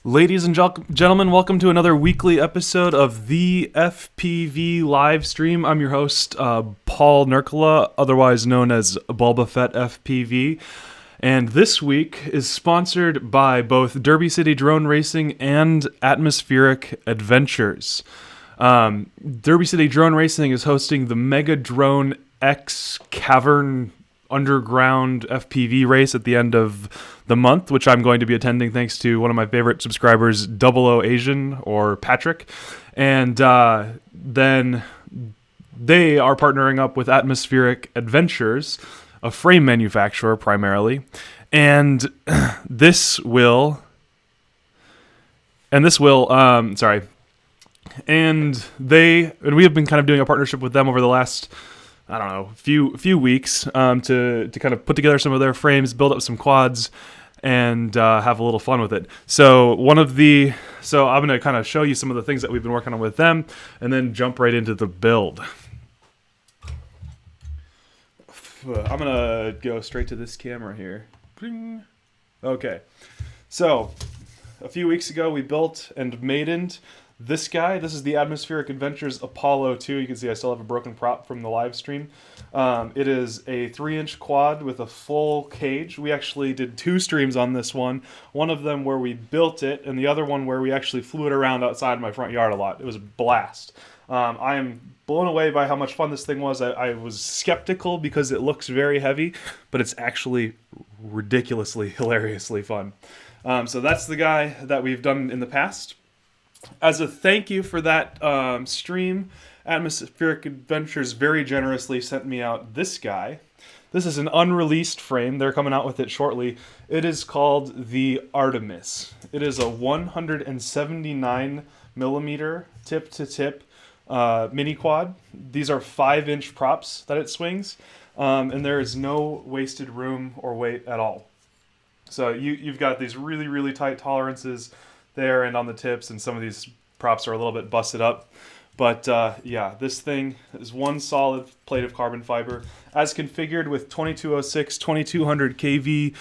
Ladies and gentlemen, welcome to another weekly episode of the FPV Livestream. I'm your host, Paul Nurkala, otherwise known as Bulba Fett FPV. And this week is sponsored by both Derby City Drone Racing and Atmospheric Adventures. Derby City Drone Racing is hosting the Mega Drone X Cavern Underground FPV race at the end of the month, which I'm going to be attending thanks to one of my favorite subscribers, 00 Asian, or Patrick. And then they are partnering up with Atmospheric Adventures, a frame manufacturer primarily. And this will... And we have been kind of doing a partnership with them over the last, I don't know, few weeks to kind of put together some of their frames, build up some quads, and have a little fun with it. So I'm going to kind of show you some of the things that we've been working on with them, and then jump right into the build. I'm going to go straight to this camera here. Okay. So a few weeks ago, we built and maidened this guy. This is the Atmospheric Adventures Apollo 2. You can see I still have a broken prop from the live stream. It is a 3-inch quad with a full cage. We actually did 2 streams on this one. One of them where we built it, and the other one where we actually flew it around outside my front yard a lot. It was a blast. I am blown away by how much fun this thing was. I was skeptical because it looks very heavy, but it's actually ridiculously, hilariously fun. So that's the guy that we've done in the past. As a thank you for that stream, Atmospheric Adventures very generously sent me out this guy. This is an unreleased frame. They're coming out with it shortly. It is called the Artemis. It is a 179 millimeter tip-to-tip mini quad. These are 5-inch props that it swings, and there is no wasted room or weight at all. So you've got these really, really tight tolerances there and on the tips, and some of these props are a little bit busted up. But yeah, this thing is one solid plate of carbon fiber. As configured with 2206, 2200 kV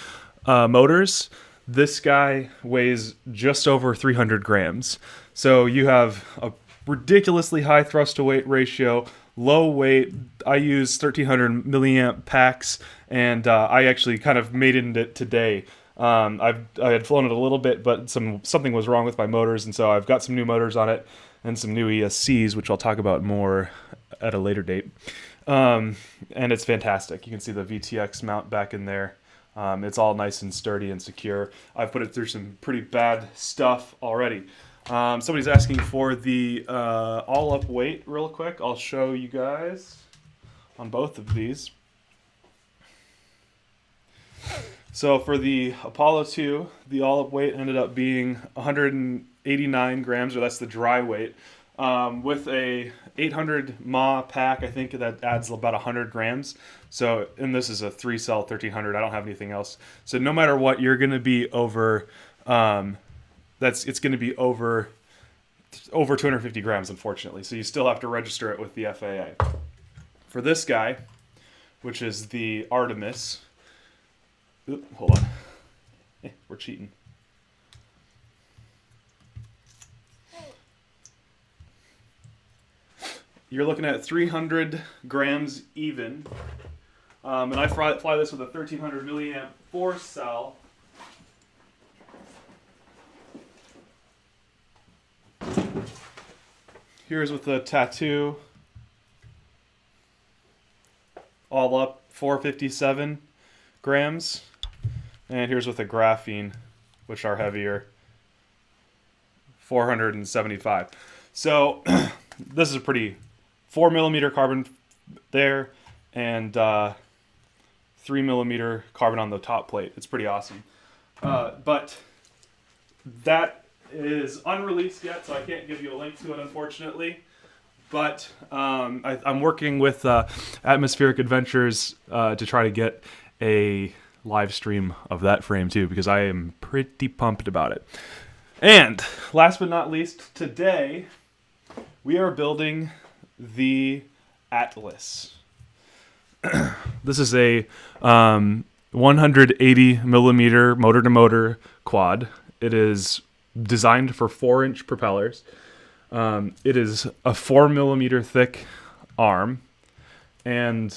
motors, this guy weighs just over 300 grams. So you have a ridiculously high thrust to weight ratio, low weight. I use 1300 milliamp packs, and I actually kind of maidened it today. I had flown it a little bit, but something was wrong with my motors, and so I've got some new motors on it and some new ESCs, which I'll talk about more at a later date. And it's fantastic. You can see the VTX mount back in there. It's all nice and sturdy and secure. I've put it through some pretty bad stuff already. Somebody's asking for the all-up weight real quick. I'll show you guys on both of these. So for the Apollo 2, the all-up weight ended up being 189 grams, or that's the dry weight. With a 800 mAh pack, I think that adds about 100 grams. So, and this is a 3-cell 1300. I don't have anything else. So no matter what, you're going to be over. It's going to be over 250 grams, unfortunately. So you still have to register it with the FAA. For this guy, which is the Artemis. Hold on. We're cheating. You're looking at 300 grams even. And I fly this with a 1300 milliamp 4-cell. Here's with the tattoo. All up 457 grams. And here's with the graphene, which are heavier, 475. So this is a pretty 4 millimeter carbon there, and 3 millimeter carbon on the top plate. It's pretty awesome. But that is unreleased yet, so I can't give you a link to it, unfortunately. But I'm working with Atmospheric Adventures to try to get a live stream of that frame too, because I am pretty pumped about it. And last but not least, today we are building the Atlas. This is a 180 millimeter motor to motor quad. It is designed for 4-inch propellers. It is a 4mm thick arm, and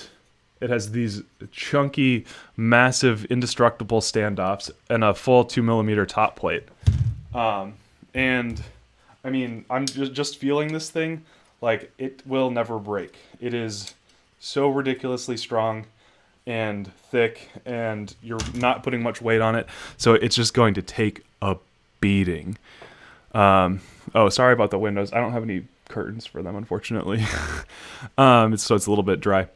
it has these chunky, massive, indestructible standoffs and a full 2mm top plate. And I mean, I'm just feeling this thing like it will never break. It is so ridiculously strong and thick, and you're not putting much weight on it, so it's just going to take a beating. Oh, sorry about the windows. I don't have any curtains for them, unfortunately. So it's a little bit dry.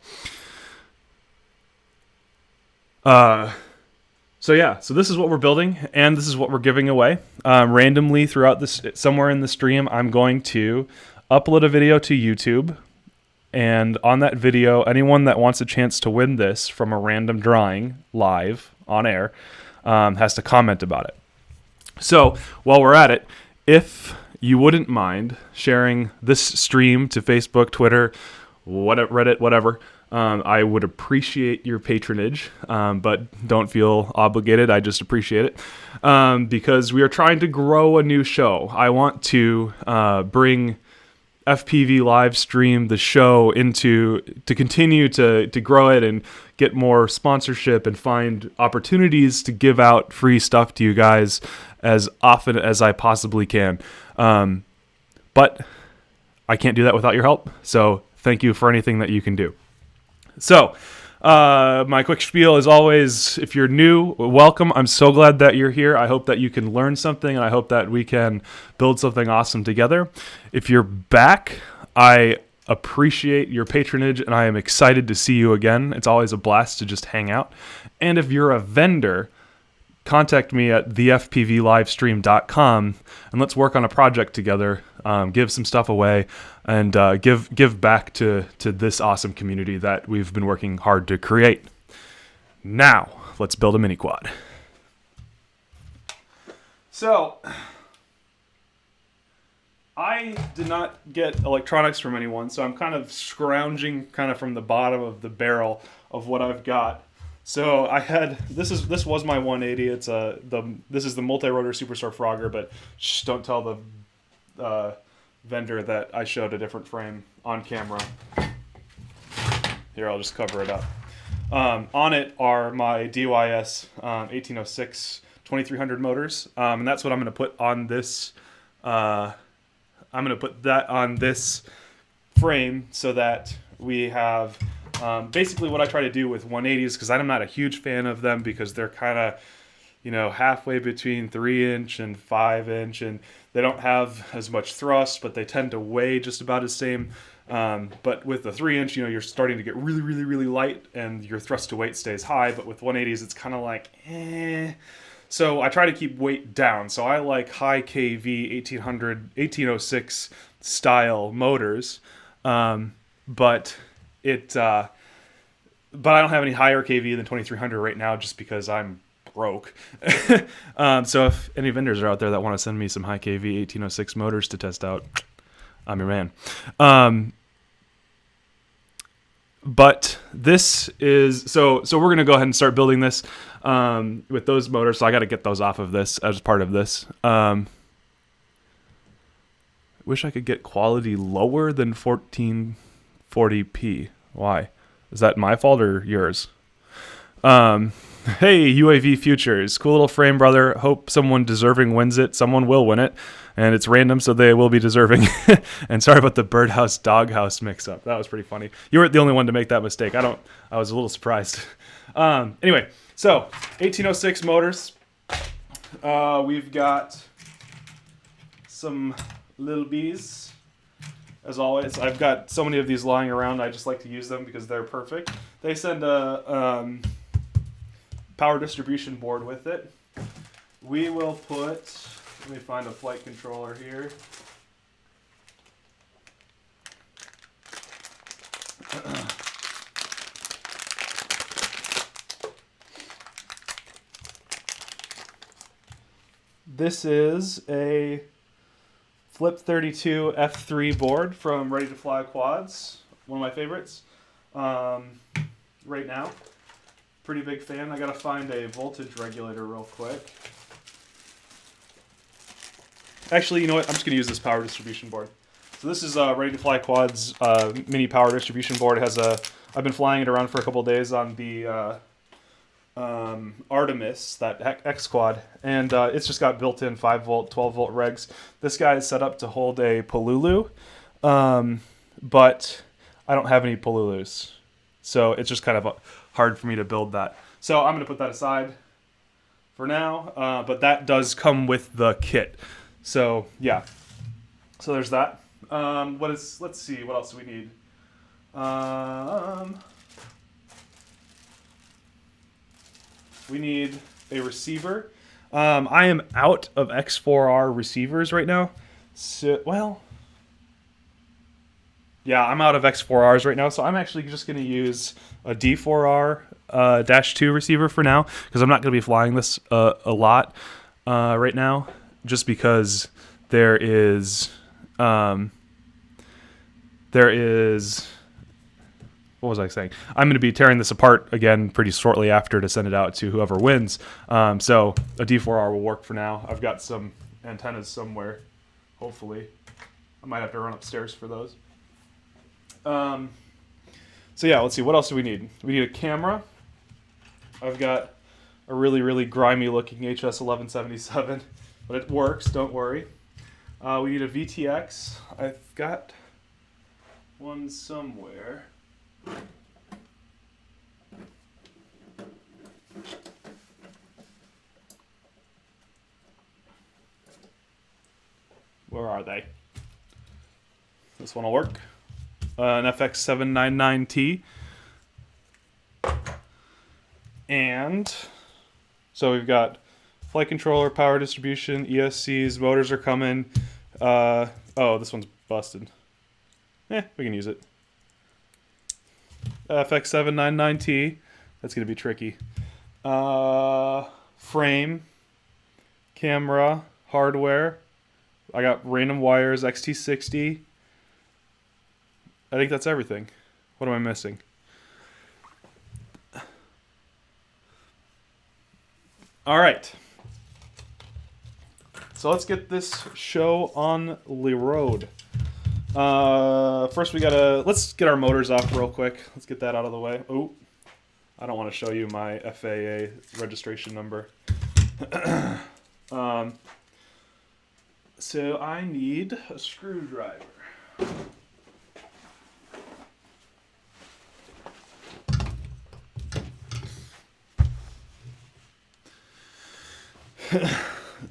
So yeah, so this is what we're building, and this is what we're giving away. Randomly throughout this, somewhere in the stream, I'm going to upload a video to YouTube, and on that video, anyone that wants a chance to win this from a random drawing live on air has to comment about it. So while we're at it, if you wouldn't mind sharing this stream to Facebook, Twitter, Reddit, whatever, I would appreciate your patronage, but don't feel obligated. I just appreciate it because we are trying to grow a new show. I want to bring FPV Livestream, the show, to continue to grow it and get more sponsorship and find opportunities to give out free stuff to you guys as often as I possibly can. But I can't do that without your help, so thank you for anything that you can do. So, my quick spiel is always, if you're new, welcome. I'm so glad that you're here. I hope that you can learn something, and I hope that we can build something awesome together. If you're back, I appreciate your patronage, and I am excited to see you again. It's always a blast to just hang out. And if you're a vendor, contact me at thefpvlivestream.com, and let's work on a project together, give some stuff away, and give back to this awesome community that we've been working hard to create. Now, let's build a mini quad. So, I did not get electronics from anyone, so I'm kind of scrounging kind of from the bottom of the barrel of what I've got. So I had this was my 180. It's this is the multi-rotor Superstar Frogger, but shh, don't tell the vendor that I showed a different frame on camera. Here, I'll just cover it up. On it are my DYS 1806 2300 motors, and that's what I'm going to put on this. I'm going to put that on this frame so that we have. Basically, what I try to do with 180s, because I'm not a huge fan of them because they're kind of, halfway between 3-inch and 5-inch, and they don't have as much thrust, but they tend to weigh just about the same. But with the 3-inch, you're starting to get really, really, really light, and your thrust to weight stays high. But with 180s, it's kind of like, eh. So I try to keep weight down. So I like high KV 1806 style motors, but I don't have any higher KV than 2300 right now just because I'm broke. So if any vendors are out there that want to send me some high KV 1806 motors to test out, I'm your man. But this is, so we're going to go ahead and start building this with those motors. So I got to get those off of this as part of this. Wish I could get quality lower than 1440p. Why? Is that my fault or yours? Hey, UAV Futures. Cool little frame, brother. Hope someone deserving wins it. Someone will win it. And it's random, so they will be deserving. And sorry about the birdhouse doghouse mix-up. That was pretty funny. You weren't the only one to make that mistake. I was a little surprised. Anyway, so 1806 motors. We've got some little bees. As always, I've got so many of these lying around. I just like to use them because they're perfect. They send a power distribution board with it. We will put, let me find a flight controller here. This is a Flip 32 F3 board from Ready to Fly Quads, one of my favorites right now. Pretty big fan. I gotta find a voltage regulator real quick. Actually, you know what? I'm just going to use this power distribution board. So this is Ready to Fly Quad's mini power distribution board. It has I've been flying it around for a couple of days on the Artemis, that X Quad, and it's just got built-in 5-volt, 12-volt regs. This guy is set up to hold a Polulu, but I don't have any Polulus, so it's just kind of hard for me to build that. So I'm going to put that aside for now, but that does come with the kit. So yeah, so there's that. Let's see, what else do we need? We need a receiver. I am out of X4R receivers right now. So, well, yeah, I'm out of X4Rs right now, so I'm actually just going to use a D4R -2 receiver for now, because I'm not going to be flying this a lot right now, just because there is what was I saying? I'm going to be tearing this apart again pretty shortly after to send it out to whoever wins. So a D4R will work for now. I've got some antennas somewhere, hopefully. I might have to run upstairs for those. So yeah, let's see. What else do we need? We need a camera. I've got a really, really grimy looking HS 1177, but it works, don't worry. We need a VTX. I've got one somewhere. Where are they? This one will work. An FX799T. And so we've got flight controller, power distribution, ESCs, motors are coming. Oh, this one's busted. We can use it. FX799T. That's going to be tricky. Frame, camera, hardware. I got random wires, XT60. I think that's everything. What am I missing? All right. So let's get this show on the road. First let's get our motors off real quick. Let's get that out of the way. Oh, I don't want to show you my FAA registration number. So I need a screwdriver.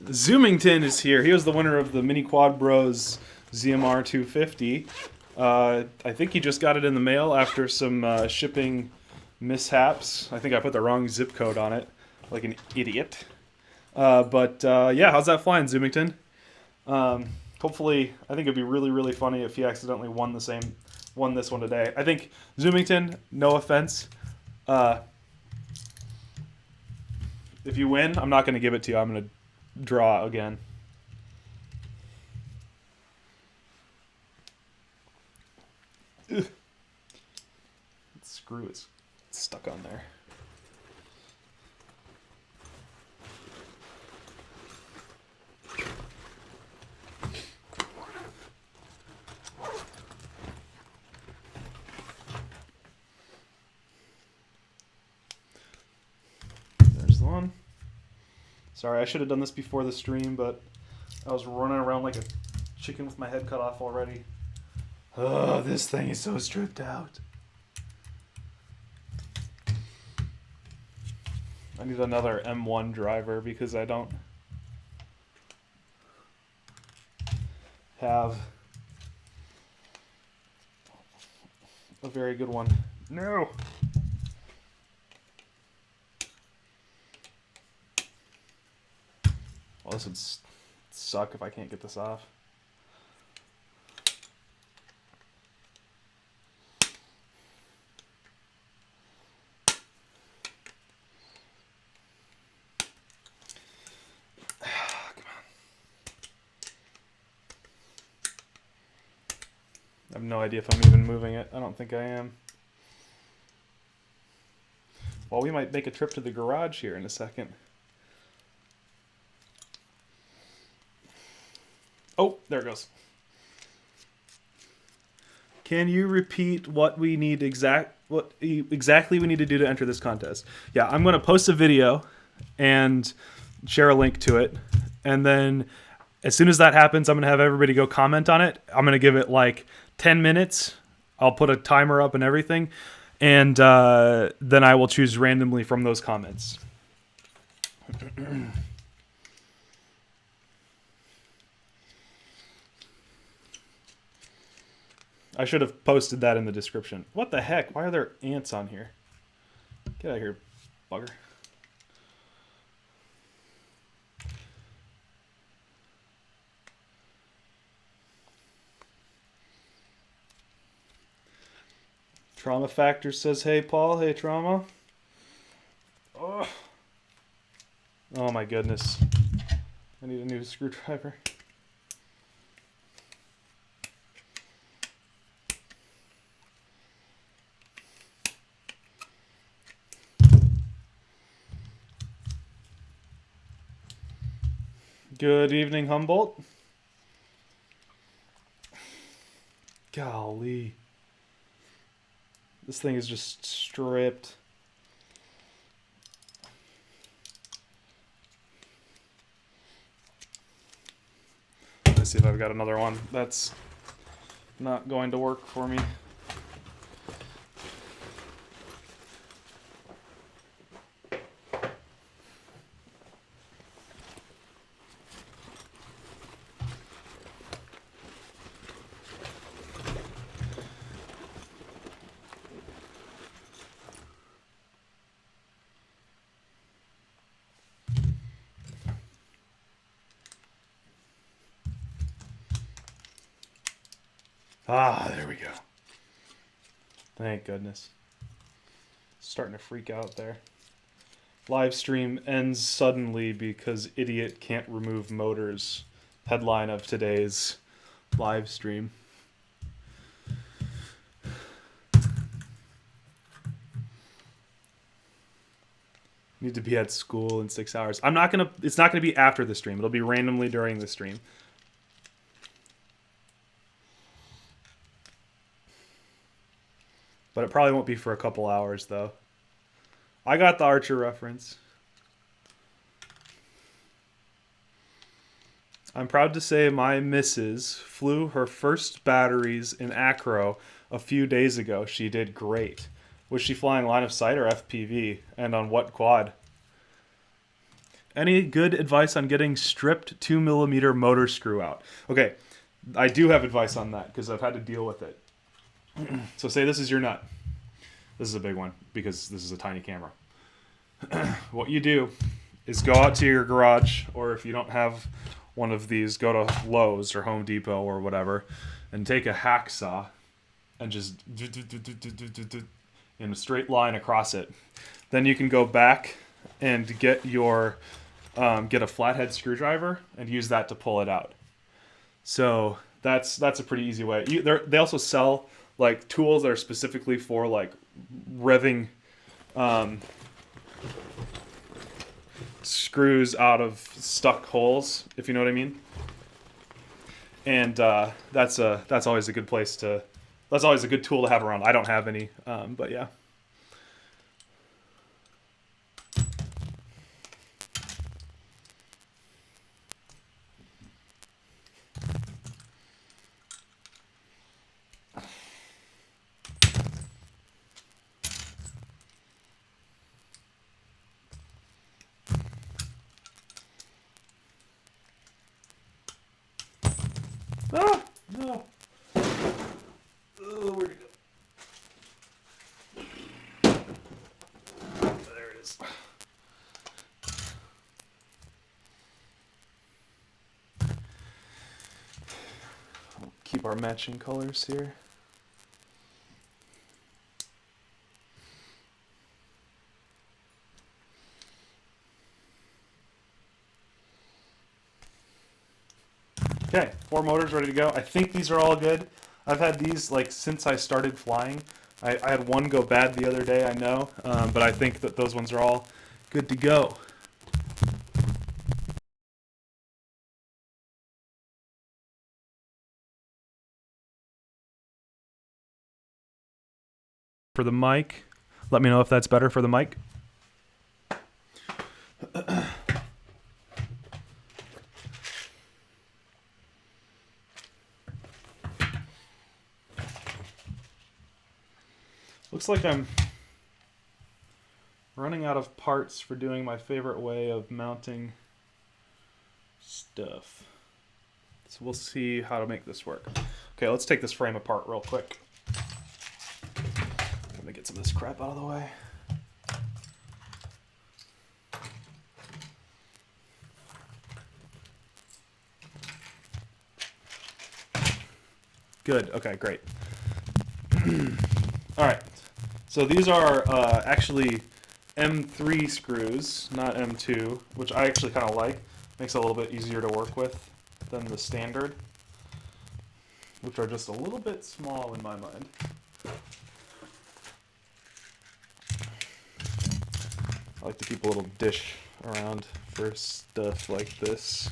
Zoomington is here. He was the winner of the Mini Quad Bros ZMR 250. I think he just got it in the mail after some shipping mishaps. I think I put the wrong zip code on it, like an idiot. Yeah, how's that flying, Zoomington? Hopefully, I think it'd be really, really funny if he accidentally won this one today. I think Zoomington, no offense, if you win, I'm not going to give it to you. I'm going to draw again. Ugh. Screw is stuck on there. There's the one. Sorry, I should have done this before the stream, but I was running around like a chicken with my head cut off already. Oh, this thing is so stripped out. I need another M1 driver because I don't have a very good one. No! Well, this would suck if I can't get this off. I have no idea if I'm even moving it. I don't think I am. Well, we might make a trip to the garage here in a second. Oh, there it goes. Can you repeat what we need exactly we need to do to enter this contest? Yeah, I'm going to post a video and share a link to it, and then as soon as that happens, I'm going to have everybody go comment on it. I'm going to give it like 10 minutes. I'll put a timer up and everything, and then I will choose randomly from those comments. I should have posted that in the description. What the heck? Why are there ants on here? Get out of here, bugger. Trauma Factor says, hey, Paul. Hey, Trauma. Oh, oh my goodness. I need a new screwdriver. Good evening, Humboldt. Golly. This thing is just stripped. Let's see if I've got another one. That's not going to work for me. Ah, there we go. Thank goodness. Starting to freak out there. Livestream ends suddenly because idiot can't remove motors. Headline of today's live stream. Need to be at school in 6 hours. It's not gonna be after the stream. It'll be randomly during the stream. But it probably won't be for a couple hours, though. I got the Archer reference. I'm proud to say my missus flew her first batteries in acro a few days ago. She did great. Was she flying line of sight or FPV? And on what quad? Any good advice on getting stripped 2mm motor screw out? Okay, I do have advice on that because I've had to deal with it. So say this is your nut. This is a big one because this is a tiny camera. What you do is go out to your garage, or if you don't have one of these, go to Lowe's or Home Depot or whatever, and take a hacksaw and just in a straight line across it. Then you can go back and get your get a flathead screwdriver and use that to pull it out. So that's a pretty easy way. They also sell like tools that are specifically for like revving screws out of stuck holes, if you know what I mean. And that's always a good place to. That's always a good tool to have around. I don't have any, but yeah. Ah, no. Oh, where'd it go? There it is. We'll keep our matching colors here. Okay, 4 motors ready to go. I think these are all good. I've had these like since I started flying. I had one go bad the other day, I know, but I think that those ones are all good to go. for the mic. Let me know if that's better for the mic. Looks like I'm running out of parts for doing my favorite way of mounting stuff. So we'll see how to make this work. Okay, let's take this frame apart real quick. Let me get some of this crap out of the way. Good, okay, great. All right, so these are actually M3 screws, not M2, which I actually kind of like. Makes it a little bit easier to work with than the standard, which are just a little bit small in my mind. I like to keep a little dish around for stuff like this.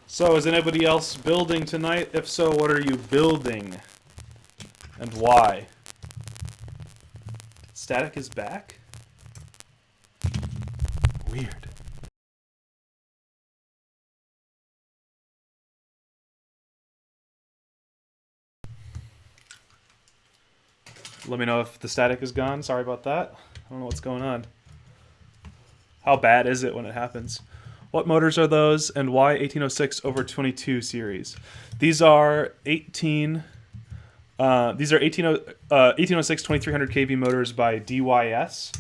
So, is anybody else building tonight? If so, what are you building? And why? Static is back? Weird. Let me know if the static is gone. Sorry about that. I don't know what's going on. How bad is it when it happens? What motors are those, and why 1806 over 22 series? These are 1806 2300 kV motors by DYS.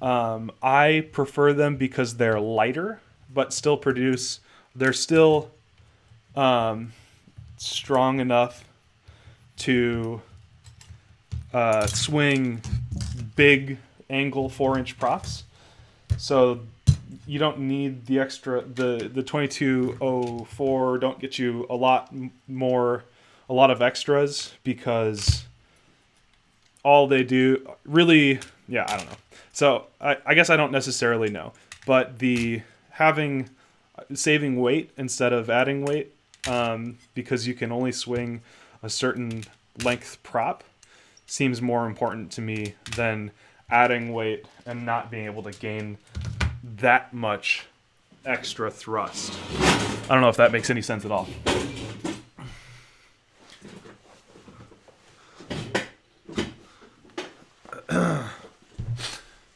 I prefer them because they're lighter, but still produce. They're still strong enough to swing big angle 4-inch props. So you don't need the extra. The 2204 don't get you a lot of extras, because all they do really, yeah, I don't know. So I guess I don't necessarily know, but saving weight instead of adding weight, because you can only swing a certain length prop, seems more important to me than adding weight and not being able to gain that much extra thrust. I don't know if that makes any sense at all.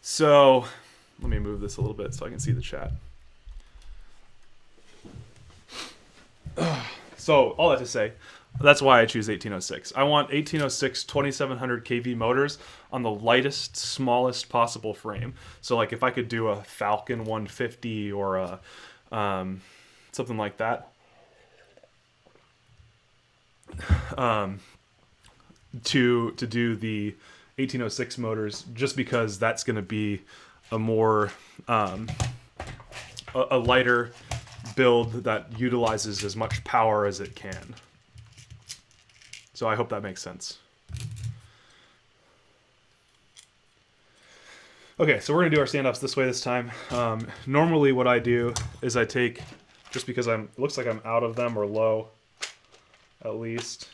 So let me move this a little bit so I can see the chat. So all that to say, that's why I choose 1806. I want 1806 2700 kV motors on the lightest, smallest possible frame. So like if I could do a Falcon 150 or a something like that, to do the 1806 motors, just because that's going to be a more a lighter build that utilizes as much power as it can. So I hope that makes sense. Okay, so we're going to do our standoffs this way this time. Normally what I do is I take, just because it looks like I'm out of them, or low at least.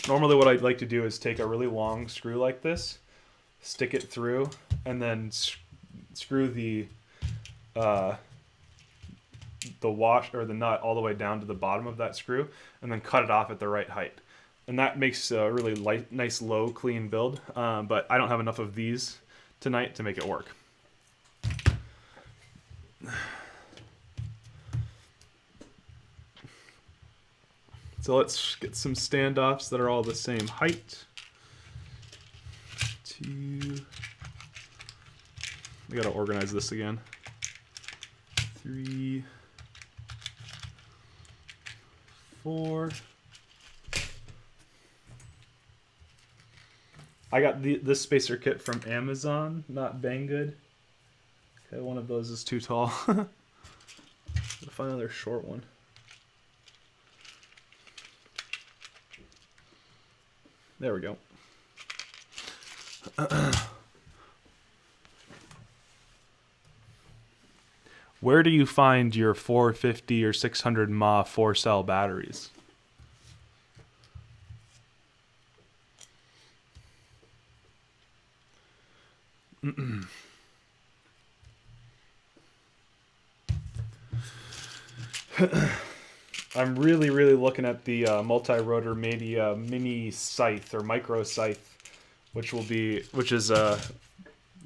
Normally what I'd like to do is take a really long screw like this, stick it through, and then screw the wash or the nut all the way down to the bottom of that screw, and then cut it off at the right height. And that makes a really nice, low, clean build. But I don't have enough of these tonight to make it work. So let's get some standoffs that are all the same height. 2. We gotta organize this again. 3, 4. I got this spacer kit from Amazon, not Banggood. Okay, one of those is too tall. Gotta find another short one. There we go. Where do you find your 450 or 600 mAh 4-cell batteries? I'm really looking at the multi-rotor mini scythe or micro scythe, which is a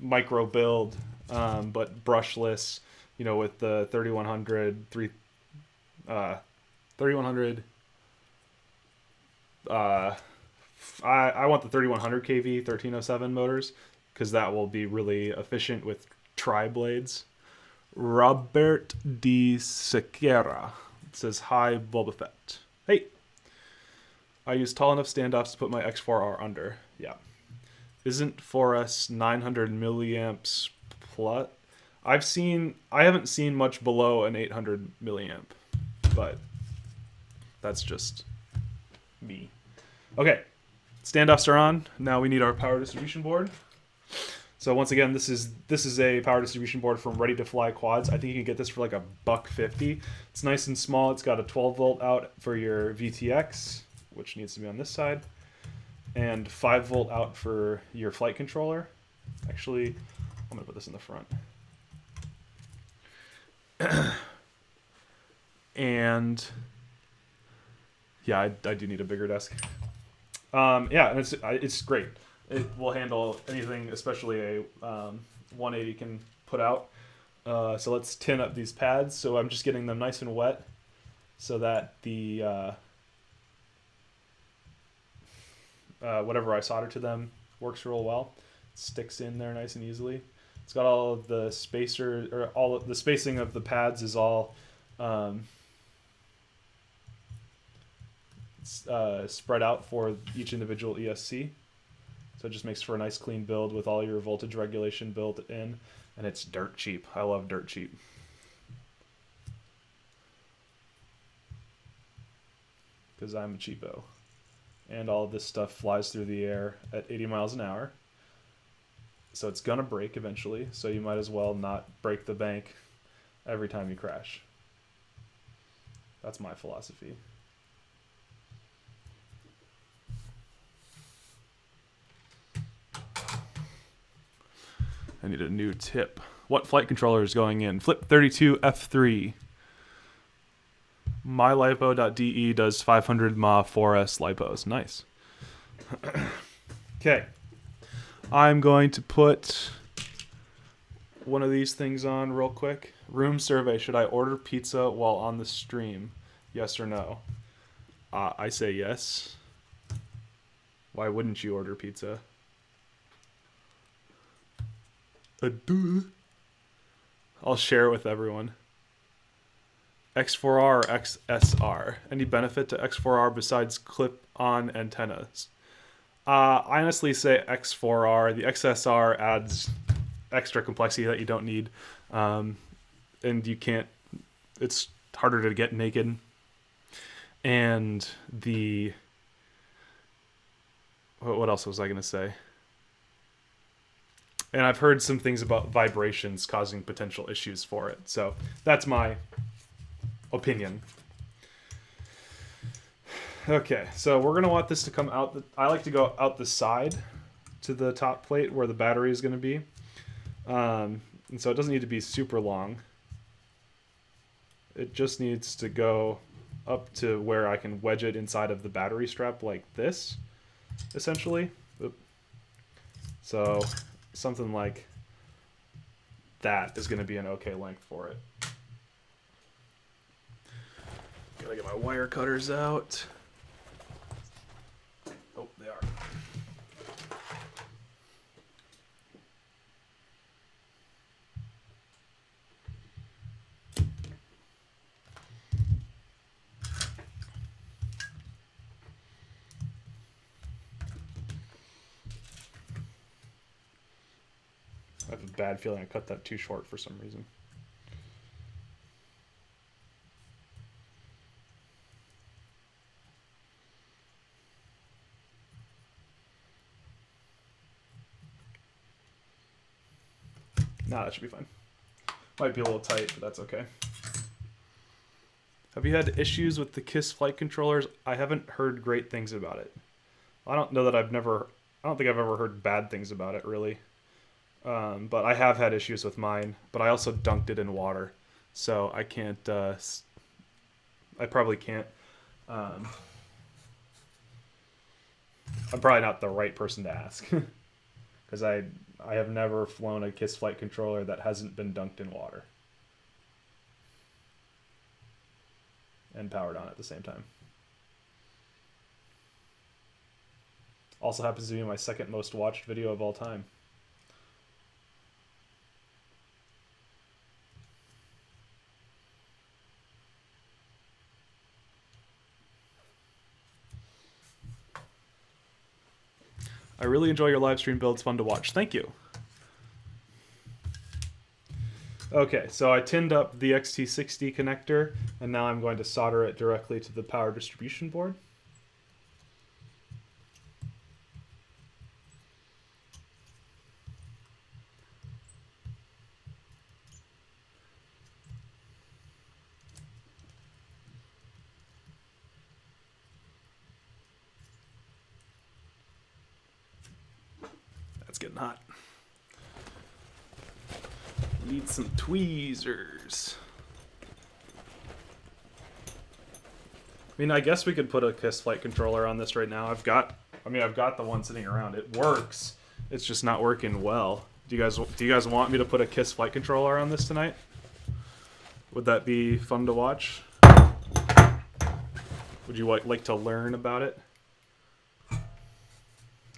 micro build, but brushless. You know, with the 3100 3100. I want the 3100 kV 1307 motors because that will be really efficient with tri-blades. Robert de Sequeira. It says, hi, Boba Fett. Hey. I use tall enough standoffs to put my X4R under. Yeah. Isn't 4S 900 milliamps plus? I haven't seen much below an 800 milliamp, but that's just me. Okay. Standoffs are on. Now we need our power distribution board. So once again, this is a power distribution board from Ready to Fly Quads. I think you can get this for like $1.50. It's nice and small. It's got a 12-volt out for your VTX, which needs to be on this side, and 5-volt out for your flight controller. Actually, I'm gonna put this in the front. And yeah, I do need a bigger desk. Yeah, and it's great. It will handle anything, especially a 180 can put out. So let's tin up these pads. So I'm just getting them nice and wet so that the whatever I solder to them works real well. It sticks in there nice and easily. It's got all of the spacer, or all of the spacing of the pads is all spread out for each individual ESC. So it just makes for a nice clean build with all your voltage regulation built in, and it's dirt cheap. I love dirt cheap. Because I'm a cheapo. And all of this stuff flies through the air at 80 miles an hour. So it's gonna break eventually, so you might as well not break the bank every time you crash. That's my philosophy. I need a new tip. What flight controller is going in? Flip 32 F3. MyLipo.de does 500 mAh 4S lipos. Nice. Okay. I'm going to put one of these things on real quick. Room survey. Should I order pizza while on the stream? Yes or no? I say yes. Why wouldn't you order pizza? I'll share it with everyone. X4R or XSR? Any benefit to X4R besides clip-on antennas? I honestly say X4R. The XSR adds extra complexity that you don't need. And you can't... It's harder to get naked. And the... What else was I going to say? And I've heard some things about vibrations causing potential issues for it. So that's my opinion. Okay, so we're going to want this to come out. I like to go out the side to the top plate where the battery is going to be. And so it doesn't need to be super long. It just needs to go up to where I can wedge it inside of the battery strap like this, essentially. So something like that is going to be an okay length for it. Gotta get my wire cutters out. Oh, they are. I have a bad feeling I cut that too short for some reason. Nah, that should be fine. Might be a little tight, but that's okay. Have you had issues with the KISS flight controllers? I haven't heard great things about it. I don't know that I don't think I've ever heard bad things about it, really. But I have had issues with mine, but I also dunked it in water. So I can't, I probably can't. I'm probably not the right person to ask. Because I have never flown a KISS flight controller that hasn't been dunked in water. And powered on at the same time. Also happens to be my second most watched video of all time. I really enjoy your live stream builds, fun to watch. Thank you. Okay, so I tinned up the XT60 connector, and now I'm going to solder it directly to the power distribution board. That's getting hot. Need some tweezers. I mean, I guess we could put a KISS flight controller on this right now. I've got the one sitting around. It works. It's just not working well. Do you guys want me to put a KISS flight controller on this tonight? Would that be fun to watch? Would you like to learn about it?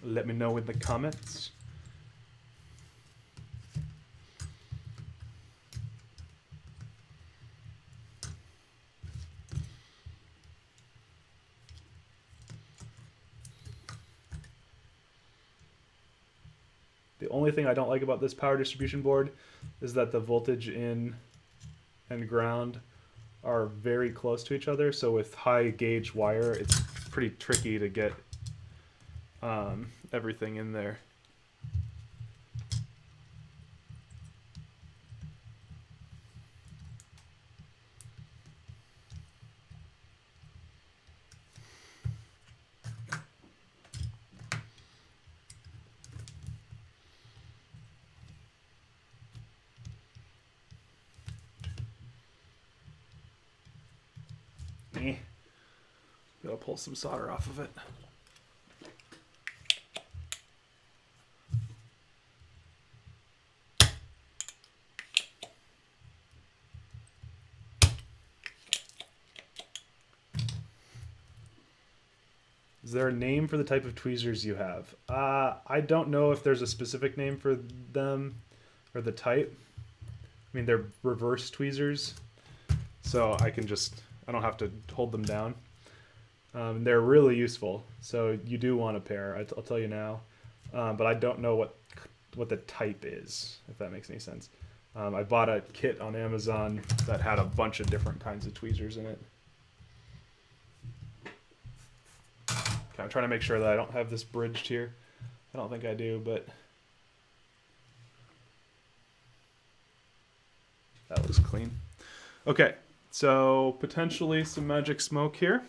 Let me know in the comments. The only thing I don't like about this power distribution board is that the voltage in and ground are very close to each other. So with high gauge wire, it's pretty tricky to get everything in there. Gotta pull some solder off of it. Is there a name for the type of tweezers you have? I don't know if there's a specific name for them or the type. I mean, they're reverse tweezers, so I don't have to hold them down. They're really useful, so you do want a pair. I'll tell you now, but I don't know what the type is, if that makes any sense. I bought a kit on Amazon that had a bunch of different kinds of tweezers in it. Okay, I'm trying to make sure that I don't have this bridged here. I don't think I do, but that looks clean. Okay, so potentially some magic smoke here.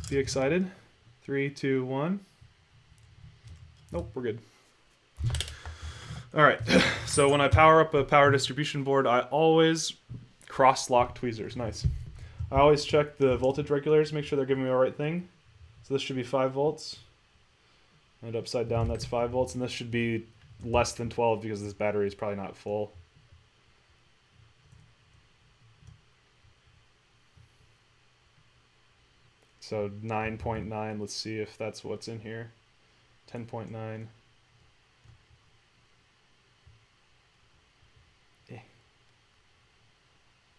Be excited. 3, 2, 1. Nope, we're good. All right, so when I power up a power distribution board, I always cross-lock tweezers. Nice. I always check the voltage regulators, make sure they're giving me the right thing. So this should be 5 volts. And upside down, that's 5 volts. And this should be less than 12 because this battery is probably not full. So 9.9, let's see if that's what's in here. 10.9.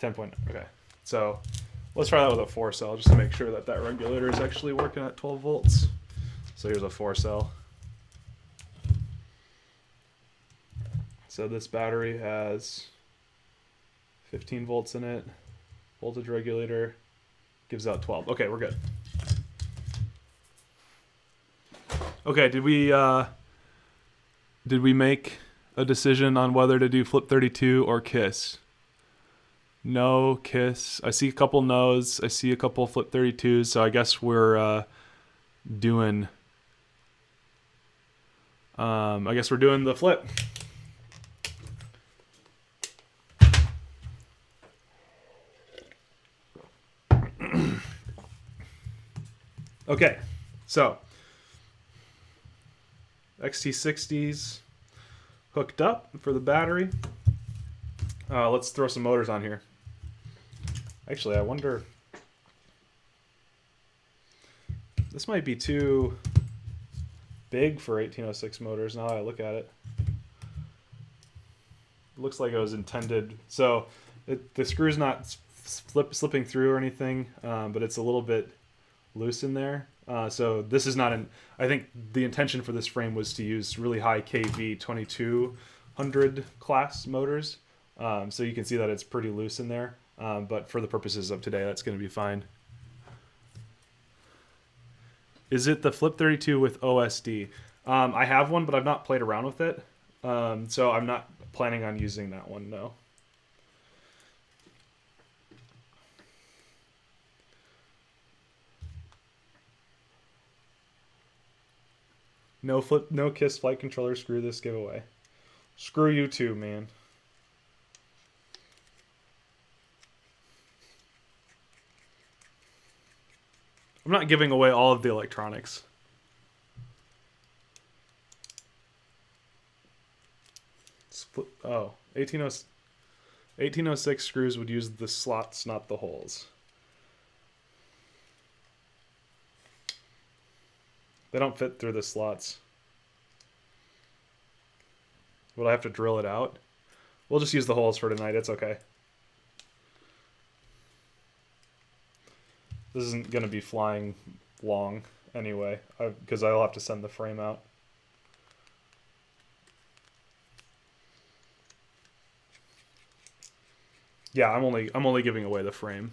10.9, okay. So let's try that with a 4 cell just to make sure that that regulator is actually working at 12 volts. So here's a 4 cell. So this battery has 15 volts in it. Voltage regulator gives out 12. Okay, we're good. Okay, did we make a decision on whether to do flip 32 or kiss. No, kiss. I see a couple no's. I see a couple flip 32s. So I guess we're doing. I guess we're doing the flip. Okay, so XT60s hooked up for the battery. Let's throw some motors on here. Actually, I wonder. This might be too big for 1806 motors now that I look at it. It looks like it was intended. So the screw's not slipping through or anything, but it's a little bit loose in there. So this is not I think the intention for this frame was to use really high kV 2200 class motors. So you can see that it's pretty loose in there. But for the purposes of today, that's going to be fine. Is it the Flip 32 with OSD? I have one, but I've not played around with it. So I'm not planning on using that one, no. No kiss flight controller, screw this giveaway. Screw you too, man. I'm not giving away all of the electronics. Oh, 1806 screws would use the slots, not the holes. They don't fit through the slots. Would I have to drill it out? We'll just use the holes for tonight. It's okay. This isn't going to be flying long anyway, because I'll have to send the frame out. Yeah, I'm only giving away the frame.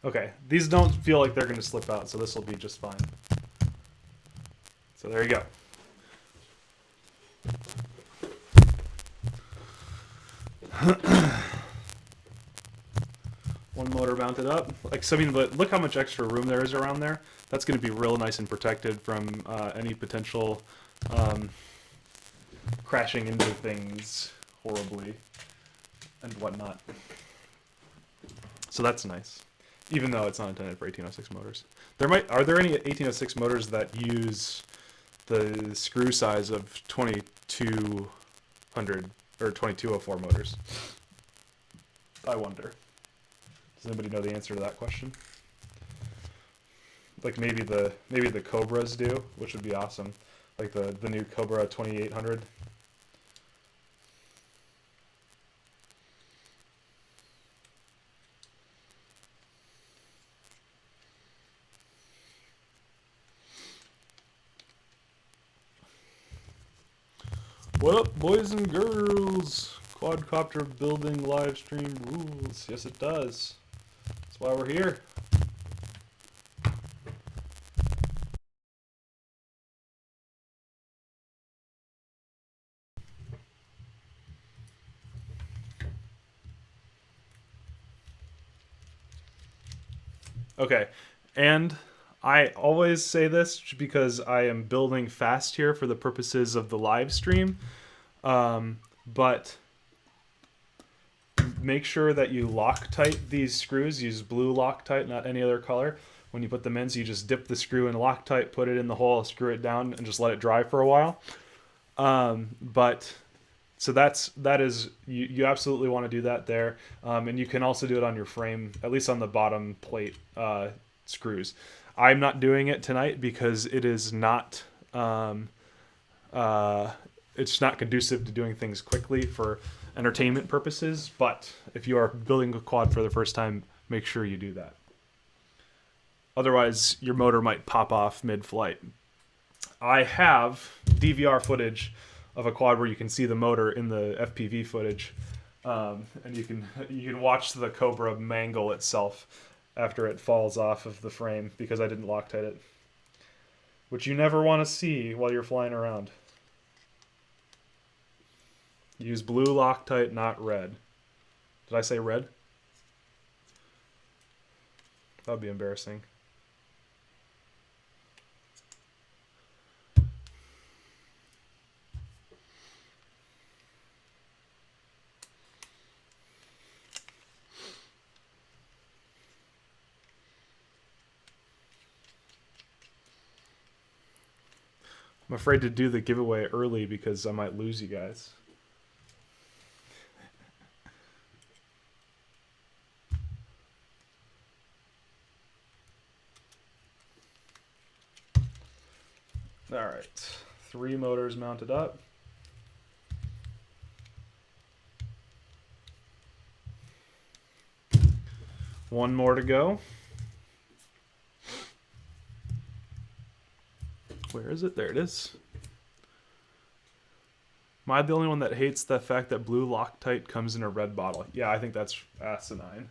Okay, these don't feel like they're going to slip out, so this will be just fine. So there you go. One motor mounted up. Like, so I mean, look how much extra room there is around there. That's going to be real nice and protected from any potential crashing into things horribly and whatnot. So that's nice. Even though it's not intended for 1806 motors. Are there any 1806 motors that use the screw size of 2200 or 2204 motors? I wonder. Does anybody know the answer to that question? Like maybe the Cobras do, which would be awesome. Like the new Cobra 2800. What up, boys and girls? Quadcopter building live stream rules. Yes, it does. That's why we're here. Okay, and I always say this because I am building fast here for the purposes of the live stream, but make sure that you Loctite these screws. Use blue Loctite, not any other color. When you put them in, so you just dip the screw in Loctite, put it in the hole, screw it down, and just let it dry for a while. So that is you absolutely want to do that there, and you can also do it on your frame, at least on the bottom plate screws. I'm not doing it tonight because it is not it's not conducive to doing things quickly for entertainment purposes. But if you are building a quad for the first time, make sure you do that. Otherwise, your motor might pop off mid-flight. I have DVR footage of a quad where you can see the motor in the FPV footage, and you can watch the Cobra mangle itself after it falls off of the frame because I didn't Loctite it, which you never want to see while you're flying around. Use blue Loctite, not red. Did I say red? That would be embarrassing. I'm afraid to do the giveaway early because I might lose you guys. All right, 3 motors mounted up. One more to go. Where is it? There it is. Am I the only one that hates the fact that blue Loctite comes in a red bottle? Yeah, I think that's asinine.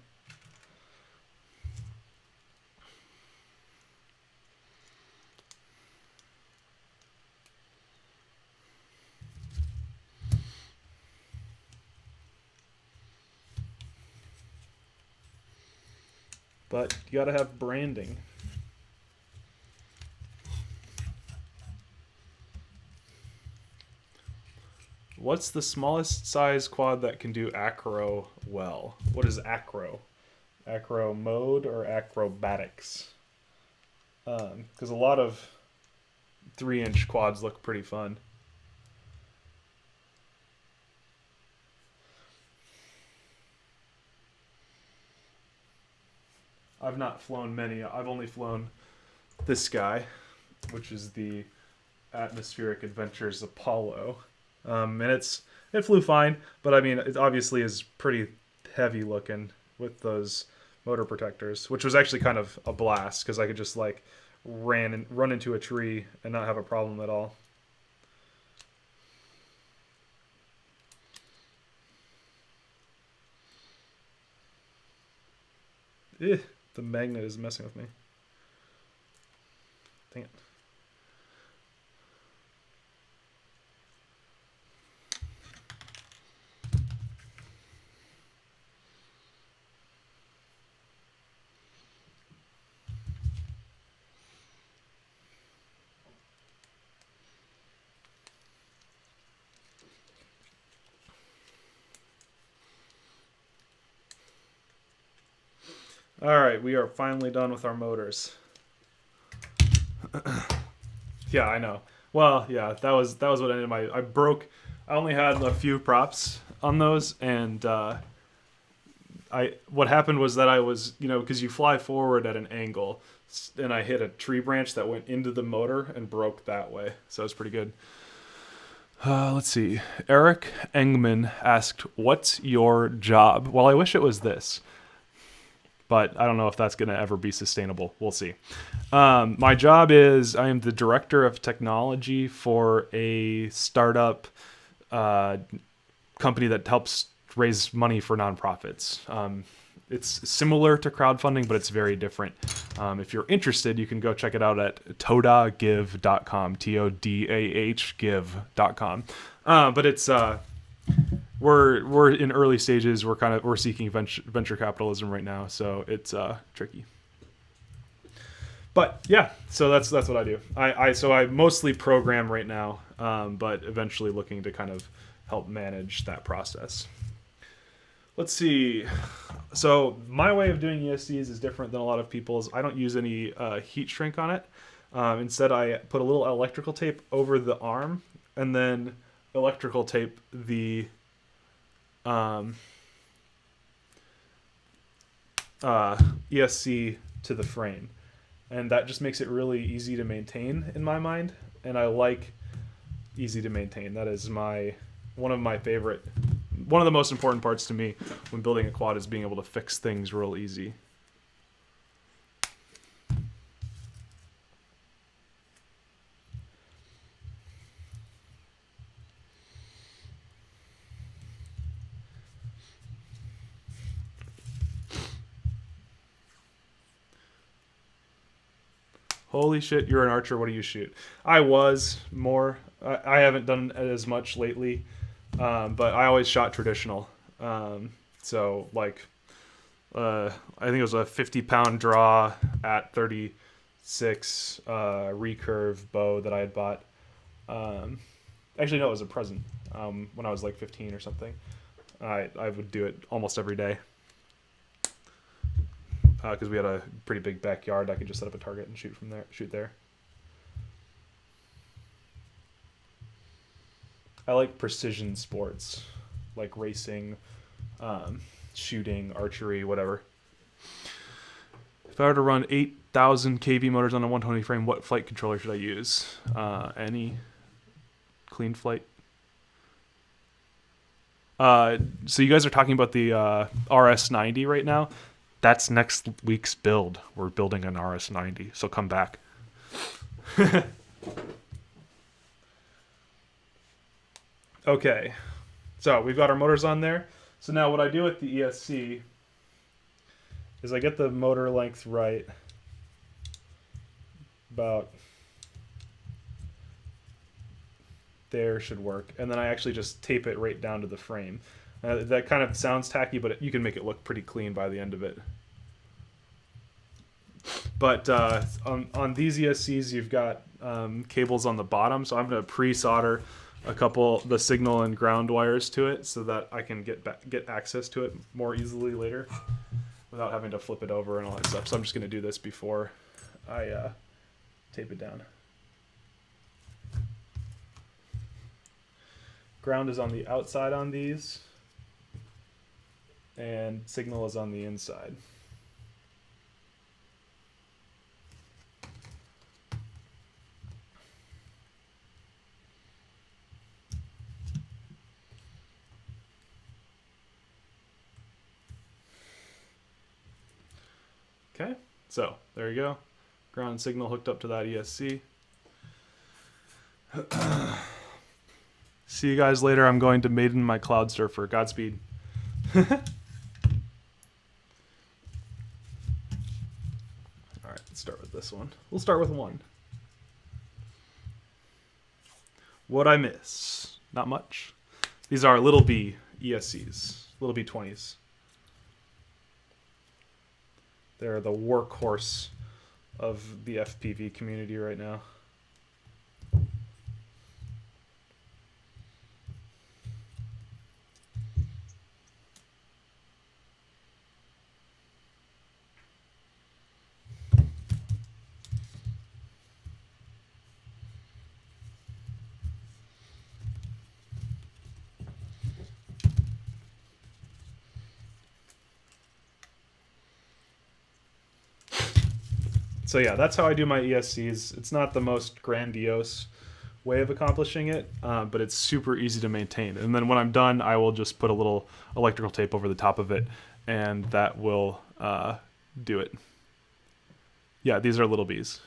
But you gotta have branding. What's the smallest size quad that can do acro well? What is acro? Acro mode or acrobatics? Because a lot of 3-inch quads look pretty fun. I've not flown many. I've only flown this guy, which is the Atmospheric Adventures Apollo. And it flew fine, but I mean, it obviously is pretty heavy looking with those motor protectors, which was actually kind of a blast because I could just like run into a tree and not have a problem at all. The magnet is messing with me. Dang it. All right, we are finally done with our motors. Yeah, I know. Well, yeah, that was what ended my. I only had a few props on those, and what happened was that I was, because you fly forward at an angle, and I hit a tree branch that went into the motor and broke that way. So it was pretty good. Let's see. Eric Engman asked, "What's your job?" Well, I wish it was this, but I don't know if that's going to ever be sustainable. We'll see. My job is I am the director of technology for a startup company that helps raise money for nonprofits. It's similar to crowdfunding, but it's very different. If you're interested, you can go check it out at todagive.com, TODAH give.com. But it's we're in early stages. We're seeking venture capitalism right now, so it's tricky. But yeah, so that's what I do. I mostly program right now, but eventually looking to kind of help manage that process. Let's see. So my way of doing ESCs is different than a lot of people's. I don't use any heat shrink on it. Instead, I put a little electrical tape over the arm and then electrical tape the ESC to the frame. And that just makes it really easy to maintain in my mind. And I like easy to maintain. That is one of the most important parts to me when building a quad is being able to fix things real easy. Holy shit, you're an archer. What do you shoot? I was more. I haven't done it as much lately, but I always shot traditional. So, like, I think it was a 50-pound draw at 36 recurve bow that I had bought. Actually, no, it was a present when I was like 15 or something. I would do it almost every day. Because we had a pretty big backyard, I could just set up a target and shoot there. I like precision sports, like racing, shooting, archery, whatever. If I were to run 8,000 kV motors on a 120 frame, what flight controller should I use? Any clean flight. So you guys are talking about the RS90 right now. That's next week's build. We're building an RS90, so come back. Okay, so we've got our motors on there. So now what I do with the ESC is I get the motor length right about there should work, and then I actually just tape it right down to the frame. That kind of sounds tacky, but you can make it look pretty clean by the end of it. But on these ESCs, you've got cables on the bottom, so I'm going to pre-solder the signal and ground wires to it so that I can get access to it more easily later without having to flip it over and all that stuff. So I'm just going to do this before I tape it down. Ground is on the outside on these, and signal is on the inside. Okay, so there you go. Ground signal hooked up to that ESC. See you guys later. I'm going to maiden my cloud surfer. Godspeed. All right, let's start with this one. We'll start with one. What'd I miss? Not much. These are little B ESCs, little B20s. They're the workhorse of the FPV community right now. So yeah, that's how I do my ESCs. It's not the most grandiose way of accomplishing it, but it's super easy to maintain. And then when I'm done, I will just put a little electrical tape over the top of it, and that will do it. Yeah, these are little Bs.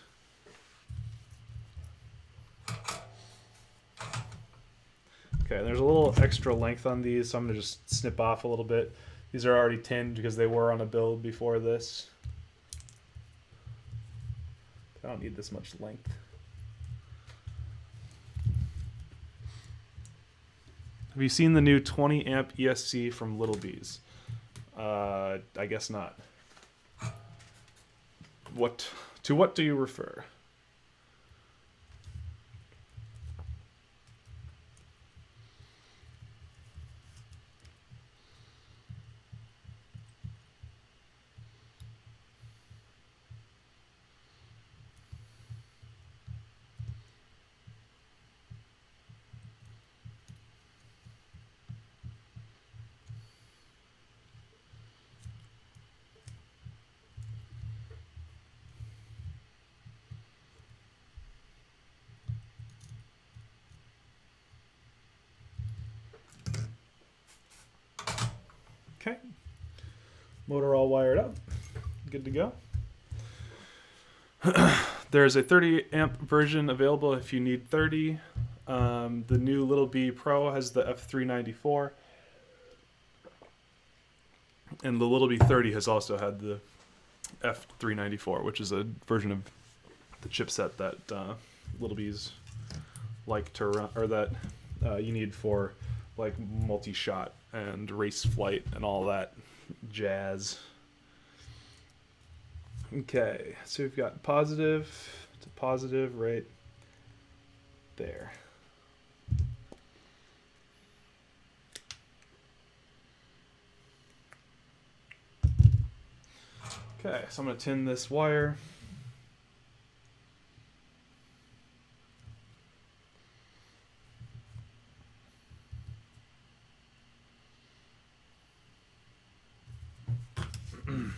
Okay, there's a little extra length on these, so I'm going to just snip off a little bit. These are already tinned because they were on a build before this. I don't need this much length. Have you seen the new 20 amp ESC from Little Bees? I guess not. To what do you refer? Okay. Motor all wired up. Good to go. There's a 30 amp version available if you need 30. The new Little B Pro has the F394. And the Little B30 has also had the F394, which is a version of the chipset that Little B's like to run, or that you need for like multi-shot and race flight and all that jazz. Okay, so we've got positive to positive right there. Okay, so I'm going to tin this wire. I'm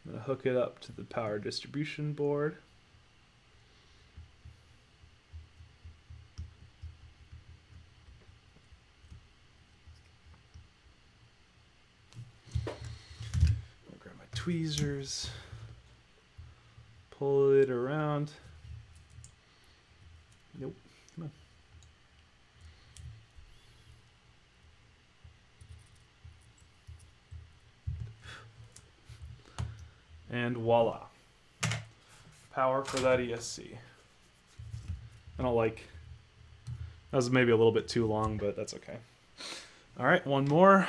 going to hook it up to the power distribution board. Grab my tweezers, pull it around. Nope, come on. And voila. Power for that ESC. I don't like, that was maybe a little bit too long, but that's okay. All right, one more.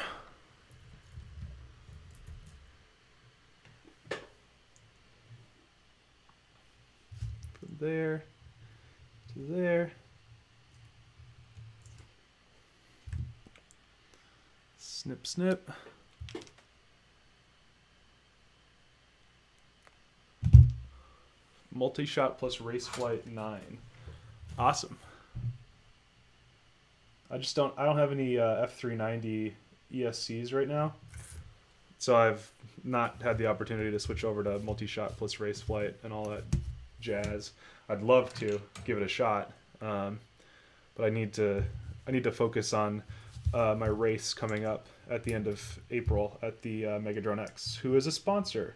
From there to there. Snip, snip. Multi-shot plus race flight 9. Awesome. I don't have any F390 ESCs right now, so I've not had the opportunity to switch over to multi-shot plus race flight and all that jazz. I'd love to give it a shot, but I need to focus on my race coming up at the end of April at the Megadrone X, who is a sponsor.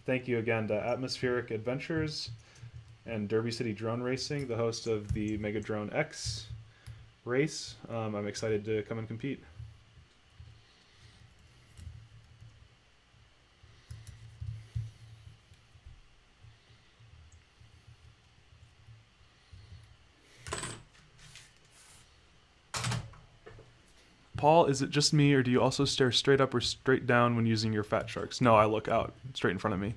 Thank you again to Atmospheric Adventures and Derby City Drone Racing, the host of the Megadrone X race. I'm excited to come and compete. Paul, is it just me, or do you also stare straight up or straight down when using your Fat Sharks? No, I look out straight in front of me.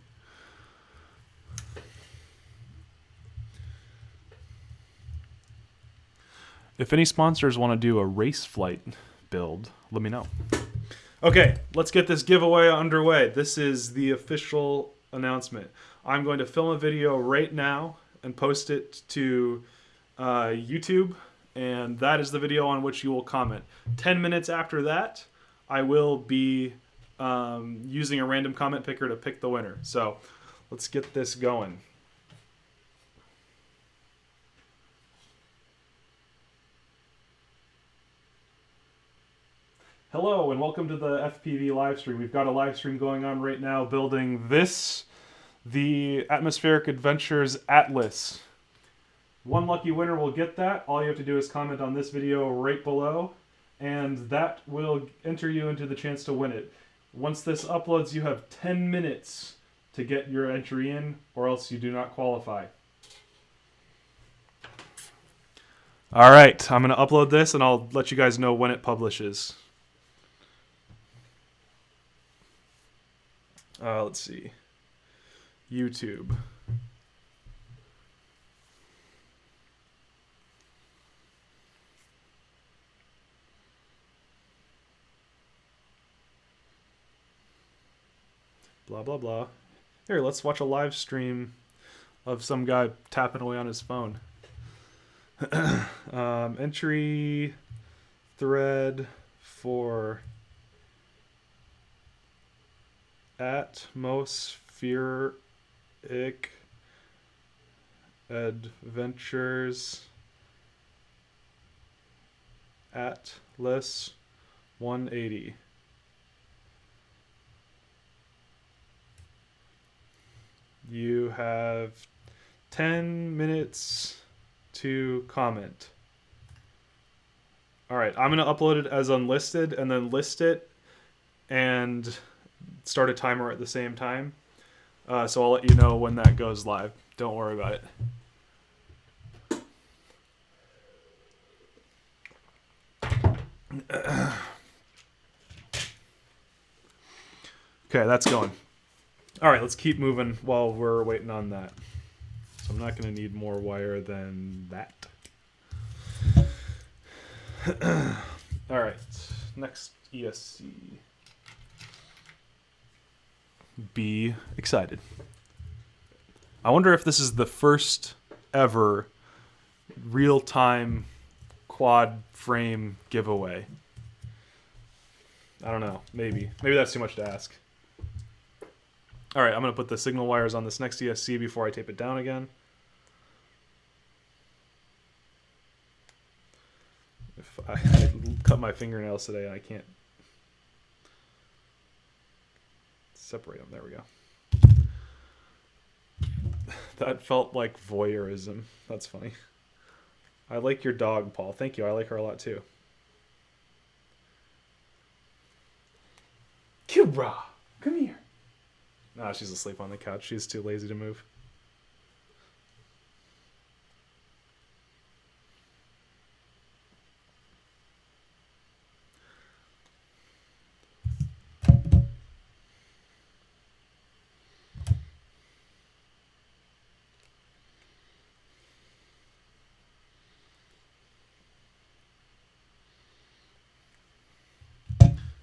If any sponsors want to do a race flight build, let me know. Okay, let's get this giveaway underway. This is the official announcement. I'm going to film a video right now and post it to YouTube, and that is the video on which you will comment. 10 minutes after that, I will be using a random comment picker to pick the winner. So let's get this going. Hello and welcome to the FPV live stream. We've got a live stream going on right now building this, the Atmospheric Adventures Atlas. One lucky winner will get that. All you have to do is comment on this video right below, and that will enter you into the chance to win it. Once this uploads, you have 10 minutes to get your entry in, or else you do not qualify. All right, I'm going to upload this, and I'll let you guys know when it publishes. Let's see. YouTube. Blah, blah, blah. Here, let's watch a live stream of some guy tapping away on his phone. Entry thread for Atmospheric Adventures Atlas 180. You have 10 minutes to comment. All right, I'm going to upload it as unlisted and then list it and start a timer at the same time. So I'll let you know when that goes live. Don't worry about it. Okay, that's going. All right, let's keep moving while we're waiting on that. So I'm not going to need more wire than that. All right, next ESC. Be excited. I wonder if this is the first ever real-time quad frame giveaway. I don't know. Maybe that's too much to ask. All right, I'm going to put the signal wires on this next ESC before I tape it down again. If I cut my fingernails today and I can't separate them. There we go. That felt like voyeurism. That's funny. I like your dog, Paul. Thank you. I like her a lot too. Cubra, come here. Nah, she's asleep on the couch. She's too lazy to move.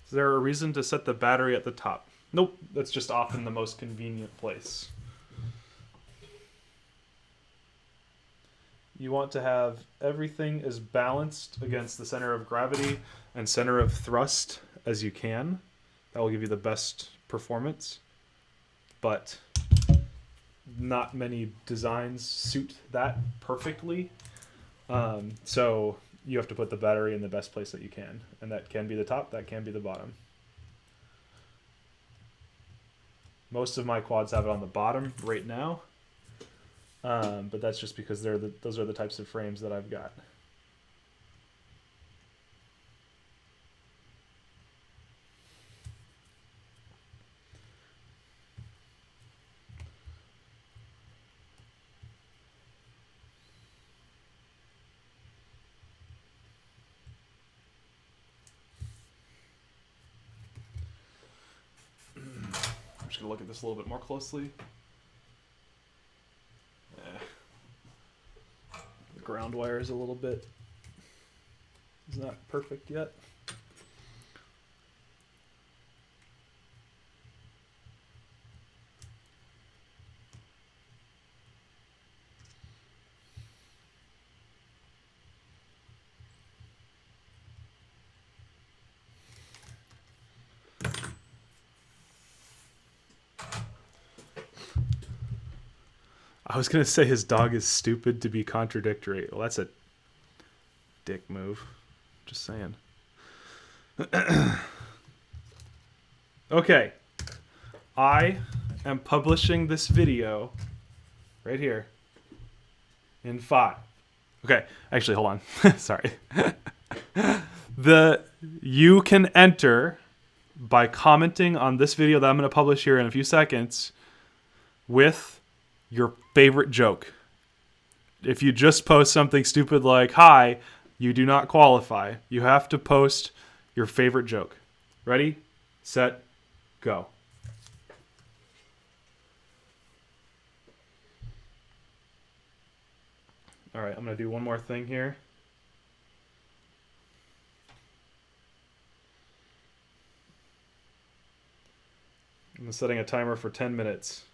Is there a reason to set the battery at the top? Nope, that's just often the most convenient place. You want to have everything as balanced against the center of gravity and center of thrust as you can. That will give you the best performance. But not many designs suit that perfectly. So you have to put the battery in the best place that you can. And that can be the top, that can be the bottom. Most of my quads have it on the bottom right now. But that's just because those are the types of frames that I've got. I'm just going to look at this a little bit more closely. The ground wire is a little bit, it's not perfect yet. I was going to say his dog is stupid to be contradictory. Well, that's a dick move. Just saying. Okay. I am publishing this video right here in 5. Okay. Actually, hold on. Sorry. You can enter by commenting on this video that I'm going to publish here in a few seconds with your favorite joke. If you just post something stupid like, hi, you do not qualify. You have to post your favorite joke. Ready, set, go. All right, I'm going to do one more thing here. I'm setting a timer for 10 minutes.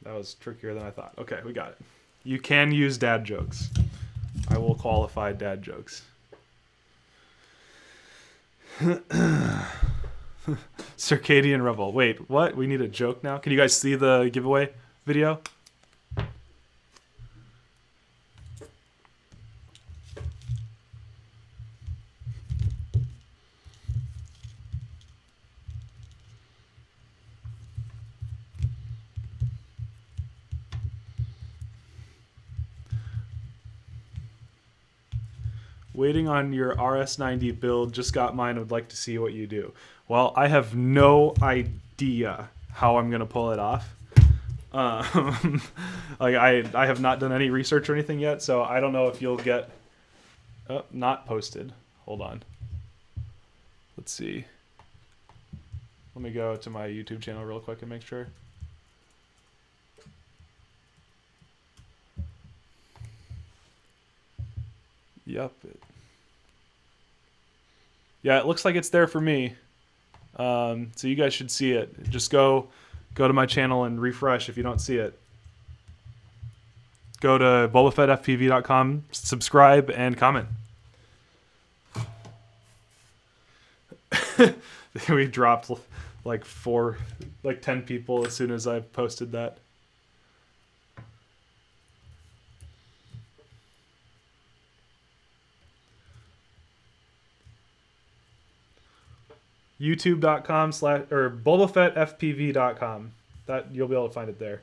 That was trickier than I thought. Okay, we got it. You can use dad jokes. I will qualify dad jokes. Circadian Rebel. Wait, what? We need a joke now? Can you guys see the giveaway video? Waiting on your RS90 build, just got mine, would like to see what you do. Well, I have no idea how I'm going to pull it off. Like I have not done any research or anything yet, so I don't know if you'll get... Oh, not posted. Hold on. Let's see. Let me go to my YouTube channel real quick and make sure. Yep. Yeah, it looks like it's there for me. So you guys should see it. Just go to my channel and refresh if you don't see it. Go to bobafettfpv.com, subscribe, and comment. We dropped like 10 people as soon as I posted that. youtube.com/ or bobafettfpv.com. That you'll be able to find it there.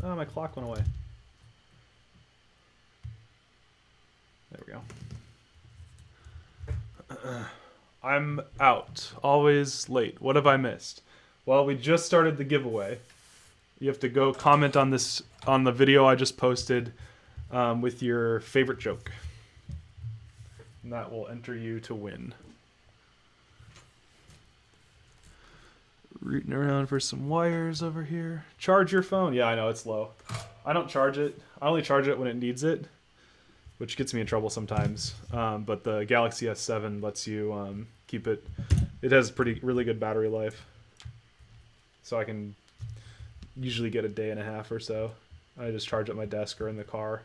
Oh, my clock went away. There we go. I'm out. Always late. What have I missed? Well, we just started the giveaway. You have to go comment on this on the video I just posted with your favorite joke. And that will enter you to win. Rooting around for some wires over here. Charge your phone. Yeah, I know, it's low. I don't charge it. I only charge it when it needs it, which gets me in trouble sometimes. But the Galaxy S7 lets you keep it. It has really good battery life. So I can usually get a day and a half or so. I just charge at my desk or in the car.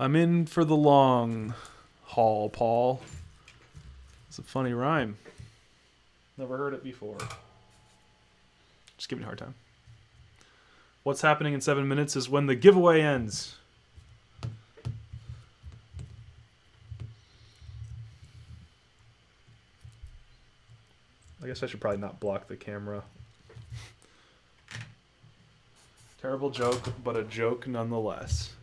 I'm in for the long haul, Paul. It's a funny rhyme. Never heard it before. Just give me a hard time. What's happening in 7 minutes is when the giveaway ends. I guess I should probably not block the camera. Terrible joke, but a joke nonetheless.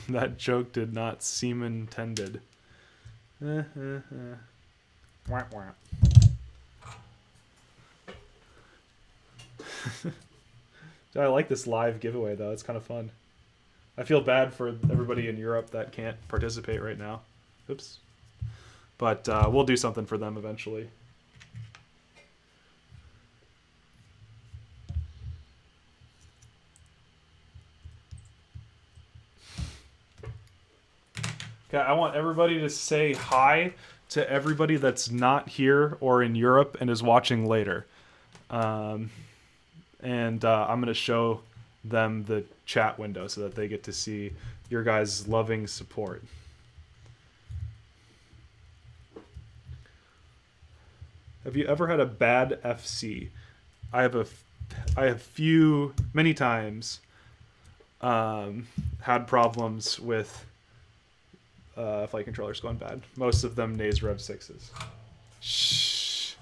That joke did not seem intended. Wah, wah. I like this live giveaway though. It's kind of fun. I feel bad for everybody in Europe that can't participate right now. Oops. But we'll do something for them eventually. Okay, I want everybody to say hi to everybody that's not here or in Europe and is watching later. I'm going to show them the chat window so that they get to see your guys' loving support. Have you ever had a bad FC? I have many times had problems with flight controllers going bad. Most of them Naze Rev 6s. Shh.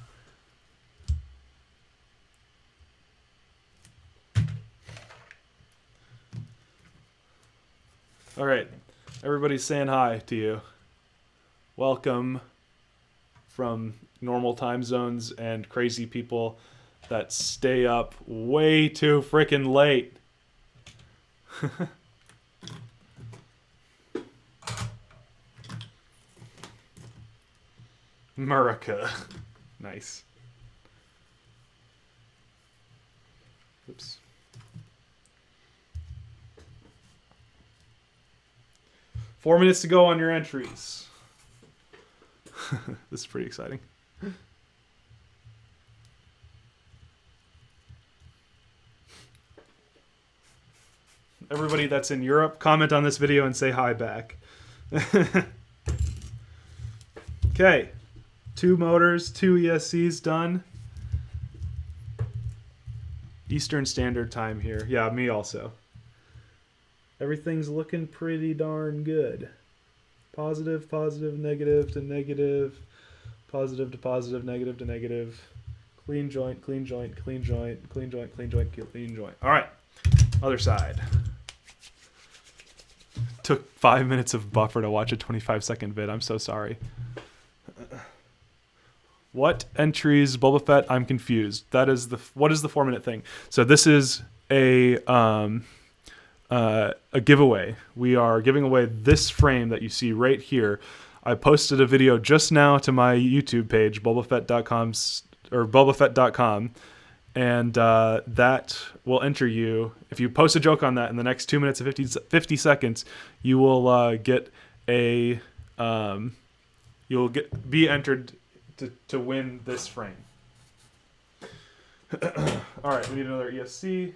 All right. Everybody's saying hi to you. Welcome from normal time zones and crazy people that stay up way too freaking late. America. Nice. Oops. Four minutes to go on your entries. This is pretty exciting. Everybody that's in Europe, comment on this video and say hi back. Okay. 2 motors, 2 ESCs done. Eastern Standard Time here. Yeah, me also. Everything's looking pretty darn good. Positive, positive, negative to negative. Positive to positive, negative to negative. Clean joint, clean joint, clean joint, clean joint, clean joint, clean joint. All right. Other side. Took 5 minutes of buffer to watch a 25-second vid. I'm so sorry. What entries, Boba Fett? I'm confused. That is what is the 4-minute thing? So this is a giveaway. We are giving away this frame that you see right here. I posted a video just now to my YouTube page, bobafett.com, and that will enter you. If you post a joke on that in the next 2 minutes and 50 seconds, you will get a be entered to win this frame. All right, we need another ESC.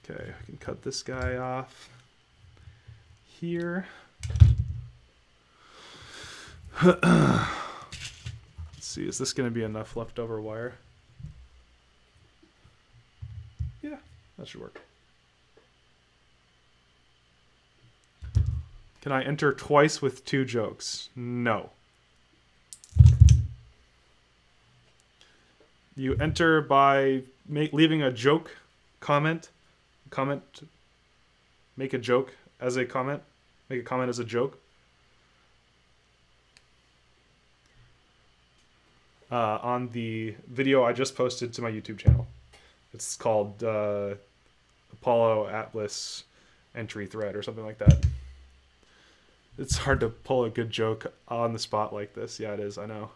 Okay, I can cut this guy off here. Let's see, is this going to be enough leftover wire? Yeah, that should work. Can I enter twice with 2 jokes? No. You enter by leaving a joke comment. Make a joke as a comment. Make a comment as a joke. On the video I just posted to my YouTube channel. It's called Apollo Atlas entry thread or something like that. It's hard to pull a good joke on the spot like this. Yeah, it is. I know.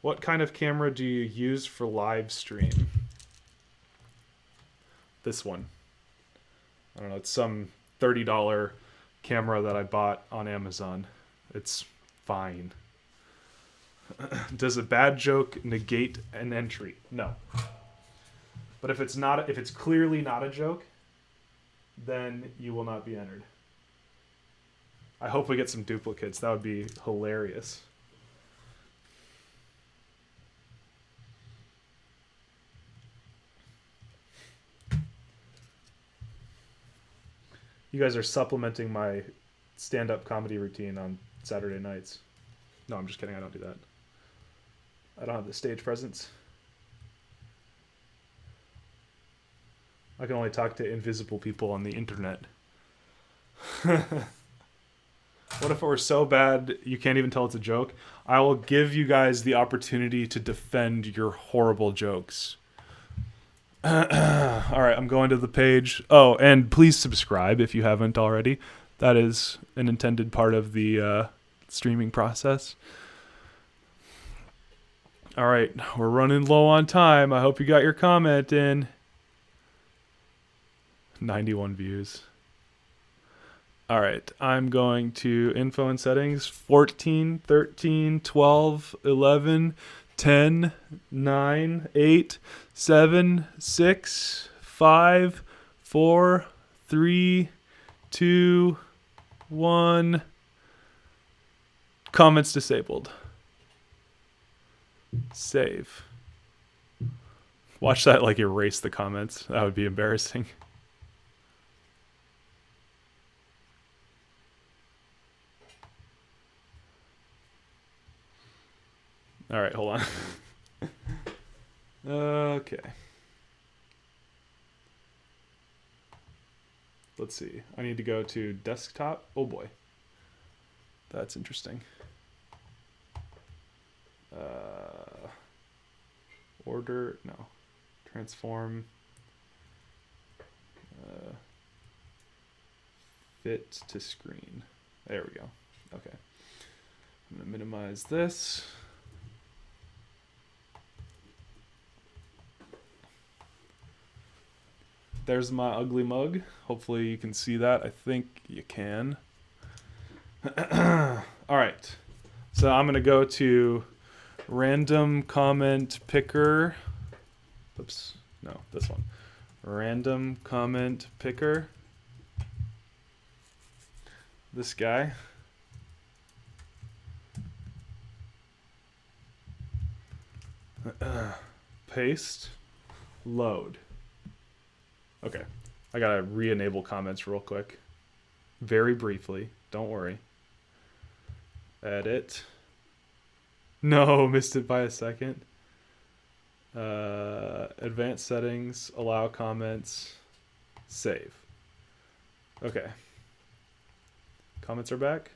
What kind of camera do you use for live stream? This one. I don't know. It's some $30 camera that I bought on Amazon. It's fine. Does a bad joke negate an entry? No. But if it's clearly not a joke, then you will not be entered. I hope we get some duplicates. That would be hilarious. You guys are supplementing my stand-up comedy routine on Saturday nights. No, I'm just kidding. I don't do that. I don't have the stage presence. I can only talk to invisible people on the internet. What if it were so bad you can't even tell it's a joke? I will give you guys the opportunity to defend your horrible jokes. All right, I'm going to the page. Oh, and please subscribe if you haven't already. That is an intended part of the streaming process. All right, we're running low on time. I hope you got your comment in. 91 views. All right, I'm going to info and settings. 14, 13, 12, 11, 10, 9, 8, 7, 6, 5, 4, 3, 2, 1. Comments disabled. Save. Watch that like erase the comments. That would be embarrassing. All right, hold on. Okay. let's see. I need to go to desktop. Oh boy. That's interesting. Order, no. Transform. Fit to screen. There we go. Okay. I'm going to minimize this. There's my ugly mug. Hopefully you can see that. I think you can. All right. So I'm going to go to random comment picker. Oops. No, this one. Random comment picker. This guy. Paste. Load. Okay. I gotta re-enable comments real quick. Very briefly. Don't worry. Edit. No, missed it by a second. Advanced settings. Allow comments. Save. Okay. Comments are back.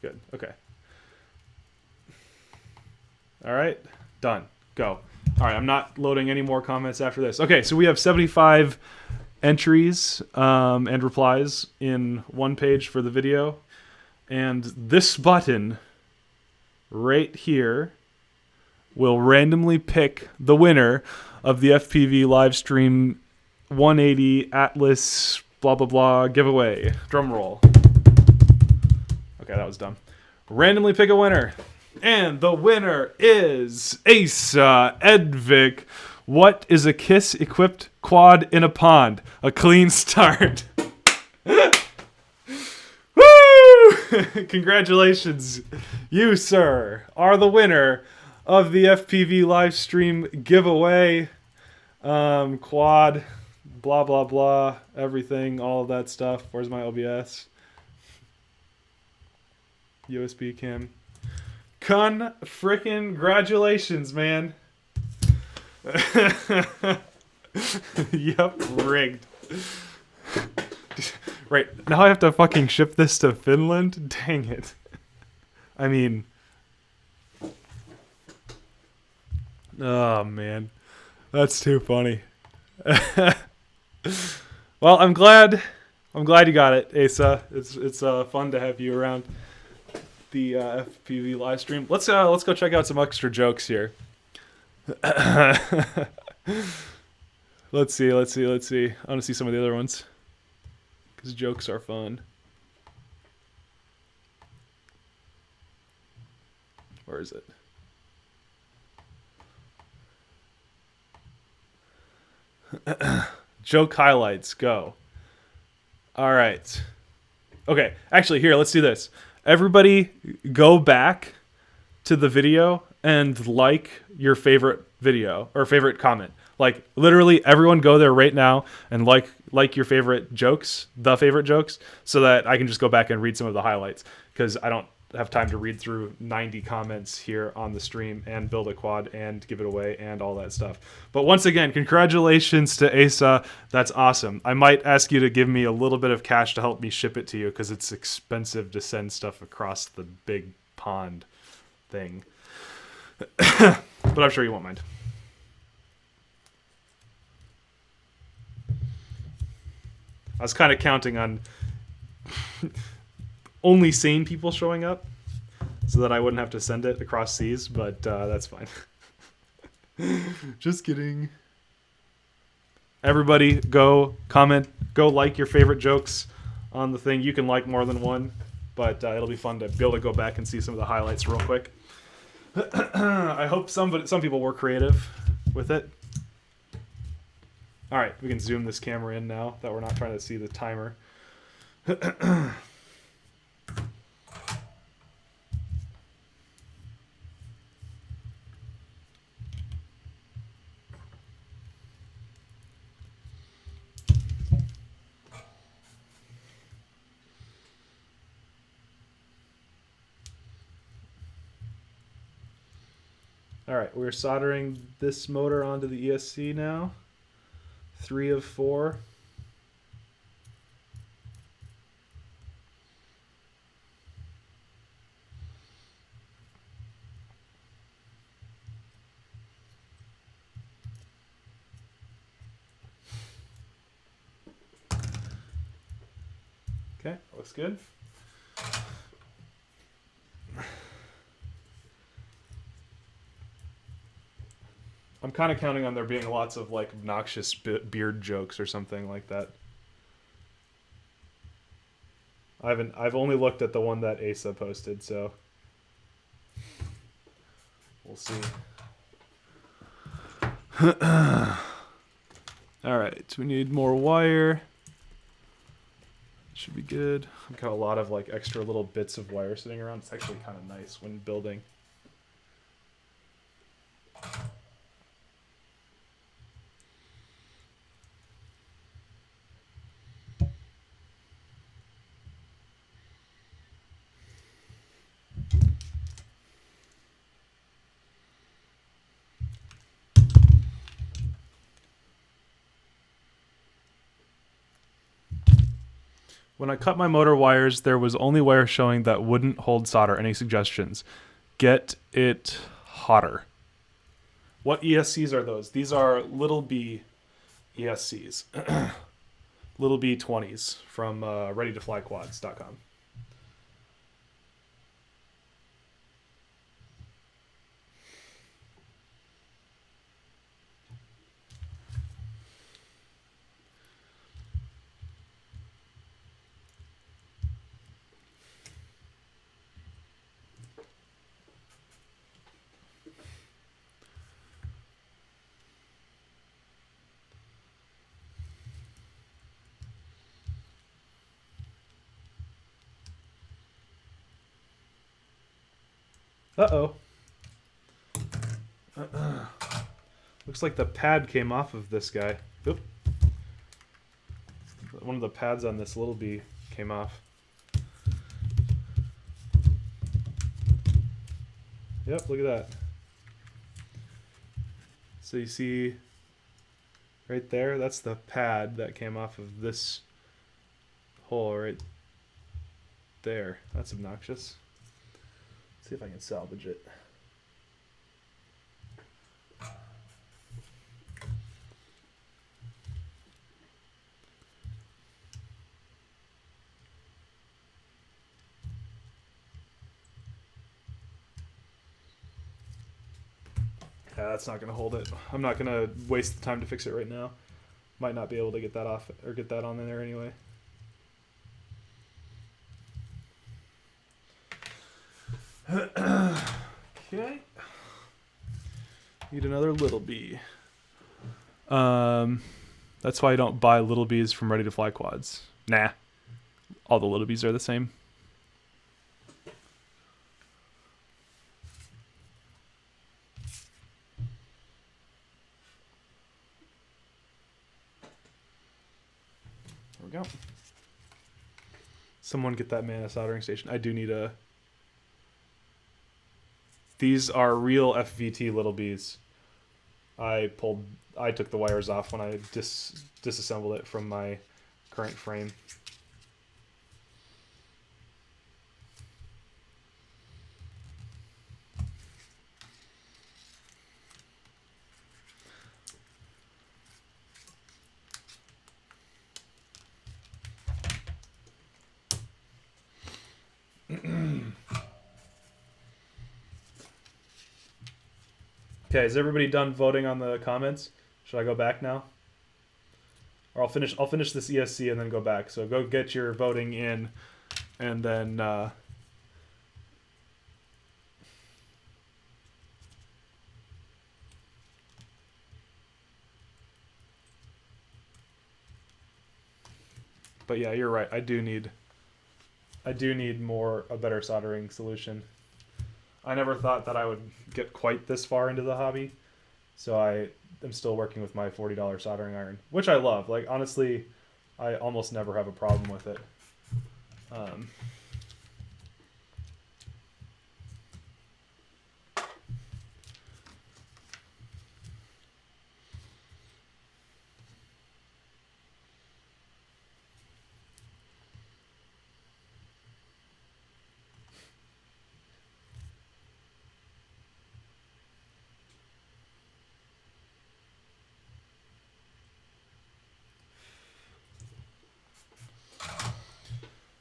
Good. Okay. All right. Done. Go. All right. I'm not loading any more comments after this. Okay. So we have 75 entries and replies in one page for the video. And this button right here will randomly pick the winner of the FPV Livestream 180 Atlas blah blah blah giveaway. Drum roll. Okay, that was dumb. Randomly pick a winner. And the winner is Asa Edvik. What is a KISS equipped quad in a pond? A clean start. Woo! Congratulations. You, sir, are the winner of the FPV Livestream giveaway. Quad, blah, blah, blah, everything, all of that stuff. Where's my OBS? USB cam. Congratulations, man. Yep, rigged. Right, now I have to fucking ship this to Finland? Dang it. I mean... Oh, man. That's too funny. Well, I'm glad you got it, Asa. It's fun to have you around the FPV live stream. Let's go check out some extra jokes here. Let's see. I want to see some of the other ones because jokes are fun. Where is it? Joke highlights, go. All right. Okay, actually, here, let's do this. Everybody go back to the video and like your favorite video or favorite comment. Like, literally, everyone go there right now and like your favorite jokes, the favorite jokes, so that I can just go back and read some of the highlights, because I don't have time to read through 90 comments here on the stream and build a quad and give it away and all that stuff. But once again, congratulations to Asa. That's awesome. I might ask you to give me a little bit of cash to help me ship it to you, because it's expensive to send stuff across the big pond thing. But I'm sure you won't mind. I was kind of counting on only sane people showing up so that I wouldn't have to send it across seas, but that's fine. Just kidding. Everybody go comment, go like your favorite jokes on the thing. You can like more than one, but it'll be fun to be able to go back and see some of the highlights real quick. I hope some people were creative with it. All right, we can zoom this camera in now that we're not trying to see the timer. All right, we're soldering this motor onto the ESC now. 3 of 4. Okay, looks good. I'm kind of counting on there being lots of like obnoxious beard jokes or something like that. I've only looked at the one that Asa posted, so we'll see. All right, we need more wire. Should be good. I've got a lot of like extra little bits of wire sitting around. It's actually kind of nice when building. When I cut my motor wires, there was only wire showing that wouldn't hold solder. Any suggestions? Get it hotter. What ESCs are those? These are little B ESCs. Little B 20s from readytoflyquads.com. Uh-oh. Looks like the pad came off of this guy. Oop. One of the pads on this little B came off. Yep, look at that. So you see right there, that's the pad that came off of this hole right there. That's obnoxious. Let's see if I can salvage it. Yeah, that's not going to hold it. I'm not going to waste the time to fix it right now. Might not be able to get that off or get that on in there anyway. Okay. Need another little bee. That's why I don't buy little bees from Ready to Fly Quads. Nah. All the little bees are the same. There we go. Toone get that man a soldering station. I do need a... These are real FVT little bees. I took the wires off when I disassembled it from my current frame. Okay, is everybody done voting on the comments? Should I go back now? Or I'll finish this ESC and then go back. So go get your voting in, and then but yeah, you're right. I do need a better soldering solution. I never thought that I would get quite this far into the hobby, so I am still working with my $40 soldering iron, which I love. Like, honestly, I almost never have a problem with it.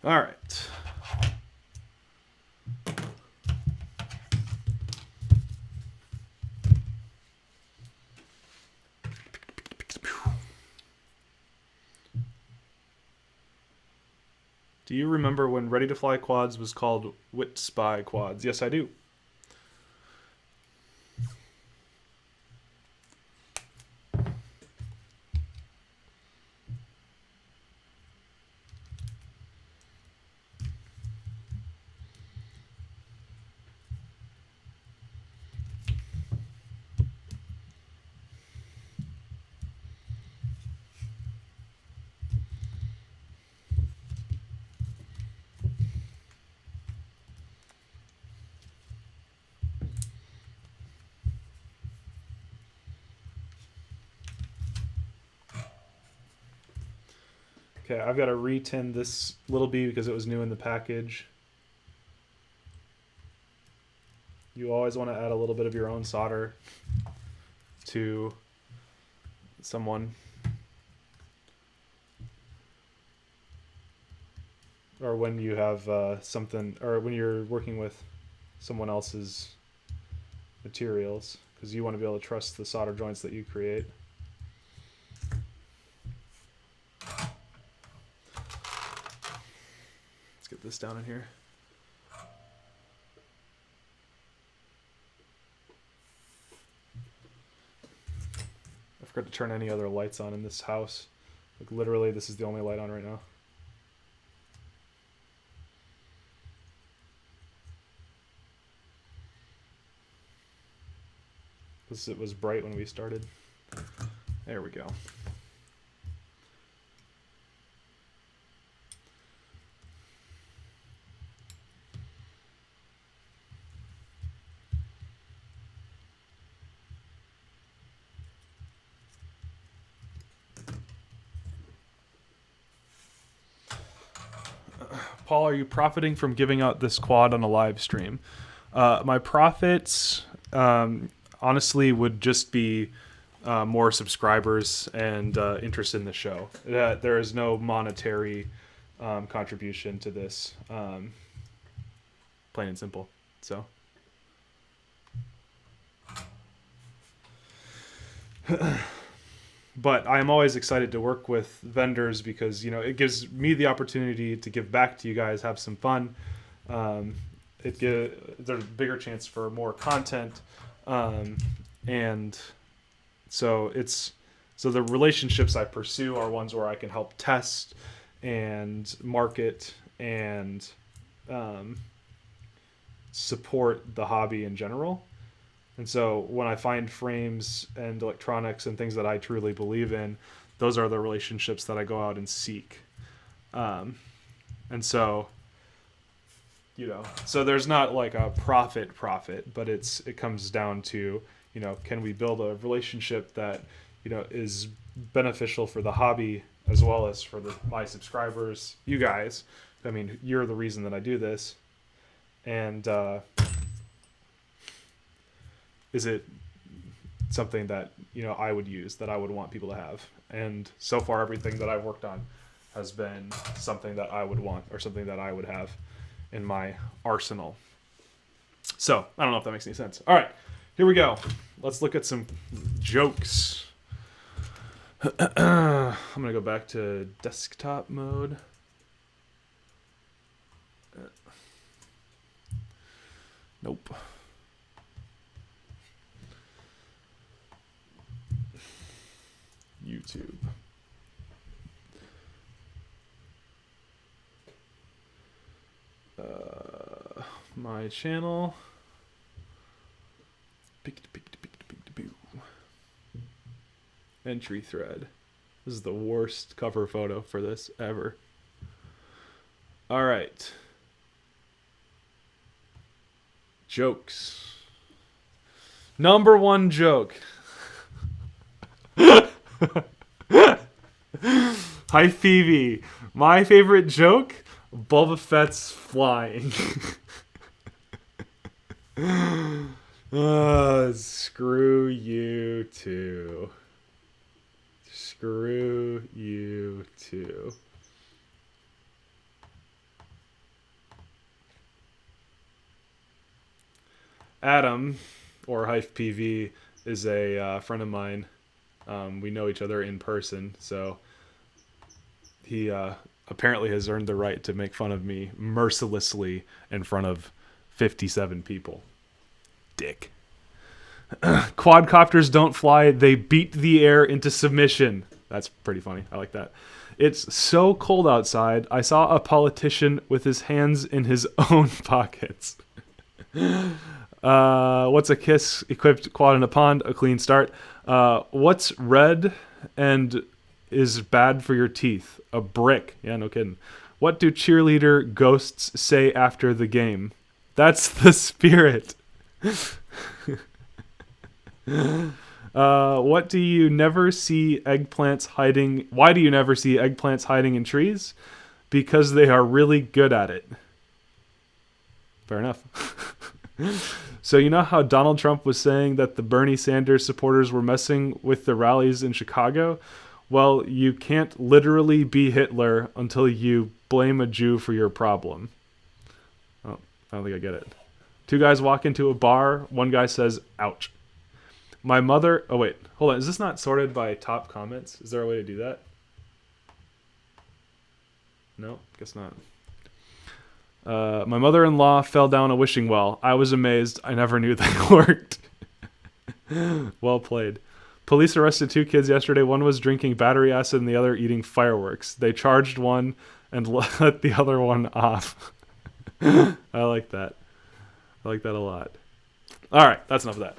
All right. Do you remember when Ready to Fly quads was called Wit Spy quads? Yes, I do. Okay, I've got to re-tin this little bee because it was new in the package. You always want to add a little bit of your own solder to someone. Or when you have something, or when you're working with someone else's materials, because you want to be able to trust the solder joints that you create. Let's get this down in here. I forgot to turn any other lights on in this house. Like literally, this is the only light on right now. Because it was bright when we started. There we go. Paul, are you profiting from giving out this quad on a live stream? My profits, honestly, would just be more subscribers and interest in the show. There is no monetary contribution to this, plain and simple. So. But I'm always excited to work with vendors because, you know, it gives me the opportunity to give back to you guys, have some fun. There's a bigger chance for more content. And so the relationships I pursue are ones where I can help test and market and support the hobby in general. And so when I find frames and electronics and things that I truly believe in, those are the relationships that I go out and seek. And so, you know, so there's not like a profit, but it comes down to, you know, can we build a relationship that, you know, is beneficial for the hobby as well as for my subscribers, you guys. I mean, you're the reason that I do this. And, is it something that, you know, I would use, that I would want people to have? And so far, everything that I've worked on has been something that I would want or something that I would have in my arsenal. So, I don't know if that makes any sense. All right, here we go. Let's look at some jokes. I'm going to go back to desktop mode. Nope. YouTube. My channel. Entry thread. This is the worst cover photo for this ever. All right. Jokes. Number one joke. Hi Phoebe. My favorite joke? Boba Fett's flying. Screw you too. Screw you too. Adam, or Hive PV, is a friend of mine. We know each other in person, so he apparently has earned the right to make fun of me mercilessly in front of 57 people. Dick. Quadcopters don't fly, they beat the air into submission. That's pretty funny. I like that. It's so cold outside, I saw a politician with his hands in his own pockets. What's a kiss? Equipped quad in a pond, a clean start. What's red and is bad for your teeth? A brick. Yeah, no kidding. What do cheerleader ghosts say after the game? That's the spirit. What do you never see eggplants hiding? Why do you never see eggplants hiding in trees? Because they are really good at it. Fair enough. So you know how Donald Trump was saying that the Bernie Sanders supporters were messing with the rallies in Chicago? Well, you can't literally be Hitler until you blame a Jew for your problem. Oh, I don't think I get it. Two guys walk into a bar. One guy says, ouch. My mother... Oh, wait. Hold on. Is this not sorted by top comments? Is there a way to do that? No, guess not. My mother-in-law fell down a wishing well. I was amazed. I never knew that worked. Well played. Police arrested 2 kids yesterday. One was drinking battery acid and the other eating fireworks. They charged one and let the other one off. I like that. I like that a lot. All right, that's enough of that.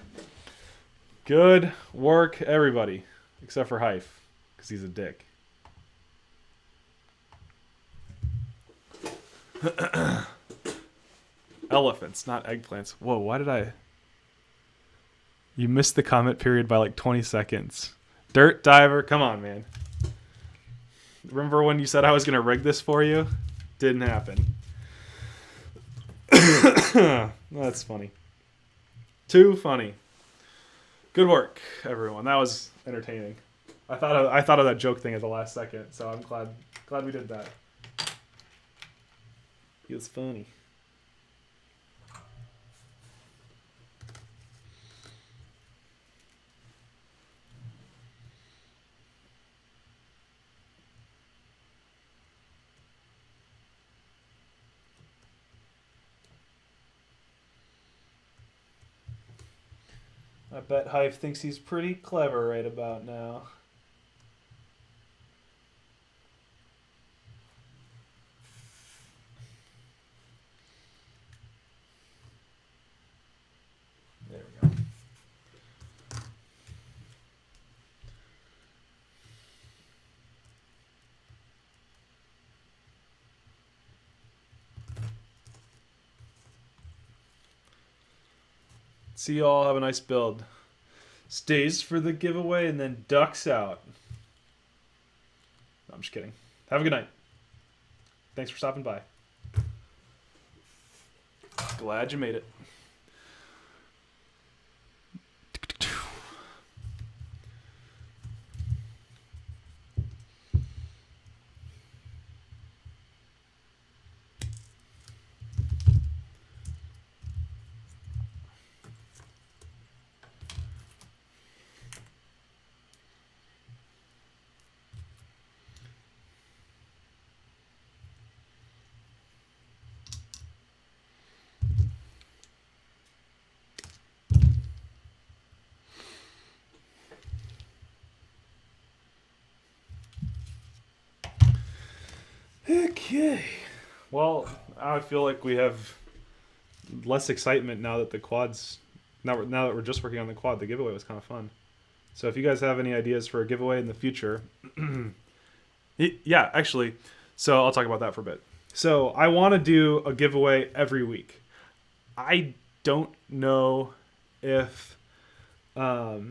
Good work, everybody. Except for Hife, because he's a dick. Elephants, not eggplants. Whoa, why did I... You missed the comment period by like 20 seconds. Dirt Diver, come on, man. Remember when you said I was going to rig this for you? Didn't happen. That's funny. Too funny. Good work, everyone. That was entertaining. I thought of that joke thing at the last second, so I'm glad we did that. He was funny. I bet Hive thinks he's pretty clever right about now. There we go. See you all. Have a nice build. Stays for the giveaway and then ducks out. No, I'm just kidding. Have a good night. Thanks for stopping by. Glad you made it. Okay. Well, I feel like we have less excitement now that the quads... Now that we're just working on the quad. The giveaway was kind of fun. So if you guys have any ideas for a giveaway in the future... yeah, actually. So I'll talk about that for a bit. So I want to do a giveaway every week. I don't know if... I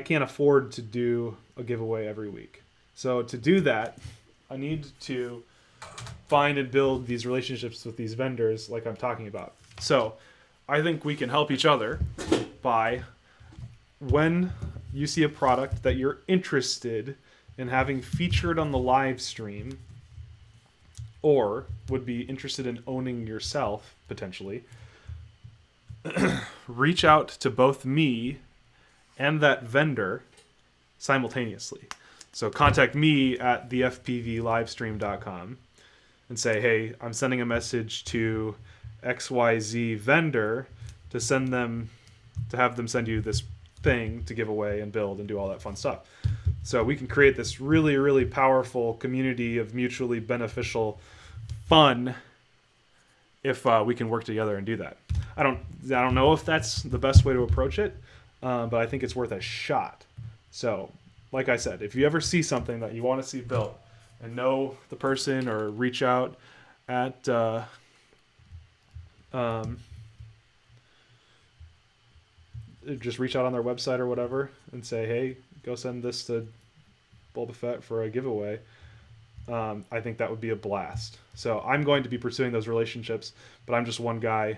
can't afford to do a giveaway every week. So to do that... I need to find and build these relationships with these vendors like I'm talking about. So I think we can help each other by when you see a product that you're interested in having featured on the live stream or would be interested in owning yourself, potentially, reach out to both me and that vendor simultaneously. So contact me at thefpvlivestream.com and say, hey, I'm sending a message to XYZ vendor to have them send you this thing to give away and build and do all that fun stuff. So we can create this really, really powerful community of mutually beneficial fun if we can work together and do that. I don't know if that's the best way to approach it, but I think it's worth a shot. So, like I said, if you ever see something that you want to see built and know the person, or reach out at just reach out on their website or whatever and say, hey, go send this to Boba Fett for a giveaway. I think that would be a blast. So I'm going to be pursuing those relationships, but I'm just one guy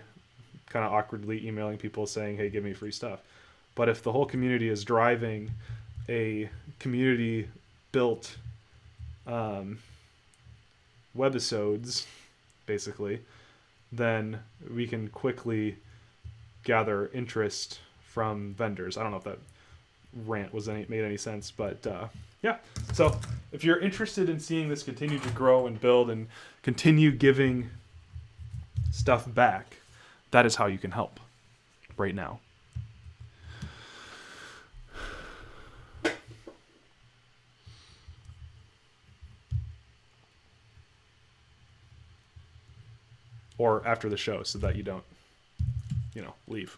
kind of awkwardly emailing people saying, hey, give me free stuff. But if the whole community is driving a community built webisodes, basically, then we can quickly gather interest from vendors. I don't know if that rant made any sense, but yeah. So if you're interested in seeing this continue to grow and build and continue giving stuff back, that is how you can help right now. Or after the show, so that you don't, leave.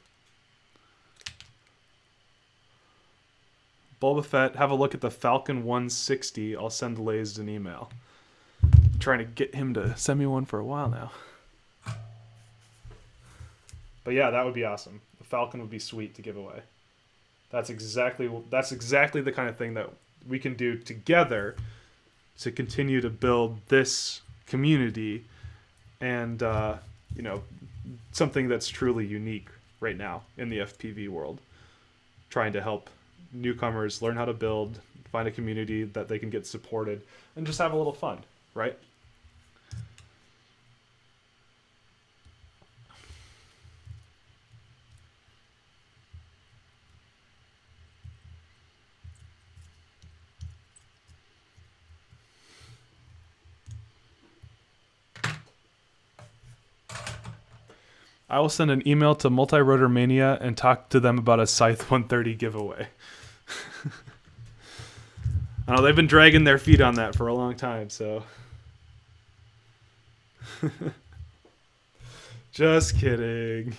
Boba Fett, have a look at the Falcon 160. I'll send Lazed an email. I'm trying to get him to send me one for a while now. But yeah, that would be awesome. The Falcon would be sweet to give away. That's exactly the kind of thing that we can do together to continue to build this community and something that's truly unique right now in the FPV world. Trying to help newcomers learn how to build, find a community that they can get supported, and just have a little fun, right? I will send an email to Multi-Rotor Mania and talk to them about a Scythe 130 giveaway. I know they've been dragging their feet on that for a long time, so. Just kidding.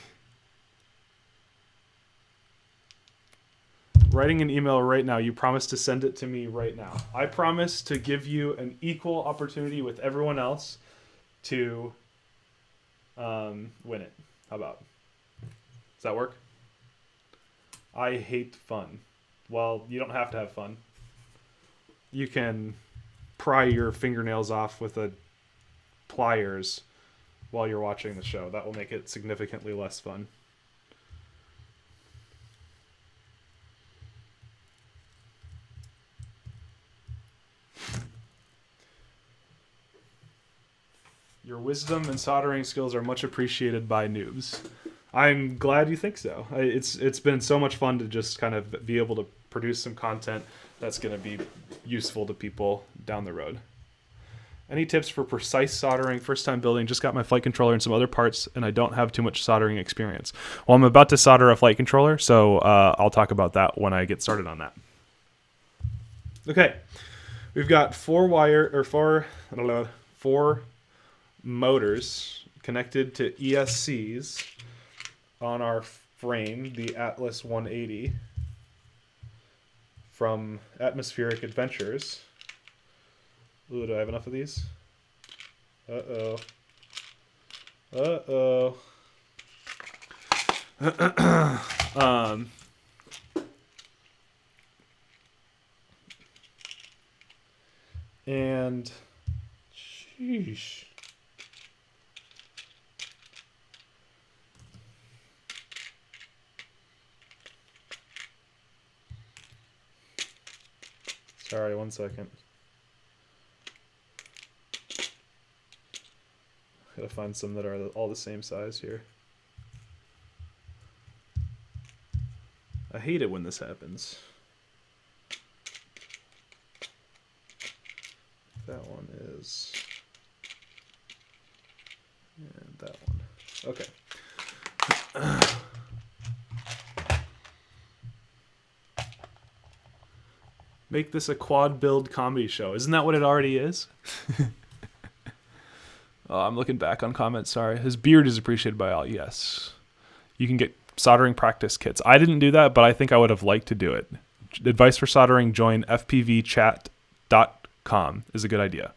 Writing an email right now. You promise to send it to me right now. I promise to give you an equal opportunity with everyone else to win it. How about? Does that work? I hate fun. Well, you don't have to have fun. You can pry your fingernails off with pliers while you're watching the show. That will make it significantly less fun. Your wisdom and soldering skills are much appreciated by noobs. I'm glad you think so. It's been so much fun to just kind of be able to produce some content that's going to be useful to people down the road. Any tips for precise soldering, first time building? Just got my flight controller and some other parts, and I don't have too much soldering experience. Well, I'm about to solder a flight controller, so I'll talk about that when I get started on that. Okay, we've got four motors connected to ESCs on our frame, the Atlas 180 from Atmospheric Adventures. Ooh, do I have enough of these? Uh-oh. Uh-oh. And sheesh. Sorry, 1 second. Gotta find some that are all the same size here. hate it when this happens. That one is... and that one. Okay. Make this a quad build comedy show. Isn't that what it already is? Oh, I'm looking back on comments, sorry. His beard is appreciated by all. Yes. You can get soldering practice kits. I didn't do that, but I think I would have liked to do it. Advice for soldering, join fpvchat.com is a good idea.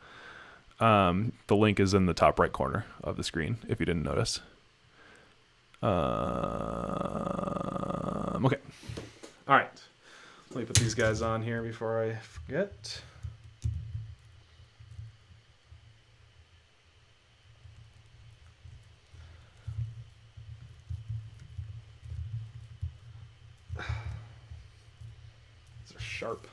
The link is in the top right corner of the screen, if you didn't notice. Okay. All right. Let me put these guys on here before I forget. These are sharp.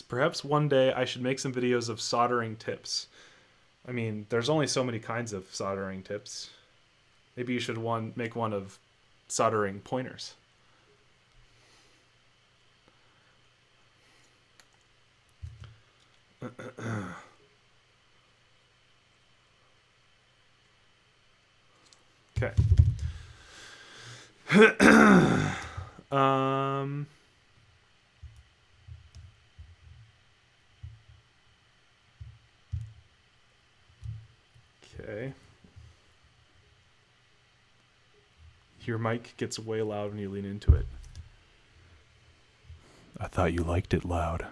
Perhaps one day I should make some videos of soldering tips. I mean, there's only so many kinds of soldering tips. Maybe you should make one of soldering pointers. Okay. Okay. Your mic gets way loud when you lean into it. I thought you liked it loud.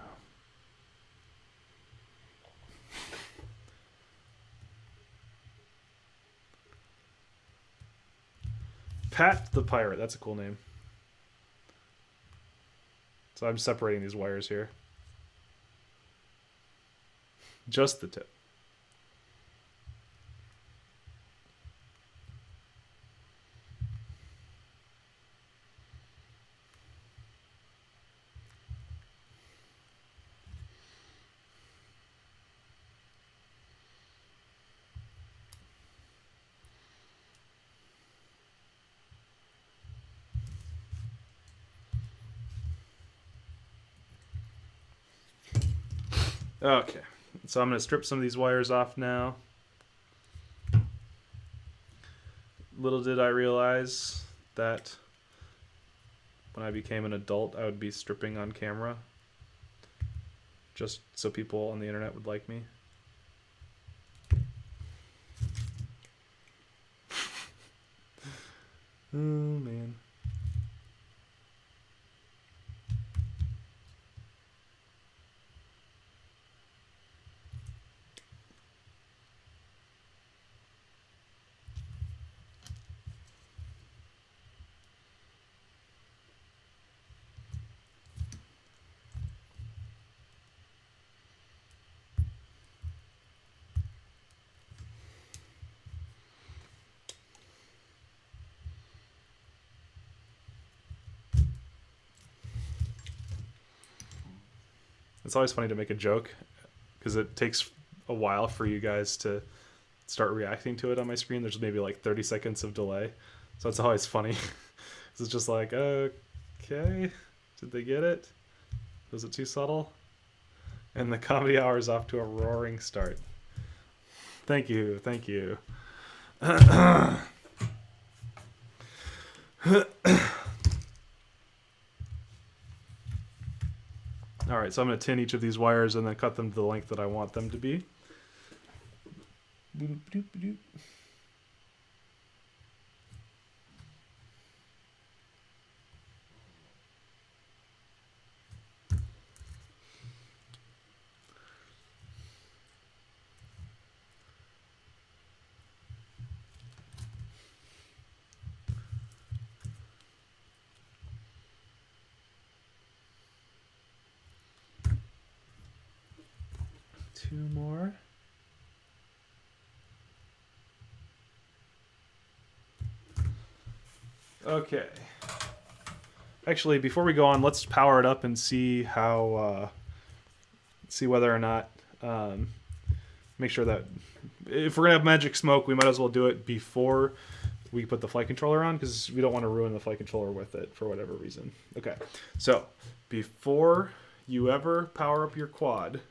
Pat the Pirate, that's a cool name. So I'm separating these wires here. Just the tip. Okay, so I'm going to strip some of these wires off now. Little did I realize that when I became an adult, I would be stripping on camera. Just so people on the internet would like me. Oh, man. It's always funny to make a joke because it takes a while for you guys to start reacting to it on my screen. There's maybe like 30 seconds of delay. So it's always funny. It's just like, okay, did they get it? Was it too subtle? And the comedy hour is off to a roaring start. Thank you, thank you. All right, so I'm going to tin each of these wires and then cut them to the length that I want them to be. Two more. Okay. Actually, before we go on, let's power it up and see how see whether or not, make sure that if we're going to have magic smoke, we might as well do it before we put the flight controller on, because we don't want to ruin the flight controller with it for whatever reason. Okay, so before you ever power up your quad,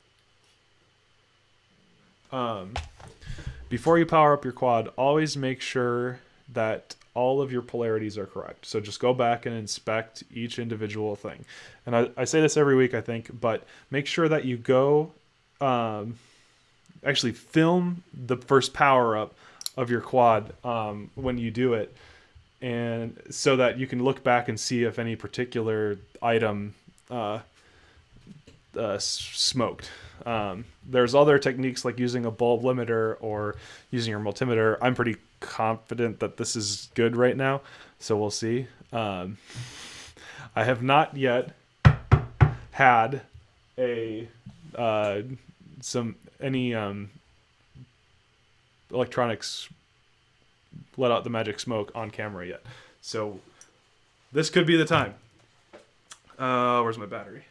always make sure that all of your polarities are correct. So just go back and inspect each individual thing. And I say this every week, I think, but make sure that you go actually film the first power up of your quad when you do it, and so that you can look back and see if any particular item smoked. There's other techniques like using a bulb limiter or using your multimeter. I'm pretty confident that this is good right now, so we'll see. I have not yet had any electronics let out the magic smoke on camera yet, so this could be the time. Where's my battery?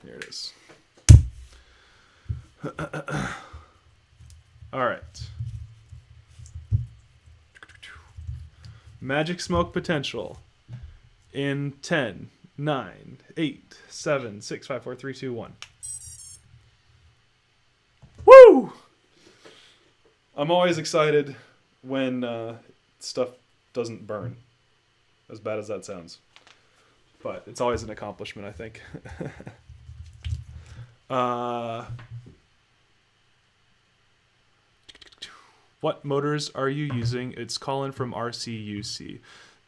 There it is. All right. Magic smoke potential in 10, 9, 8, 7, 6, 5, 4, 3, 2, 1. Woo! I'm always excited when stuff doesn't burn, as bad as that sounds. But it's always an accomplishment, I think. What motors are you using? It's Colin from RCUC.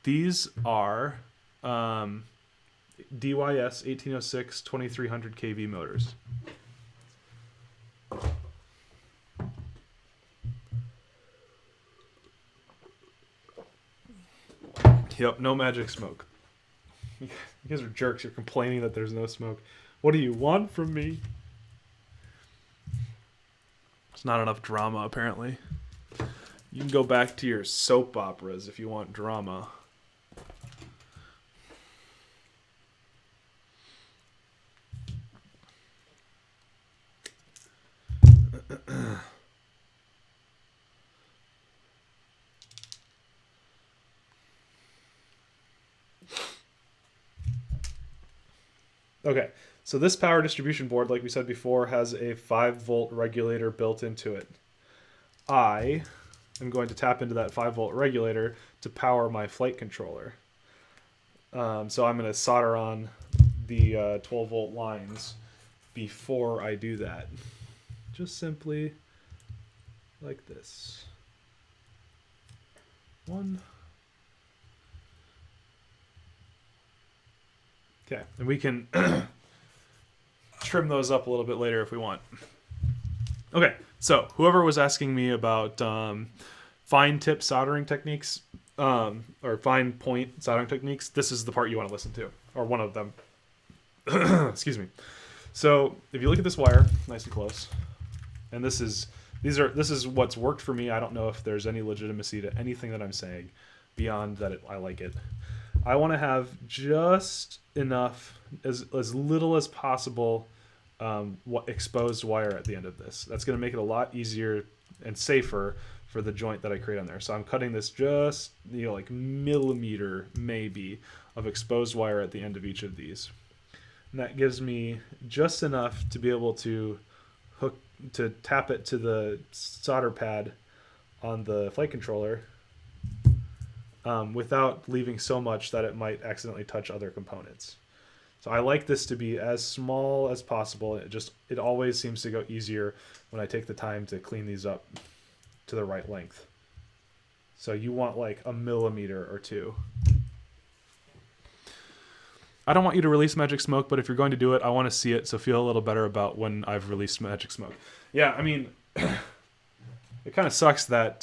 These are DYS 1806 2300 kV motors. Yep, no magic smoke. You guys are jerks. You're complaining that there's no smoke. What do you want from me? It's not enough drama, apparently. You can go back to your soap operas if you want drama. Okay, so this power distribution board, like we said before, has a 5-volt regulator built into it. I am going to tap into that 5-volt regulator to power my flight controller. So I'm going to solder on the 12-volt lines before I do that. Just simply like this. 1. Okay, and we can trim those up a little bit later if we want. Okay, so whoever was asking me about fine tip soldering techniques, or fine point soldering techniques, this is the part you want to listen to, or one of them. Excuse me. So if you look at this wire, nice and close, and this is what's worked for me. I don't know if there's any legitimacy to anything that I'm saying beyond that I like it. I want to have just enough, as little as possible, exposed wire at the end of this. That's going to make it a lot easier and safer for the joint that I create on there. So I'm cutting this just, like millimeter maybe of exposed wire at the end of each of these. And that gives me just enough to be able to tap it to the solder pad on the flight controller, without leaving so much that it might accidentally touch other components. So I like this to be as small as possible. It always seems to go easier when I take the time to clean these up to the right length. So you want like a millimeter or 2. I don't want you to release magic smoke, but if you're going to do it, I want to see it, so feel a little better about when I've released magic smoke. Yeah, I mean, it kind of sucks that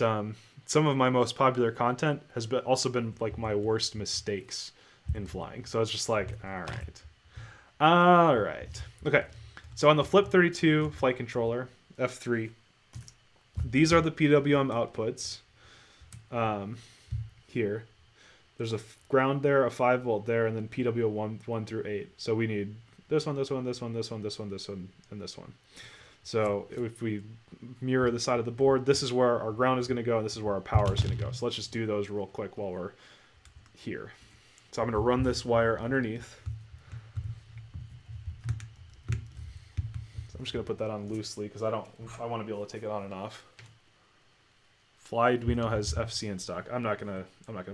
some of my most popular content has also been like my worst mistakes in flying. So it's just like, all right. Okay, so on the Flip 32 flight controller, F3, these are the PWM outputs. here. There's a ground there, a 5 volt there, and then PWO 1 through 8. So we need this one, this one, this one, this one, this one, this one, and this one. So if we mirror the side of the board, this is where our ground is going to go, and this is where our power is going to go. So let's just do those real quick while we're here. So I'm going to run this wire underneath. So I'm just going to put that on loosely because I want to be able to take it on and off. Fly Arduino has FC in stock. I'm not gonna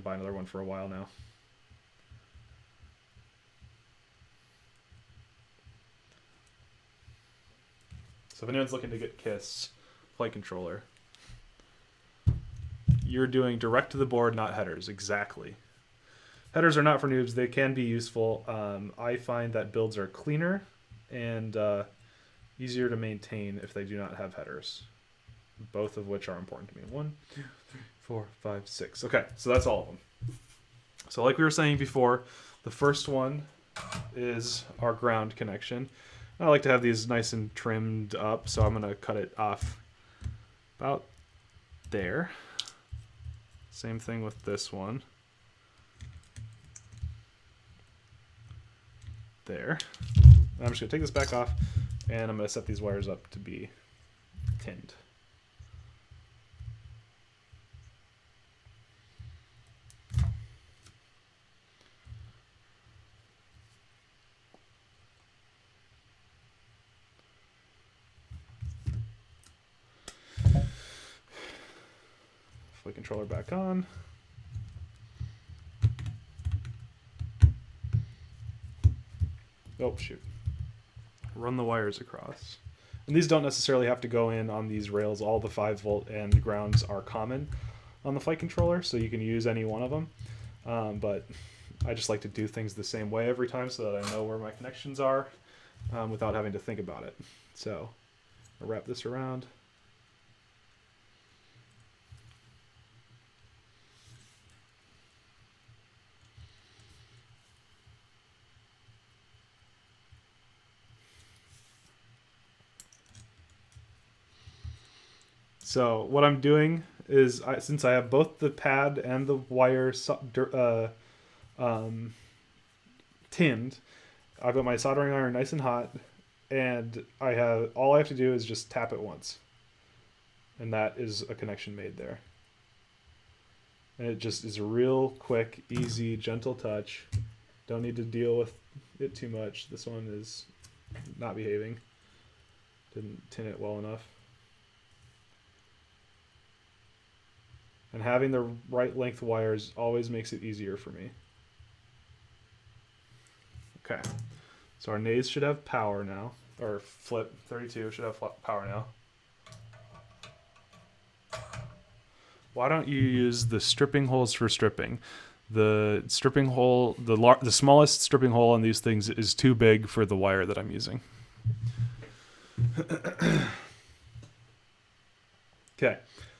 buy another one for a while now. So if anyone's looking to get KISS flight controller, you're doing direct to the board, not headers. Exactly. Headers are not for noobs. They can be useful. I find that builds are cleaner and easier to maintain if they do not have headers. Both of which are important to me. 1, 2, 3, 4, 5, 6. Okay, so that's all of them. So like we were saying before, the first one is our ground connection. I like to have these nice and trimmed up, so I'm going to cut it off about there. Same thing with this one. There. And I'm just going to take this back off, and I'm going to set these wires up to be tinned. Flight controller back on. Oh, shoot. Run the wires across. And these don't necessarily have to go in on these rails. All the 5 volt and grounds are common on the flight controller, so you can use any one of them. But I just like to do things the same way every time so that I know where my connections are without having to think about it. So I'll wrap this around. So what I'm doing is, since I have both the pad and the wire tinned, I've got my soldering iron nice and hot, and all I have to do is just tap it once, and that is a connection made there. And it just is a real quick, easy, gentle touch. Don't need to deal with it too much. This one is not behaving. Didn't tin it well enough. And having the right length wires always makes it easier for me. Okay, so our nays should have power now, or flip 32 should have power now. Why don't you use the stripping holes for stripping? The stripping hole, the smallest stripping hole on these things is too big for the wire that I'm using. Okay.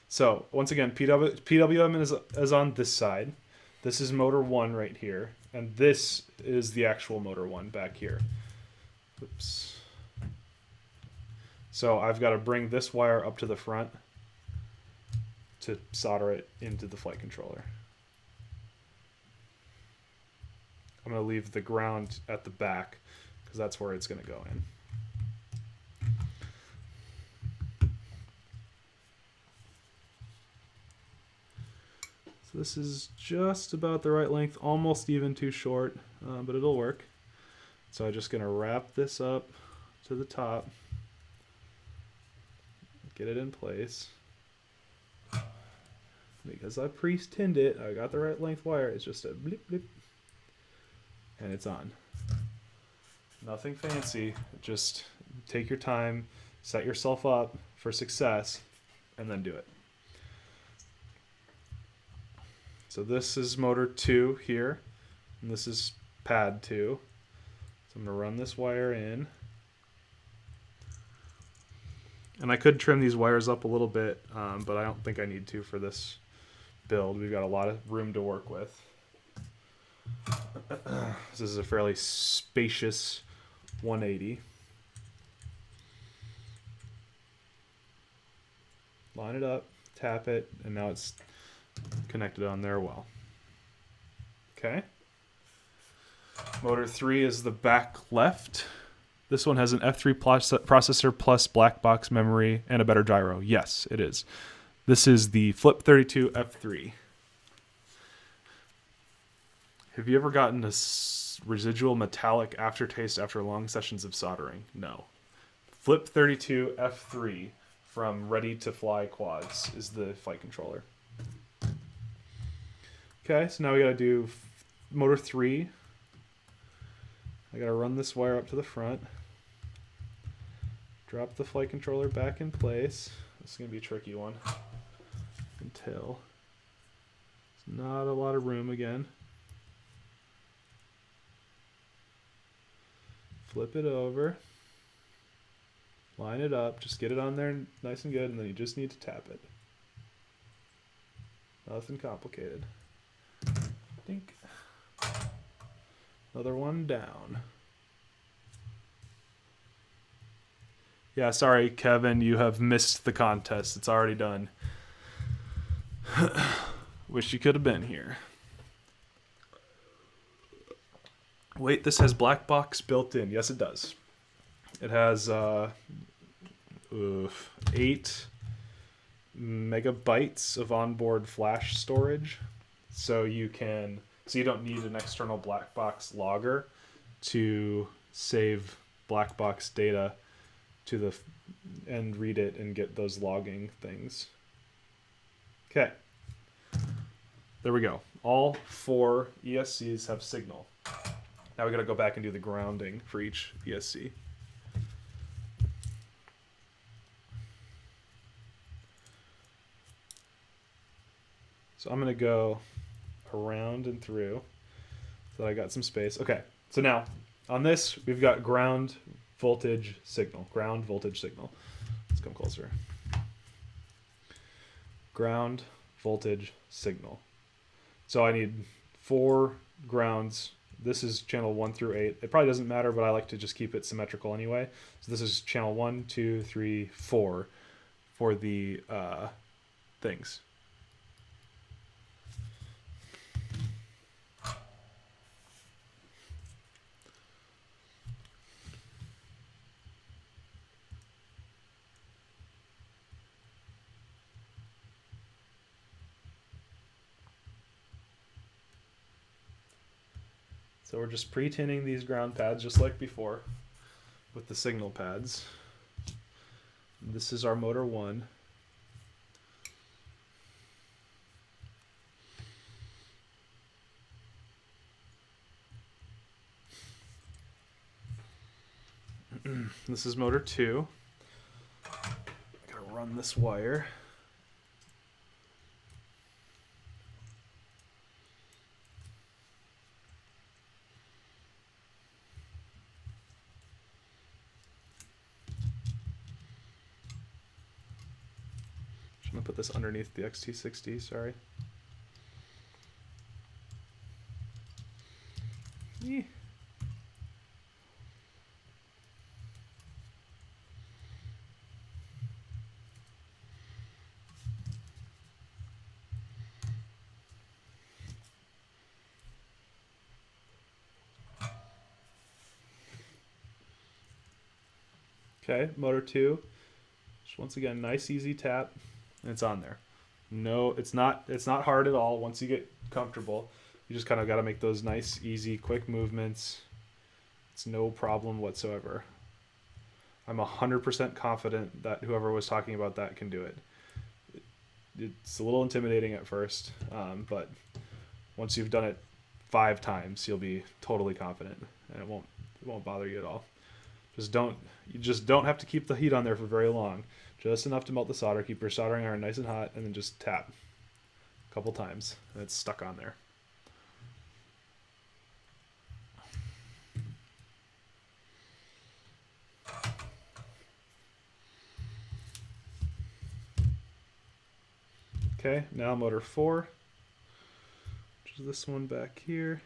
So once again, PWM is on this side. This is motor 1 right here, and this is the actual motor 1 back here. Oops. So I've got to bring this wire up to the front to solder it into the flight controller. I'm going to leave the ground at the back because that's where it's going to go in. So this is just about the right length, almost even too short, but it'll work. So I'm just going to wrap this up to the top, get it in place. Because I pre-tinned it, I got the right length wire, it's just a blip blip, and it's on. Nothing fancy, just take your time, set yourself up for success, and then do it. So this is motor 2 here, and this is pad 2. So I'm going to run this wire in. And I could trim these wires up a little bit, but I don't think I need to for this build. We've got a lot of room to work with. This is a fairly spacious 180. Line it up, tap it, and now it's connected on there well. Okay. Motor 3 is the back left. This one has an F3 processor plus black box memory and a better gyro. Yes, it is. This is the Flip 32 F3. Have you ever gotten a residual metallic aftertaste after long sessions of soldering? No. Flip 32 F3 from Ready to Fly Quads is the flight controller. Okay, so now we gotta do motor 3. I gotta run this wire up to the front. Drop the flight controller back in place. This is gonna be a tricky one. Until there's not a lot of room again. Flip it over. Line it up. Just get it on there nice and good, and then you just need to tap it. Nothing complicated. Dink. Another one down. Yeah, sorry, Kevin, you have missed the contest. It's already done. Wish you could have been here. Wait, this has black box built in. Yes, it does. It has 8 megabytes of onboard flash storage, so you don't need an external black box logger to save black box data to and read it and get those logging things. Okay, there we go. All 4 ESCs have signal. Now we got to go back and do the grounding for each ESC. So I'm going to go around and through so that I got some space. Okay, so now on this, we've got ground voltage signal. Ground voltage signal. Let's come closer. Ground voltage signal. So I need 4 grounds. This is channel 1 through 8. It probably doesn't matter, but I like to just keep it symmetrical anyway. So this is channel 1, 2, 3, 4 for the things. So we're just pre-tinning these ground pads just like before with the signal pads. This is our motor 1. This is motor 2. I gotta run this wire. I'm gonna put this underneath the XT60, sorry. Eeh. Okay, motor 2. Just once again, nice easy tap. And it's on there. No, it's not hard at all. Once you get comfortable, you just kind of got to make those nice, easy, quick movements. It's no problem whatsoever. I'm 100% confident that whoever was talking about that can do it. It's a little intimidating at first, but once you've done it 5 times, you'll be totally confident, and it won't bother you at all. You just don't have to keep the heat on there for very long. Just enough to melt the solder, keep your soldering iron nice and hot, and then just tap a couple times, and it's stuck on there. Okay, now motor 4, which is this one back here.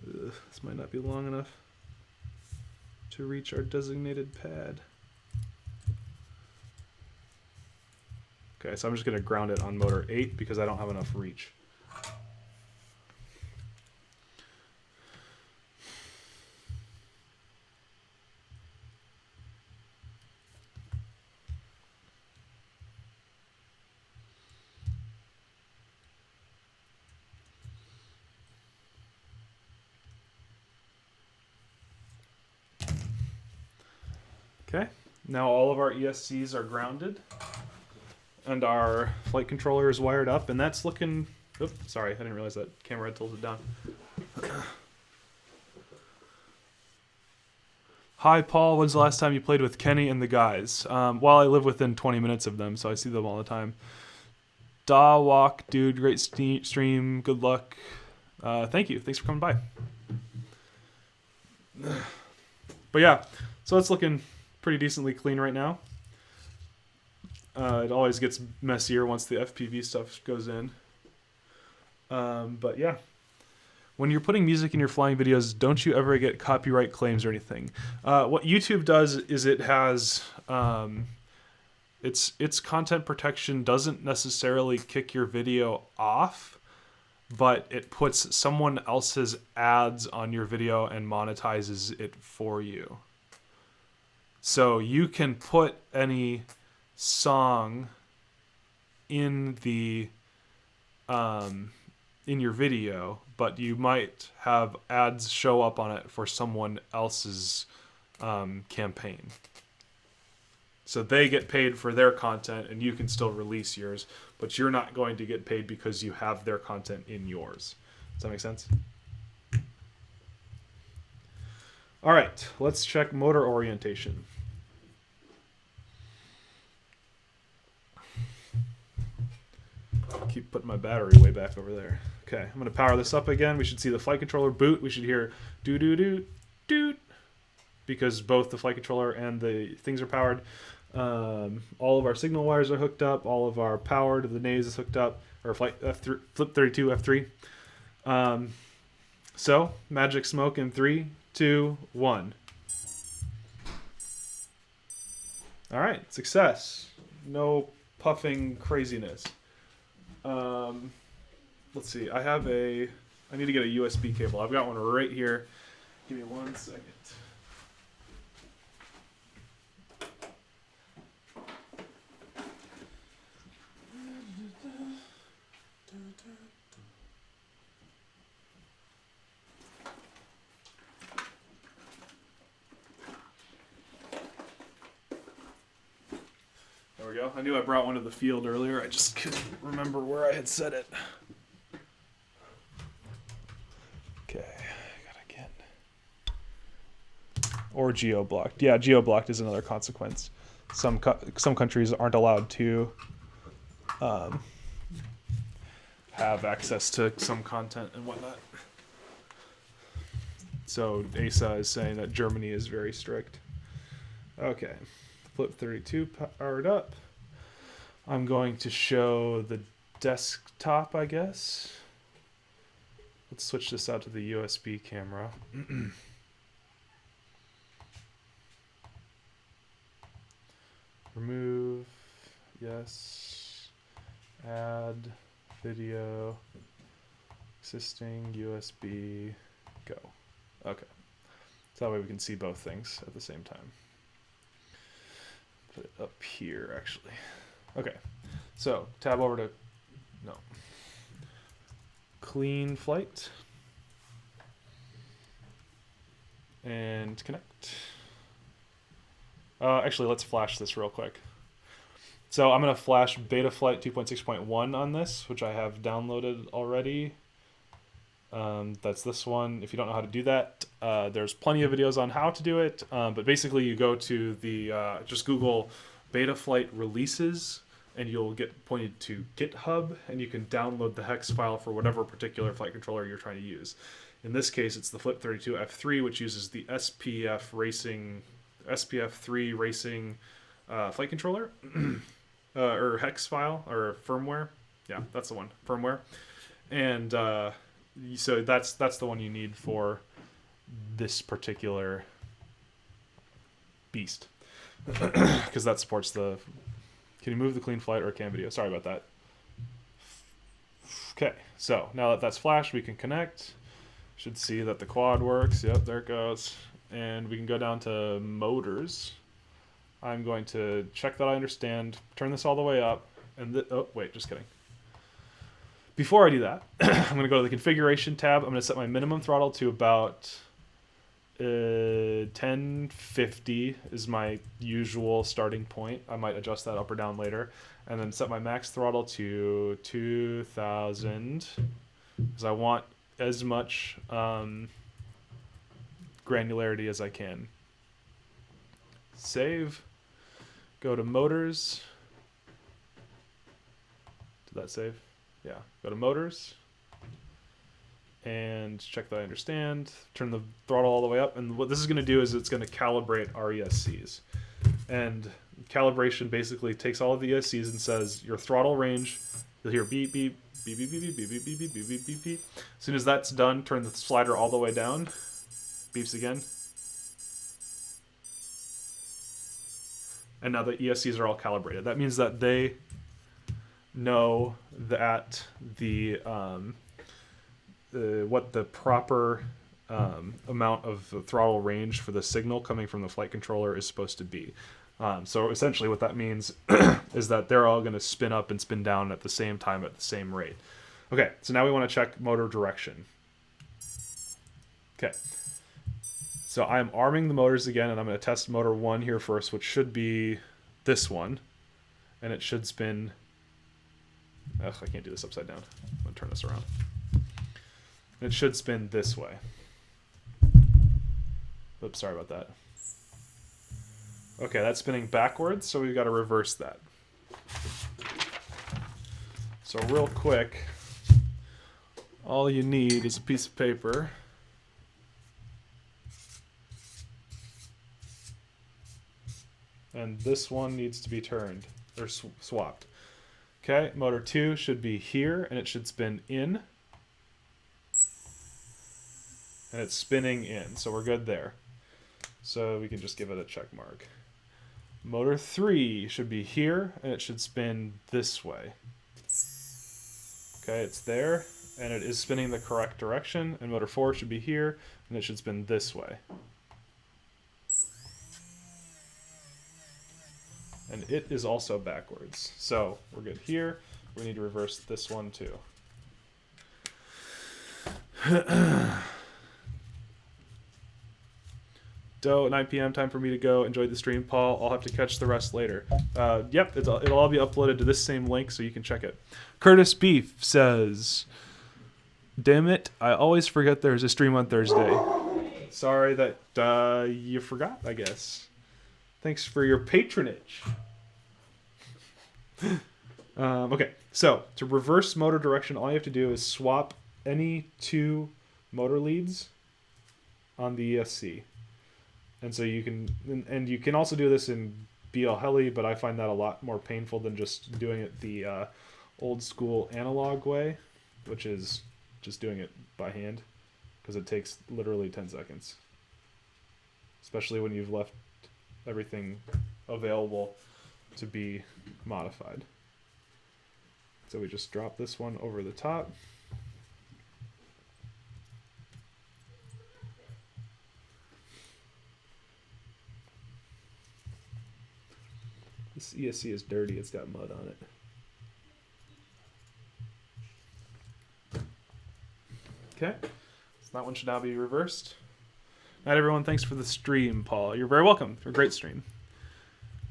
This might not be long enough. to reach our designated pad. Okay, so I'm just going to ground it on motor 8 because I don't have enough reach. Okay, now all of our ESCs are grounded and our flight controller is wired up, and that's looking... Oops, sorry, I didn't realize that camera had tilted down. Hi, Paul. When's the last time you played with Kenny and the guys? Well, I live within 20 minutes of them, so I see them all the time. Da walk, dude. Great stream. Good luck. Thank you. Thanks for coming by. But yeah, so it's looking pretty decently clean right now. It always gets messier once the FPV stuff goes in. But yeah. When you're putting music in your flying videos, don't you ever get copyright claims or anything? What YouTube does is it has... its content protection doesn't necessarily kick your video off, but it puts someone else's ads on your video and monetizes it for you. So you can put any song in the in your video, but you might have ads show up on it for someone else's campaign. So they get paid for their content and you can still release yours, but you're not going to get paid because you have their content in yours. Does that make sense? All right, let's check motor orientation. Keep putting my battery way back over there. Okay, I'm going to power this up again. We should see the flight controller boot. We should hear doo-doo-doo-doot, because both the flight controller and the things are powered. All of our signal wires are hooked up. All of our power to the naze is hooked up, or flight F3, flip 32 F3. So magic smoke in 3, 2, 1. All right, success. No puffing craziness. Let's see. I need to get a USB cable. I've got one right here. Give me 1 second. There we go. I knew I brought one to the field earlier. I just couldn't remember where I had set it. Okay, gotta get... Or geo-blocked. Yeah, geo-blocked is another consequence. Some countries aren't allowed to have access to some content and whatnot. So ASA is saying that Germany is very strict. Okay. Flip 32 powered up. I'm going to show the desktop, I guess. Let's switch this out to the USB camera. Remove, yes. Add video, existing USB, go. Okay. So that way we can see both things at the same time. Put it up here, actually. Okay, so tab over to, no. Clean flight. And connect. Actually, let's flash this real quick. So I'm going to flash Betaflight 2.6.1 on this, which I have downloaded already. That's this one. If you don't know how to do that, there's plenty of videos on how to do it. But basically, you go to the just Google Betaflight releases, and you'll get pointed to GitHub, and you can download the hex file for whatever particular flight controller you're trying to use. In this case, it's the Flip 32 F3, which uses the SPF3 Racing flight controller, or hex file, or firmware. Yeah, that's the one, firmware. And so that's the one you need for this particular beast. Because that supports the... Can you move the clean flight or cam video? Sorry about that. Okay, so now that that's flashed, we can connect. Should see that the quad works. Yep, there it goes. And we can go down to motors. I'm going to check that I understand, turn this all the way up, and oh, wait, just kidding. Before I do that, I'm going to go to the configuration tab. I'm going to set my minimum throttle to about 1050 is my usual starting point. I might adjust that up or down later. And then set my max throttle to 2000 because I want as much granularity as I can. Save. Go to motors. Did that save? Yeah. Go to motors. And check that I understand. Turn the throttle all the way up. And what this is going to do is it's going to calibrate our ESCs. And calibration basically takes all of the ESCs and says your throttle range. You'll hear beep, beep, beep, beep, beep, beep, beep, beep, beep, beep, beep, beep, beep, beep. As soon as that's done, turn the slider all the way down. Beeps again. And now the ESCs are all calibrated. That means that they know that the what the proper amount of throttle range for the signal coming from the flight controller is supposed to be. So essentially what that means is that they're all going to spin up and spin down at the same time at the same rate. Okay, so now we want to check motor direction. Okay. So I'm arming the motors again, and I'm going to test motor 1 here first, which should be this one. And it should spin... Ugh, I can't do this upside down. I'm going to turn this around. And it should spin this way. Oops, sorry about that. Okay, that's spinning backwards, so we've got to reverse that. So real quick, all you need is a piece of paper. And this one needs to be turned, or swapped. Okay, motor 2 should be here, and it should spin in. And it's spinning in, so we're good there. So we can just give it a check mark. Motor 3 should be here, and it should spin this way. Okay, it's there, and it is spinning the correct direction. And motor 4 should be here, and it should spin this way. And it is also backwards. So we're good here. We need to reverse this one too. Doe, 9 p.m. time for me to go. Enjoy the stream, Paul. I'll have to catch the rest later. Yep, it'll all be uploaded to this same link so you can check it. Curtis Beef says, damn it, I always forget there's a stream on Thursday. Sorry that you forgot, I guess. Thanks for your patronage. Okay, so to reverse motor direction, all you have to do is swap any two motor leads on the ESC. And so you can, and you can also do this in BL Heli, but I find that a lot more painful than just doing it the old school analog way, which is just doing it by hand, because it takes literally 10 seconds. Especially when you've left everything available to be modified. So we just drop this one over the top. This ESC is dirty, it's got mud on it. Okay, so that one should now be reversed. Night everyone, thanks for the stream, Paul. You're very welcome. A great stream.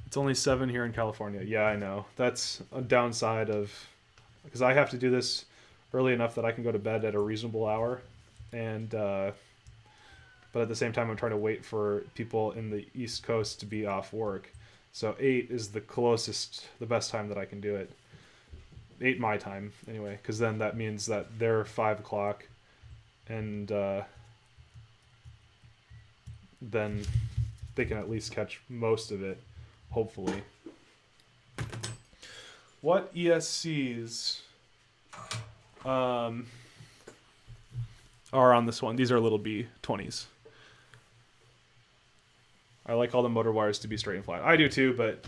It's only 7 here in California. Yeah, I know. That's a downside of... Because I have to do this early enough that I can go to bed at a reasonable hour. And but at the same time, I'm trying to wait for people in the East Coast to be off work. So 8 is the closest, the best time that I can do it. 8 my time, anyway. Because then that means that they're 5 o'clock. And... then they can at least catch most of it, hopefully. What ESCs are on this one? These are little B20s. I like all the motor wires to be straight and flat. I do too, but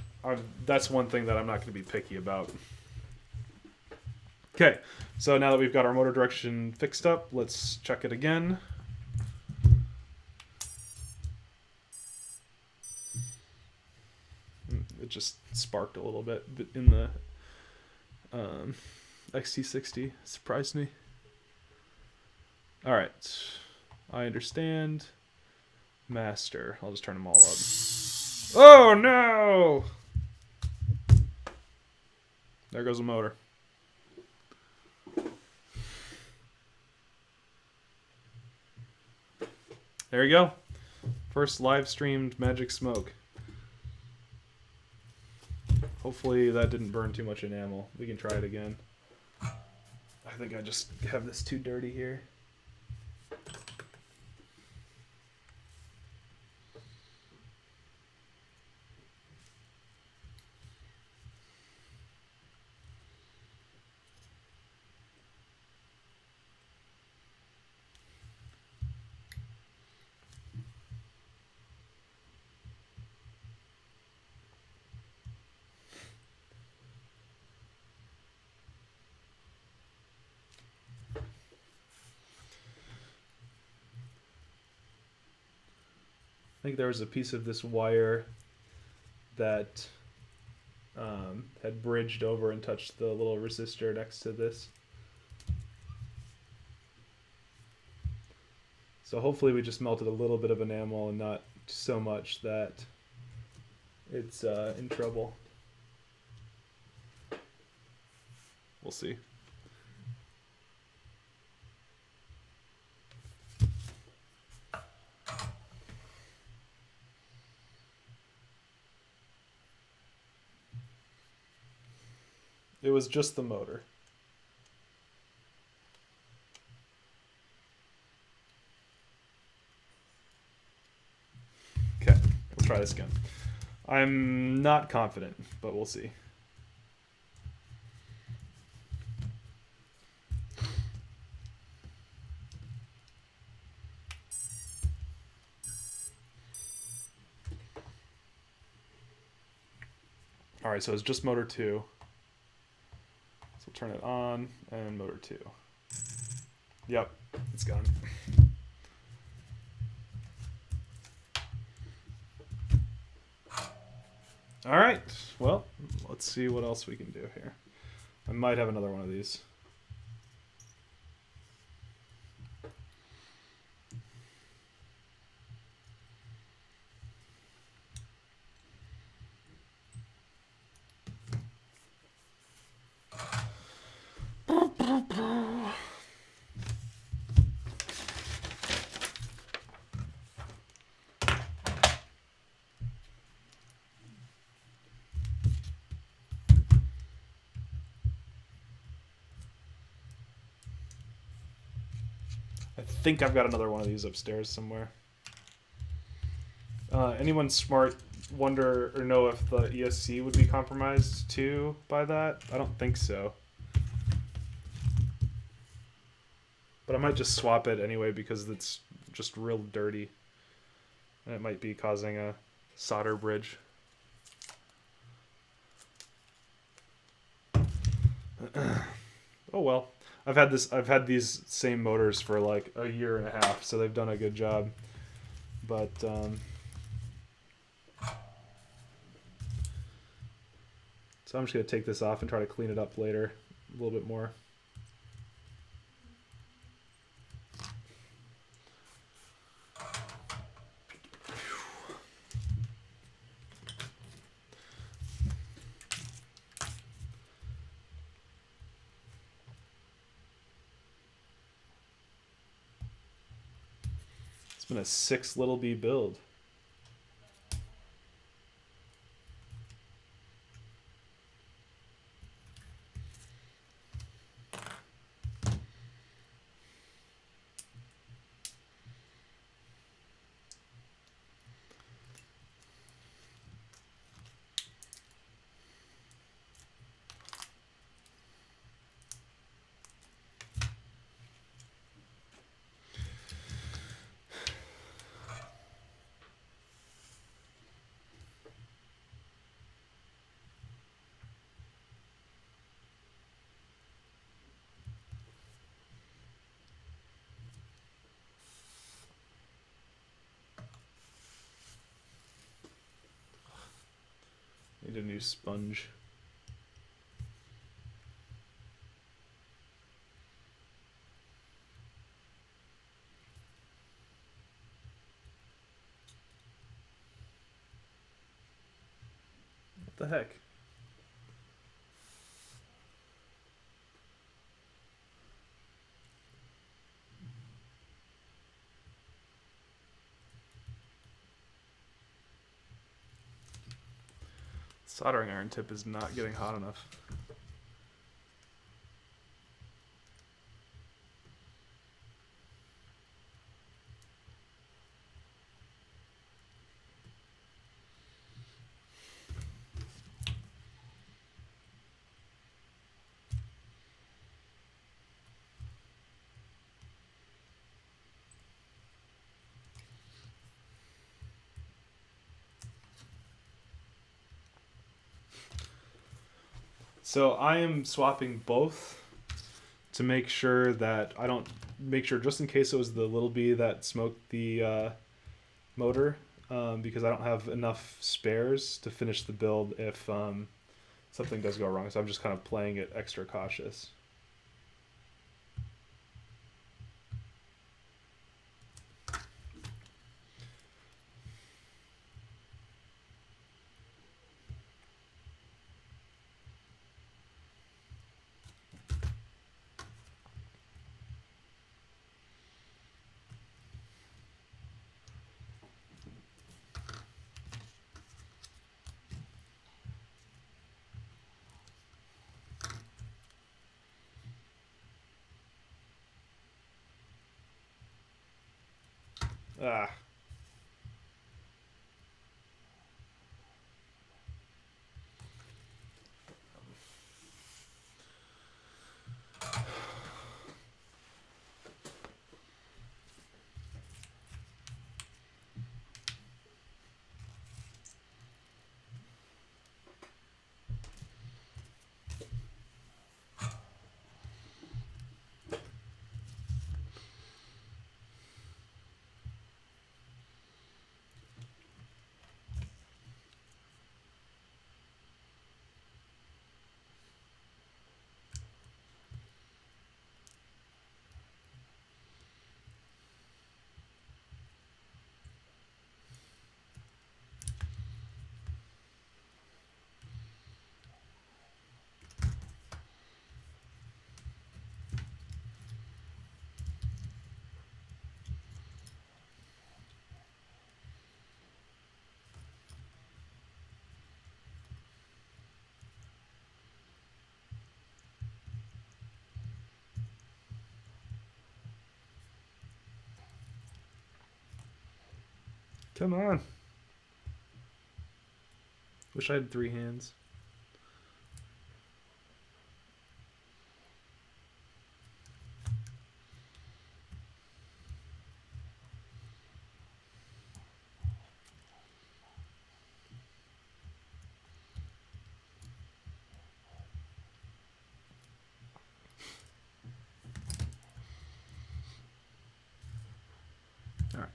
that's one thing that I'm not going to be picky about. Okay, so now that we've got our motor direction fixed up, let's check it again. It just sparked a little bit in the XT60. Surprised me. All right, I understand. Master. I'll just turn them all up. Oh no! There goes the motor. There you go. First live streamed magic smoke. Hopefully that didn't burn too much enamel. We can try it again. I think I just have this too dirty here. I think there was a piece of this wire that had bridged over and touched the little resistor next to this. So hopefully we just melted a little bit of enamel and not so much that it's in trouble. We'll see. It was just the motor. Okay, let's try this again. I'm not confident, but we'll see. All right, so it's just motor 2. So turn it on and motor 2. Yep, it's gone. All right, well, let's see what else we can do here. I might have another one of these. I think I've got another one of these upstairs somewhere. Anyone smart wonder or know if the ESC would be compromised too by that? I don't think so. But I might just swap it anyway because it's just real dirty. And it might be causing a solder bridge. Oh well. I've had these same motors for like a year and a half, so they've done a good job. But so I'm just gonna take this off and try to clean it up later a little bit more. It's been a 6 little B build. Need a new sponge. What the heck? Soldering iron tip is not getting hot enough. So I am swapping both to make sure that I don't just in case it was the little bee that smoked the motor, because I don't have enough spares to finish the build if something does go wrong. So I'm just kind of playing it extra cautious. Ah. Come on. Wish I had 3 hands. All right.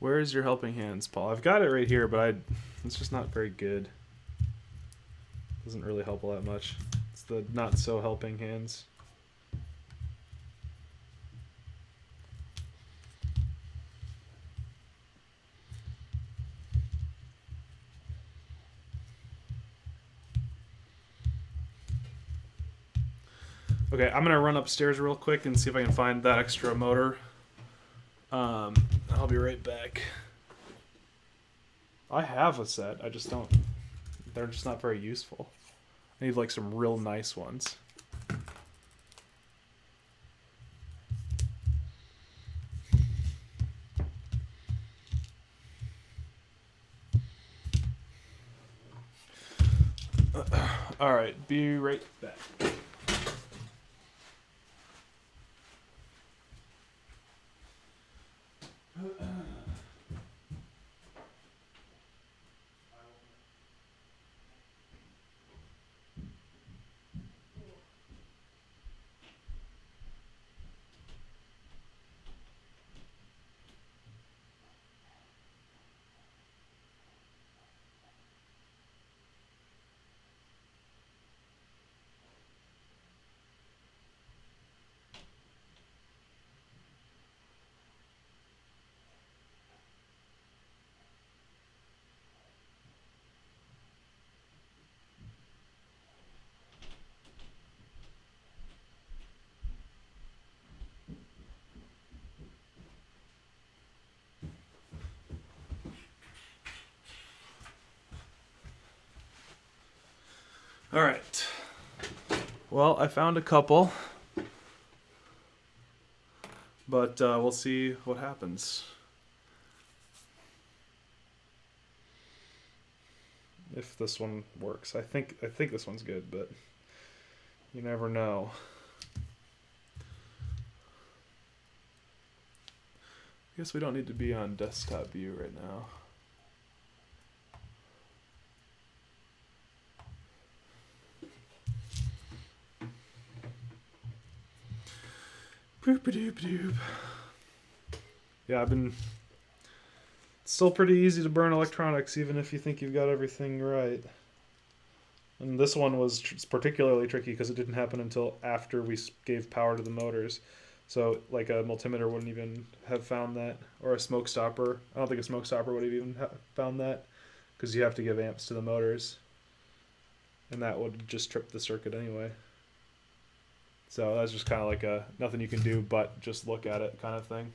Where is your helping hands, Paul? I've got it right here, but it's just not very good. Doesn't really help all that much. It's the not so helping hands. Okay, I'm gonna run upstairs real quick and see if I can find that extra motor. I'll be right back. I have a set, I just don't. They're just not very useful. I need like some real nice ones. All right, be right back. All right. Well, I found a couple, but we'll see what happens. If this one works. I think this one's good, but you never know. I guess we don't need to be on desktop view right now. Boop-a-doop-a-doop. Yeah, it's still pretty easy to burn electronics, even if you think you've got everything right. And this one was particularly tricky because it didn't happen until after we gave power to the motors. So, like, a multimeter wouldn't even have found that, or a smoke stopper. I don't think a smoke stopper would have even found that, because you have to give amps to the motors. And that would just trip the circuit anyway. So that's just kind of like a nothing you can do but just look at it kind of thing.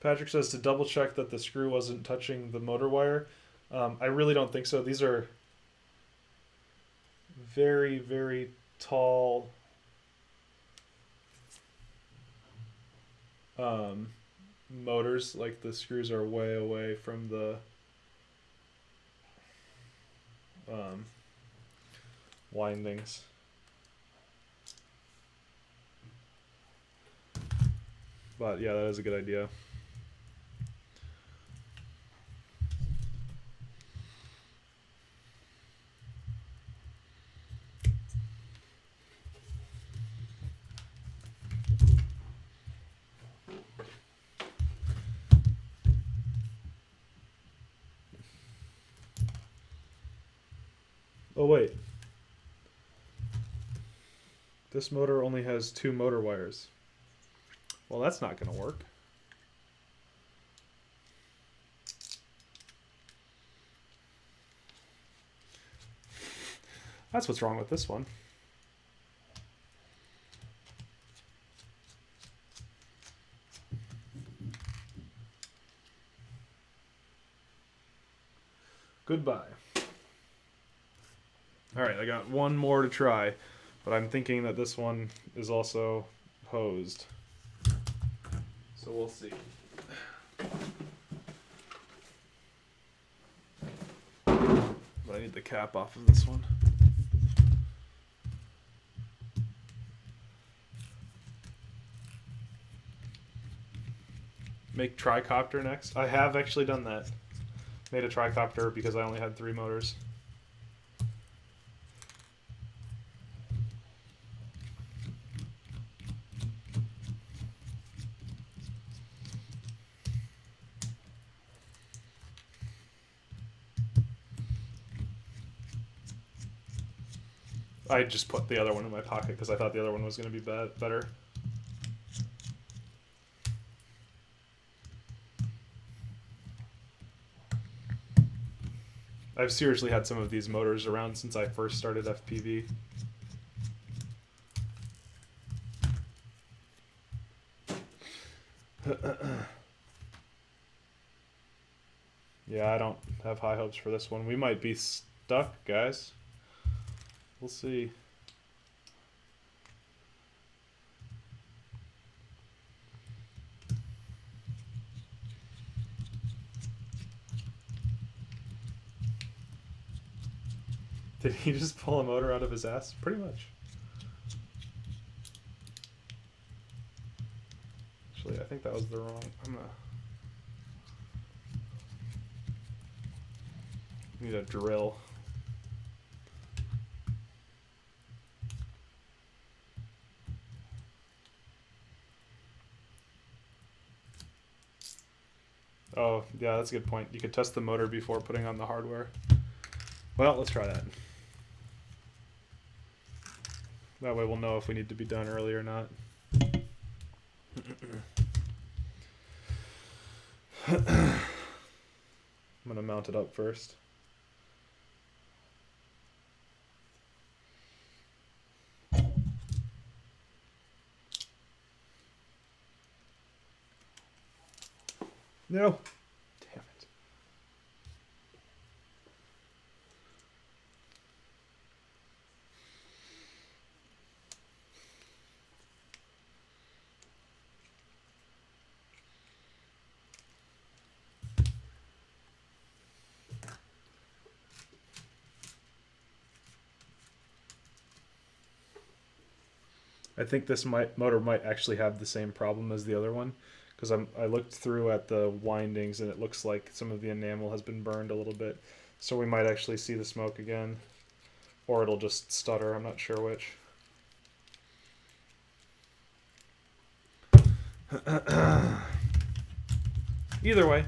Patrick says to double check that the screw wasn't touching the motor wire. I really don't think so. These are very, very tall motors. Like, the screws are way away from the windings. But yeah, that is a good idea. Oh wait, this motor only has 2 motor wires. Well, that's not going to work. That's what's wrong with this one. Goodbye. Alright, I got one more to try, but I'm thinking that this one is also hosed. So we'll see. But I need the cap off of this one. Make tricopter next. I have actually done that. Made a tricopter because I only had 3 motors. I just put the other one in my pocket because I thought the other one was going to be better. I've seriously had some of these motors around since I first started FPV. Yeah, I don't have high hopes for this one. We might be stuck, guys. We'll see. Did he just pull a motor out of his ass? Pretty much. Actually, I think that was the wrong... I'm gonna... Need a drill. Oh, yeah, that's a good point. You could test the motor before putting on the hardware. Well, let's try that. That way we'll know if we need to be done early or not. I'm going to mount it up first. No. Damn it. I think this motor might actually have the same problem as the other one, because I looked through at the windings and it looks like some of the enamel has been burned a little bit. So we might actually see the smoke again, or it'll just stutter. I'm not sure which. Either way,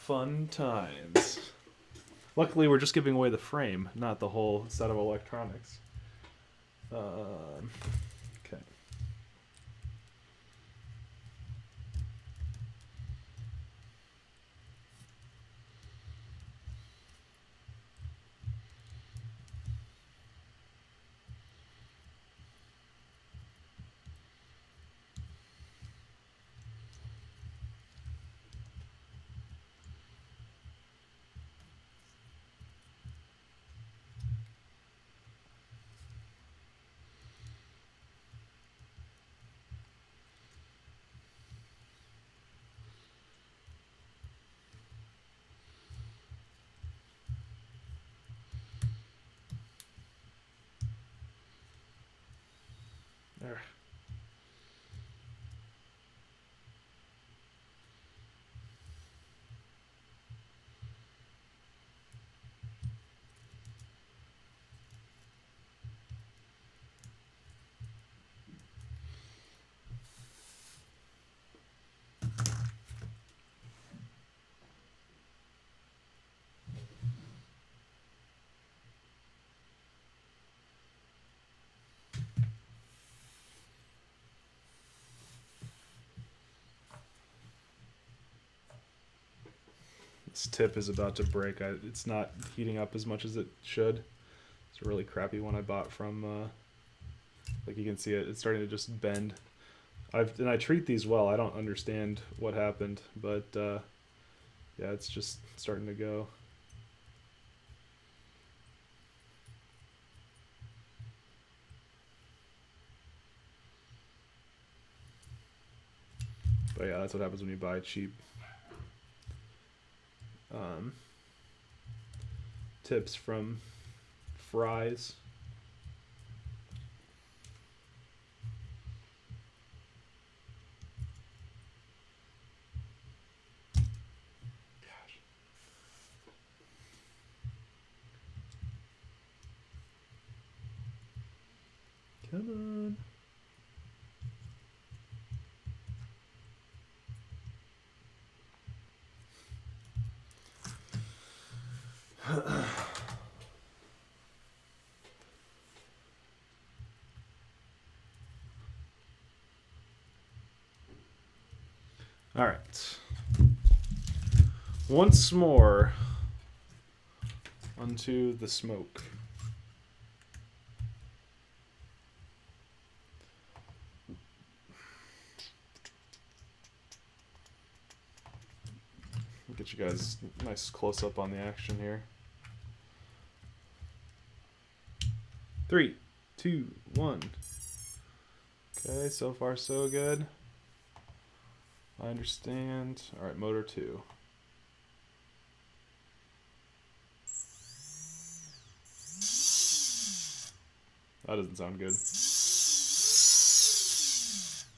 fun times. Luckily, we're just giving away the frame, not the whole set of electronics. Okay. There. This tip is about to break. It's not heating up as much as it should. It's a really crappy one I bought from, like you can see it, it's starting to just bend. And I treat these well. I don't understand what happened, but yeah, it's just starting to go. But yeah, that's what happens when you buy cheap tips from Fry's. Come on. All right. Once more onto the smoke. Get you guys a nice close up on the action here. 3, 2, 1. Okay, so far so good. I understand. All right, motor 2. That doesn't sound good.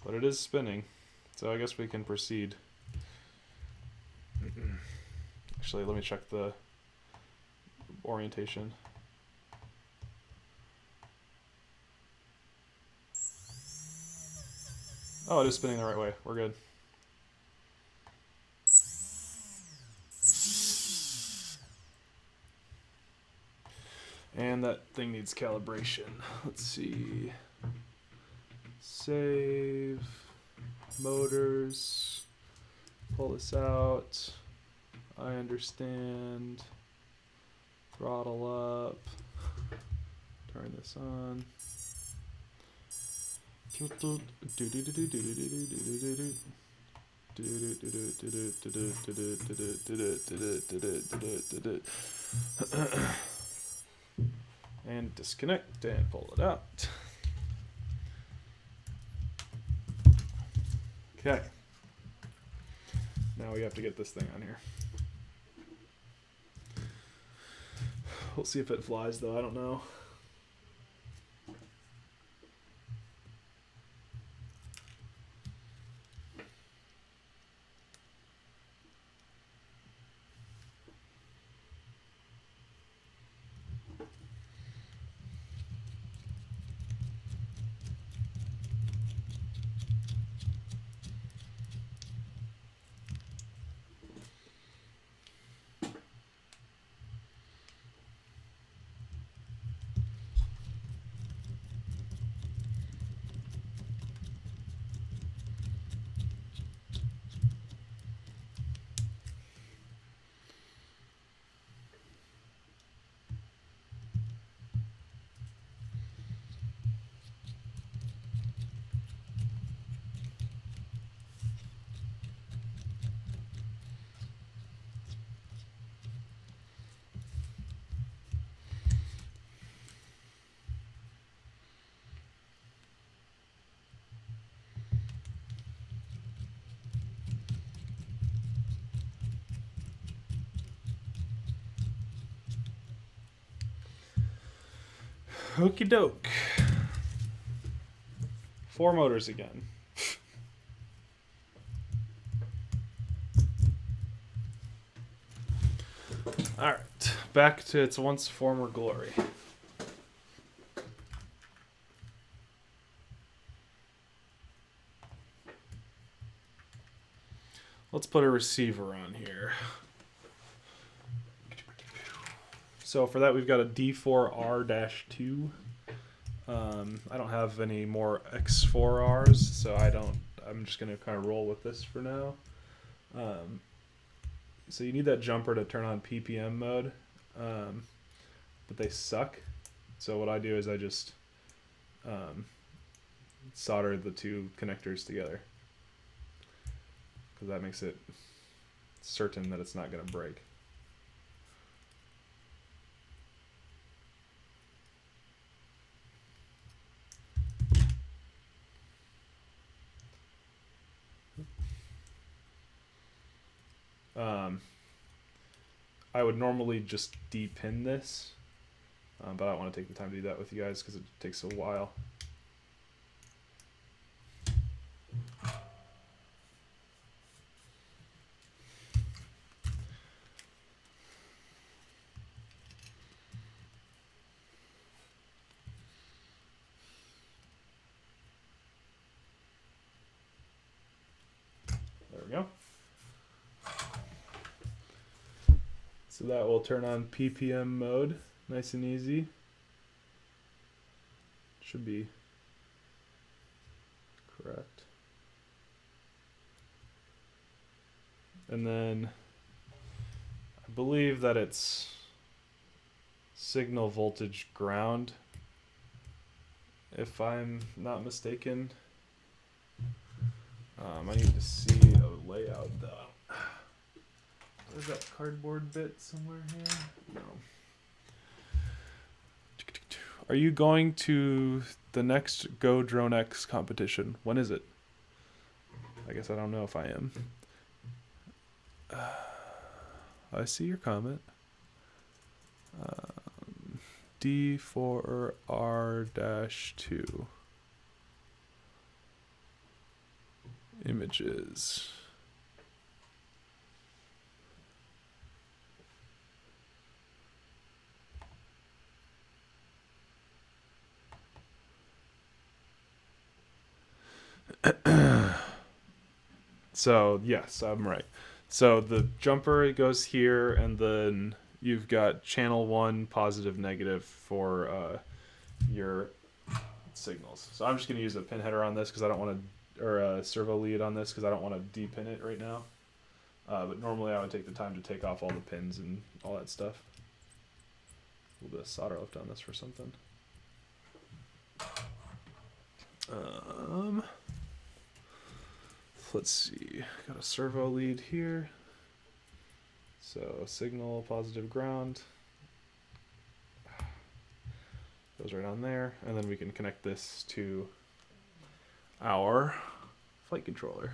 But it is spinning, so I guess we can proceed. Actually, let me check the orientation. Oh, it is spinning the right way. We're good. And that thing needs calibration. Let's see. Save. Motors. Pull this out. I understand. Throttle up. Turn this on. And disconnect and pull it out. Okay. Now we have to get this thing on here. We'll see if it flies though, I don't know. Okie doke. 4 motors again. Alright, back to its once former glory. Let's put a receiver on here. So for that, we've got a D4R-2. I don't have any more X4Rs, so I'm just going to kind of roll with this for now. So you need that jumper to turn on PPM mode, but they suck. So what I do is I just solder the 2 connectors together, because that makes it certain that it's not going to break. I would normally just depin this, but I don't want to take the time to do that with you guys because it takes a while. There we go. So that will turn on PPM mode, nice and easy. Should be correct. And then I believe that it's signal voltage ground, if I'm not mistaken. I need to see a layout though. There's that cardboard bit somewhere here. No. Are you going to the next Go Drone X competition? When is it? I guess I don't know if I am. I see your comment. D4R-2. Images. So yes, I'm right. So the jumper goes here, and then you've got channel 1 positive negative for your signals. So I'm just going to use a pin header on this because I don't want to, or a servo lead on this because I don't want to depin it right now. But normally I would take the time to take off all the pins and all that stuff. A little bit of solder left on this for something. Let's see, got a servo lead here. So signal, positive ground. Goes right on there, and then we can connect this to our flight controller.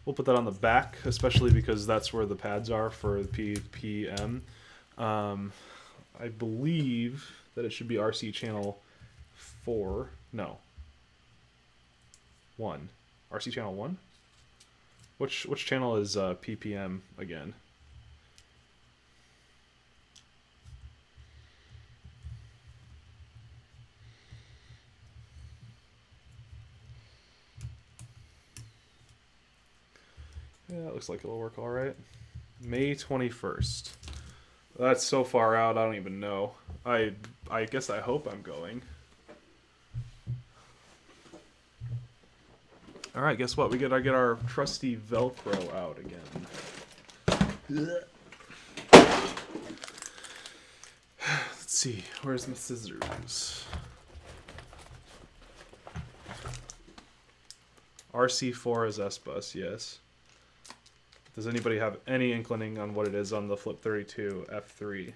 We'll put that on the back, especially because that's where the pads are for the PPM. I believe that it should be RC channel 4. No. 1. RC channel 1? Which channel is PPM again? Yeah, it looks like it'll work all right. May 21st. That's so far out, I don't even know. I guess I hope I'm going. All right, guess what? We gotta get our trusty Velcro out again. Let's see, where's my scissors? RC4 is S-Bus, yes. Does anybody have any inkling on what it is on the Flip 32 F3?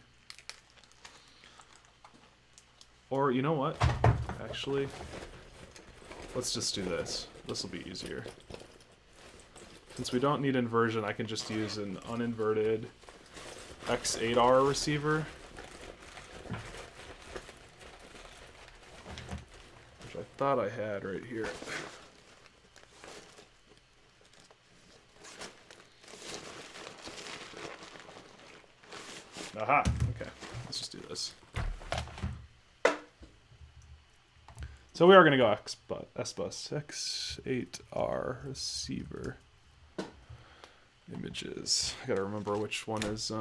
Or, you know what? Actually, let's just do this. This will be easier. Since we don't need inversion, I can just use an uninverted X8R receiver. Which I thought I had right here. Aha, okay, let's just do this. So we are going to go S-Bus, X8R receiver images. I got to remember which one is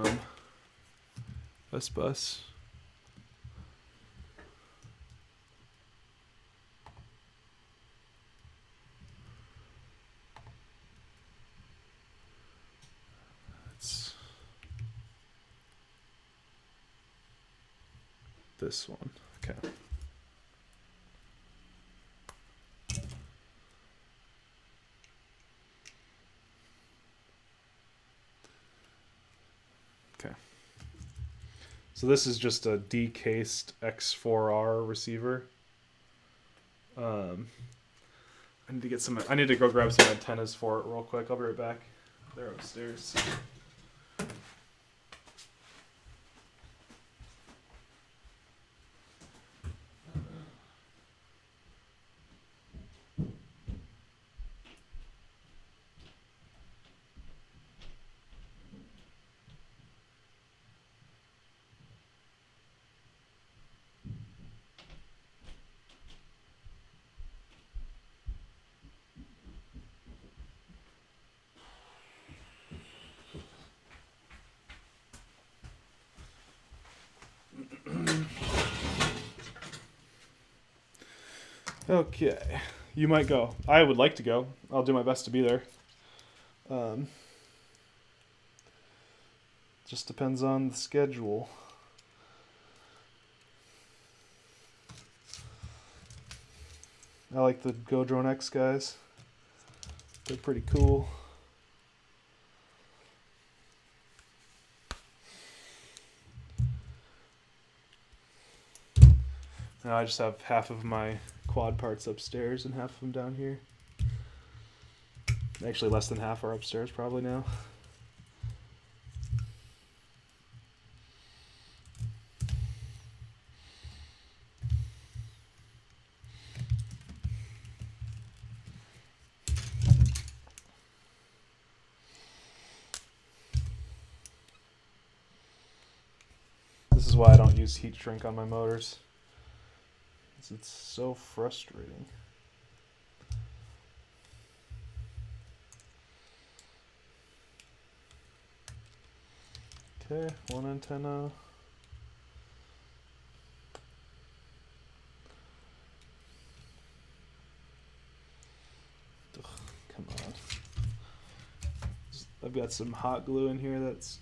S-Bus. It's this one, okay. So this is just a decased X4R receiver. I need to go grab some antennas for it real quick. I'll be right back. They're upstairs. Okay, you might go. I would like to go. I'll do my best to be there. Just depends on the schedule. I like the Go Drone X guys. They're pretty cool. Now I just have half of my quad parts upstairs and half of them down here. Actually, less than half are upstairs probably now. This is why I don't use heat shrink on my motors. It's so frustrating. Okay, one antenna. I've got some hot glue in here that's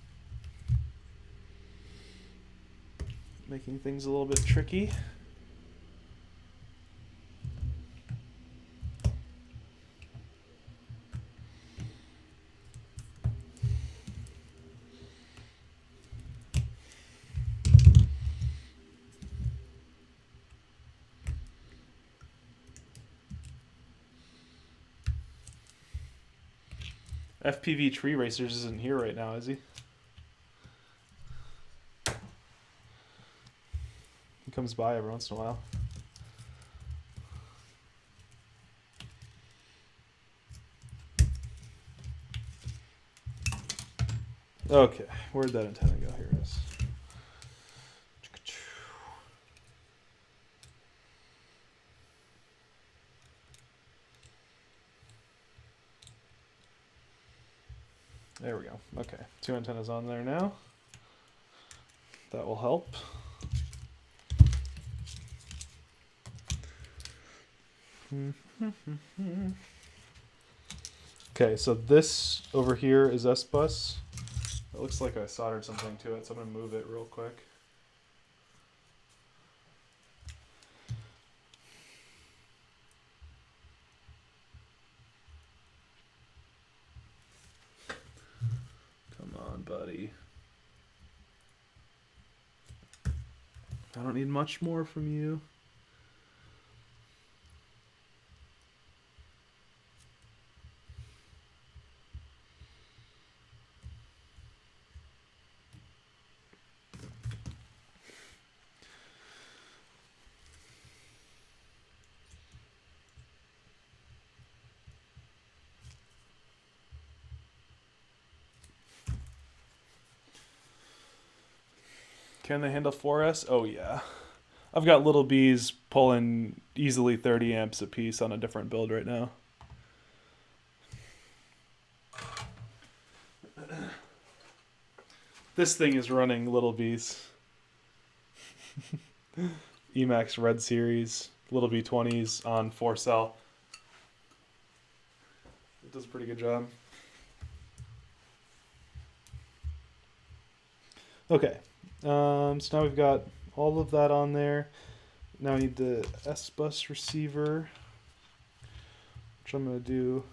making things a little bit tricky. FPV Tree Racers isn't here right now, is he? He comes by every once in a while. Okay, where'd that antenna go? Here it is. There we go. Okay, 2 antennas on there now. That will help. Okay, so this over here is S-Bus. It looks like I soldered something to it, so I'm going to move it real quick. Come on, buddy. I don't need much more from you. Can they handle 4S? Oh yeah. I've got little bees pulling easily 30 amps a piece on a different build right now. This thing is running little bees. Emax Red Series, little B20s on 4-cell. It does a pretty good job. Okay. So now we've got all of that on there. Now I need the S-Bus receiver, which I'm going to do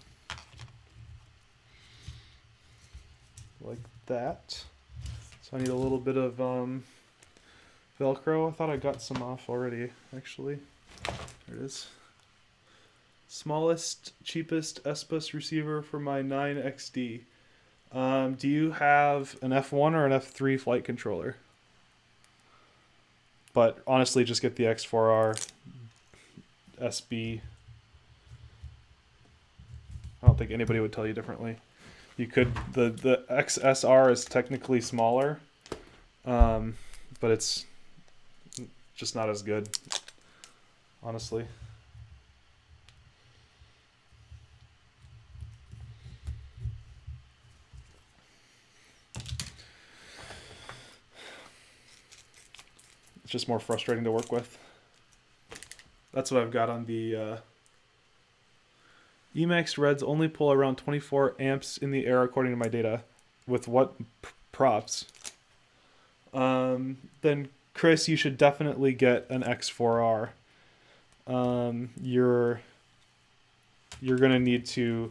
like that. So I need a little bit of Velcro. I thought I got some off already, actually. There it is. Smallest, cheapest S-Bus receiver for my 9XD. Do you have an F1 or an F3 flight controller? But honestly, just get the X4R SB. I don't think anybody would tell you differently. You could, the XSR is technically smaller, but it's just not as good, honestly. It's just more frustrating to work with. That's what I've got on the Emax Reds only pull around 24 amps in the air according to my data. With what props? Then Chris, you should definitely get an X4R. You're gonna need to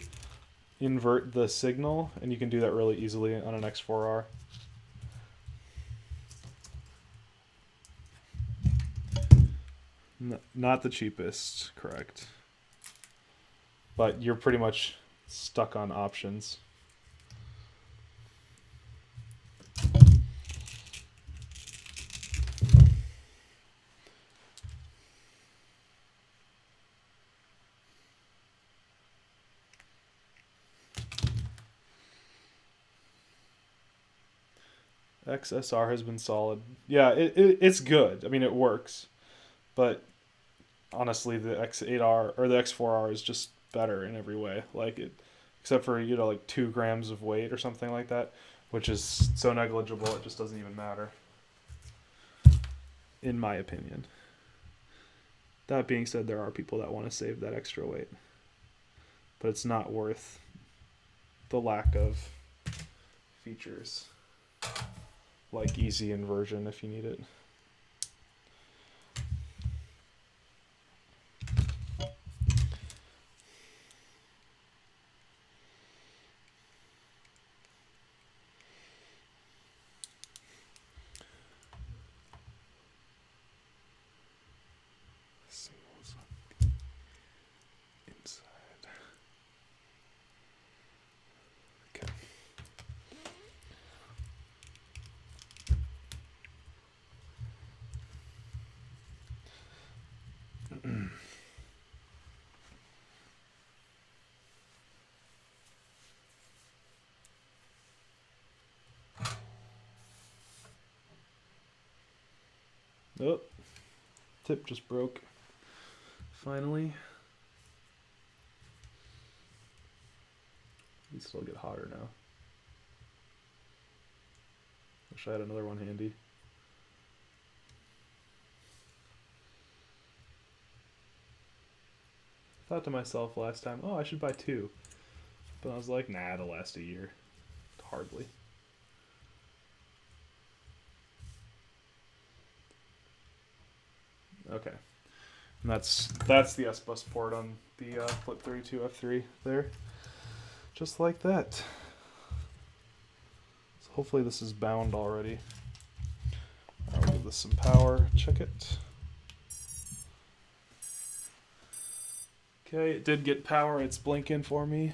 invert the signal, and you can do that really easily on an X4R. Not the cheapest, correct. But you're pretty much stuck on options. XSR has been solid. Yeah, it's good. I mean, it works. But honestly, the X8R or the X4R is just better in every way. Like it, except for, you know, like 2 grams of weight or something like that, which is so negligible it just doesn't even matter, in my opinion. That being said, there are people that want to save that extra weight, but it's not worth the lack of features, like easy inversion if you need it. Oh, tip just broke. Finally. These still get hotter now. Wish I had another one handy. Thought to myself last time, oh, I should buy 2. But I was like, nah, it'll last a year. Hardly. Okay. And that's the S-Bus port on the Flip 32 F3 there. Just like that. So hopefully this is bound already. I'll give this some power. Check it. Okay, it did get power. It's blinking for me.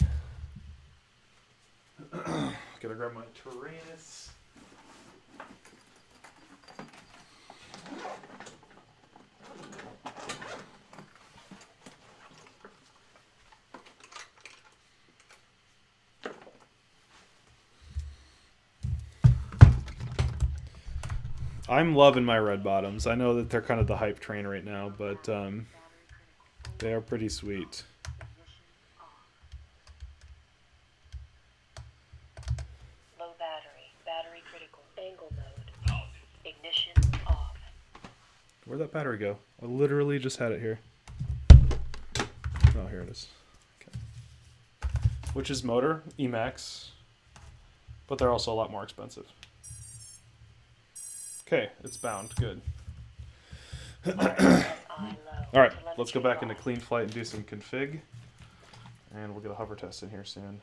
Gotta grab my Tyrannus. I'm loving my red bottoms. I know that they're kind of the hype train right now, but they are pretty sweet. Low battery critical, angle mode, ignition off. Where'd that battery go? I literally just had it here. Oh, here it is. Okay. Which is motor, Emax, but they're also a lot more expensive. Okay, it's bound. Good. Alright, let's go back into Clean Flight and do some config. And we'll get a hover test in here soon.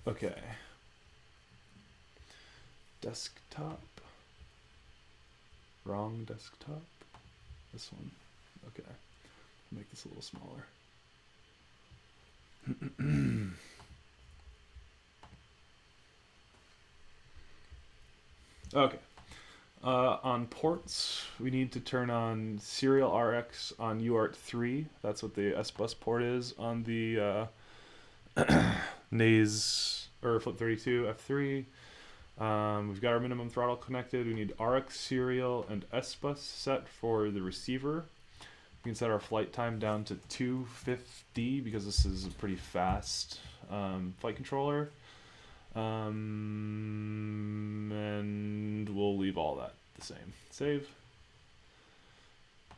Okay. Desktop. Wrong desktop. This one. Okay. Make this a little smaller. Okay. On ports, we need to turn on serial RX on UART 3. That's what the S-Bus port is on the NAS or Flip 32 F3. We've got our minimum throttle connected. We need RX serial and S-Bus set for the receiver. We can set our flight time down to 250 because this is a pretty fast flight controller. And we'll leave all that the same. Save.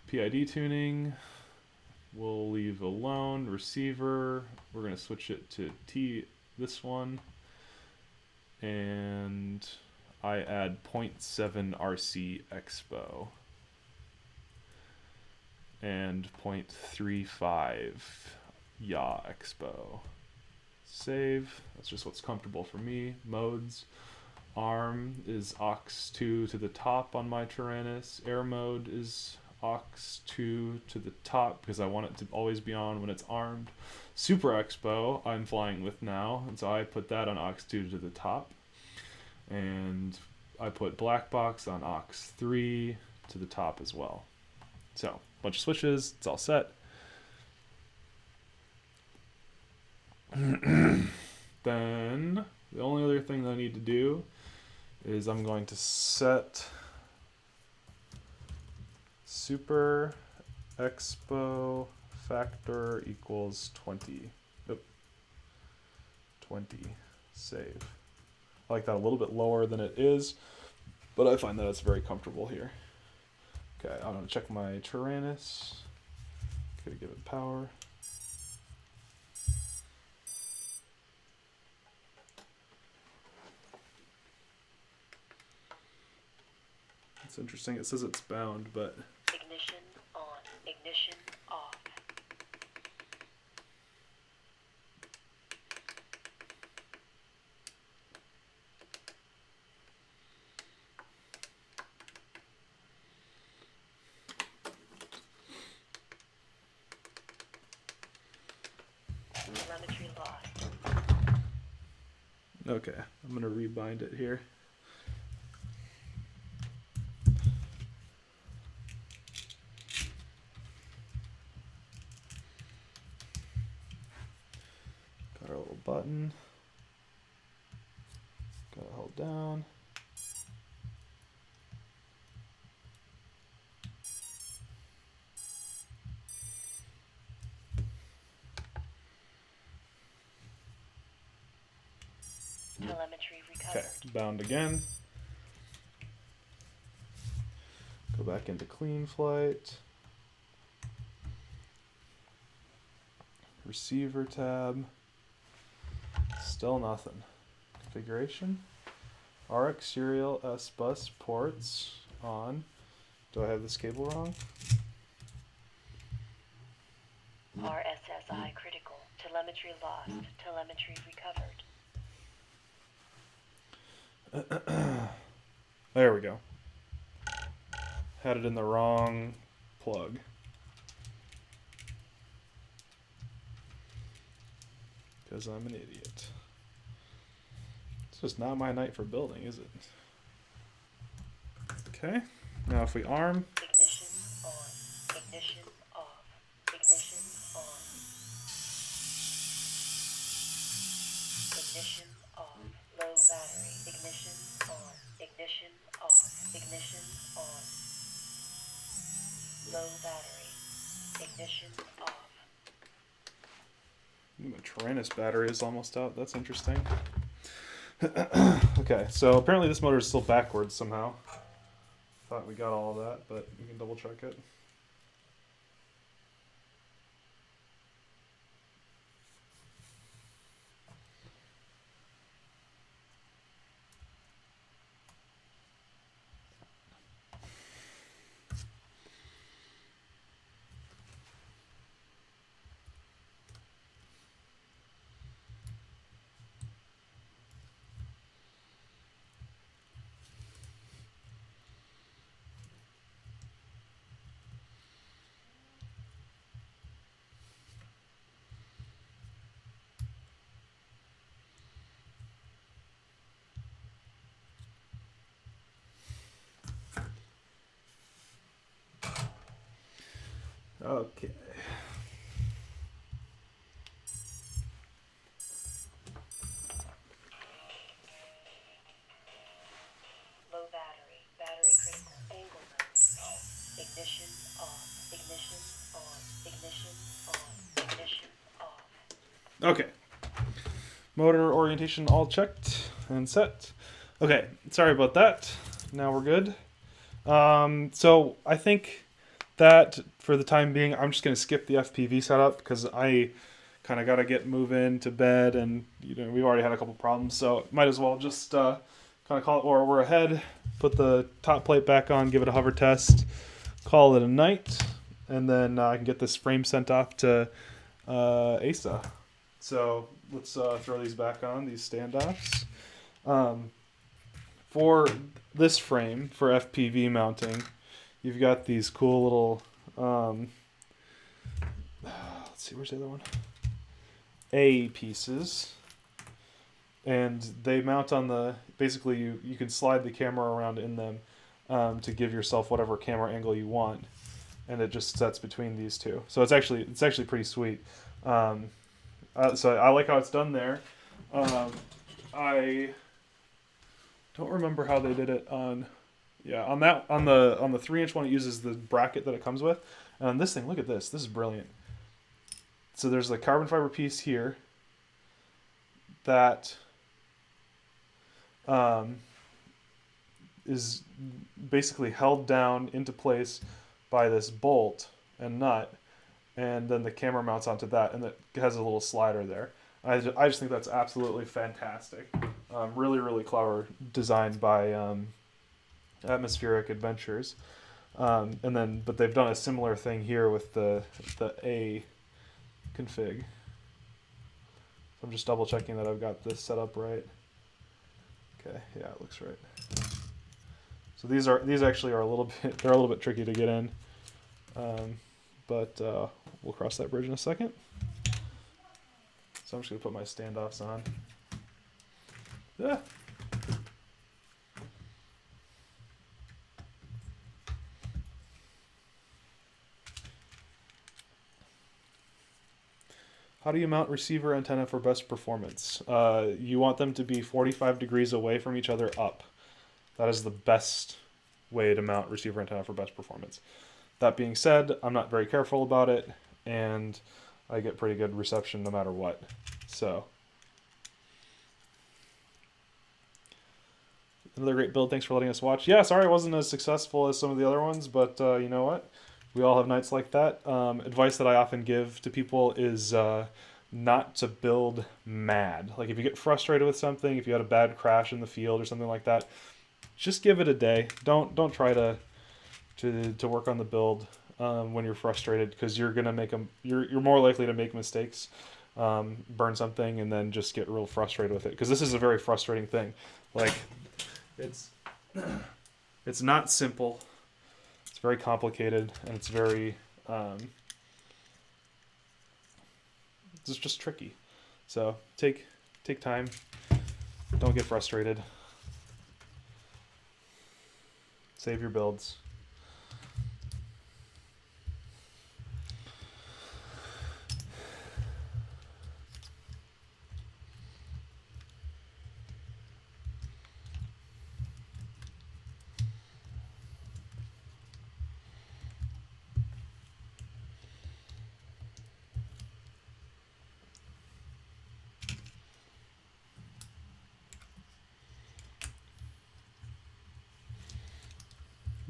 PID tuning. We'll leave alone. Receiver. We're going to switch it to this one. And I add 0.7 RC Expo. And 0.35 yaw Expo. Save. That's just what's comfortable for me. Modes. ARM is aux2 to the top on my Tyrannus. Air mode is aux2 to the top because I want it to always be on when it's armed. Super Expo I'm flying with now, and so I put that on aux2 to the top. And I put Black Box on aux3 to the top as well. So, bunch of switches, it's all set. Then the only other thing that I need to do is I'm going to set Super Expo factor equals 20. Nope. 20. Save. I like that a little bit lower than it is, but I find that it's very comfortable here. Okay, I'm gonna check my Tyrannus. Gotta give it power. It's interesting. It says it's bound, but Ignition on. Ignition off. Telemetry lost. okay. I'm gonna rebind it here. Got our little button. Got it held down. Telemetry Okay, recovered. bound again. Go back into clean flight. Receiver tab. Still nothing. Configuration. RX serial S bus ports on. Do I have this cable wrong? RSSI critical. Telemetry lost. Telemetry recovered. There we go. Had it in the wrong plug. Because I'm an idiot. It's just not my night for building, is it? Okay. Now if we arm. Ignition on. Ignition off. Ignition on. Ignition off. Low battery. Ignition on. Ignition off. Ignition on. Low battery. Ignition off. My Tyrannus battery is almost out. That's interesting. Okay, so apparently this motor is still backwards somehow. Thought we got all of that, but we can double check it. Okay. Low battery. Battery critical. Angle mode. Ignition off. Ignition on. Ignition on. Ignition off. Okay. Motor orientation all checked and set. Okay, sorry about that. Now we're good. So I think that for the time being, I'm just going to skip the FPV setup because I kind of got to get moving to bed, and we've already had a couple problems, so might as well just kind of call it, or we're ahead, put the top plate back on, give it a hover test, call it a night, and then I can get this frame sent off to ASA. So let's throw these back on, these standoffs. For this frame, for FPV mounting, you've got these cool little, let's see, where's the other one? A pieces. And they mount on the, basically you can slide the camera around in them to give yourself whatever camera angle you want. And it just sets between these two. So it's actually pretty sweet. So I like how it's done there. I don't remember how they did it on the 3-inch one. It uses the bracket that it comes with. And on this thing, look at this. This is brilliant. So there's the carbon fiber piece here that is basically held down into place by this bolt and nut, and then the camera mounts onto that, and it has a little slider there. I just think that's absolutely fantastic. Really, really clever, designed by Atmospheric Adventures. But they've done a similar thing here with the A config. So I'm just double checking that I've got this set up right. Okay, yeah, it looks right. So these actually are a little bit tricky to get in, but we'll cross that bridge in a second. So I'm just gonna put my standoffs on. Yeah. How do you mount receiver antenna for best performance? You want them to be 45 degrees away from each other up. That is the best way to mount receiver antenna for best performance. That being said, I'm not very careful about it, and I get pretty good reception no matter what. So, another great build. Thanks for letting us watch. Yeah, sorry it wasn't as successful as some of the other ones, but you know what? We all have nights like that. Advice that I often give to people is not to build mad. Like if you get frustrated with something, if you had a bad crash in the field or something like that, just give it a day. Don't try to work on the build when you're frustrated, because you're gonna make you're more likely to make mistakes, burn something, and then just get real frustrated with it. Because this is a very frustrating thing. Like it's not simple. It's very complicated, and it's very it's just tricky. So take time. Don't get frustrated. Save your builds.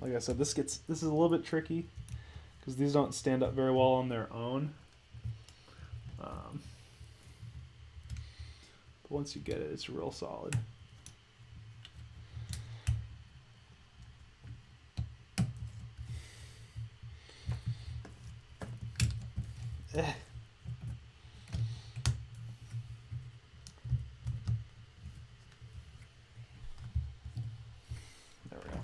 Like I said, this is a little bit tricky because these don't stand up very well on their own. But once you get it, it's real solid. Eh. There we go.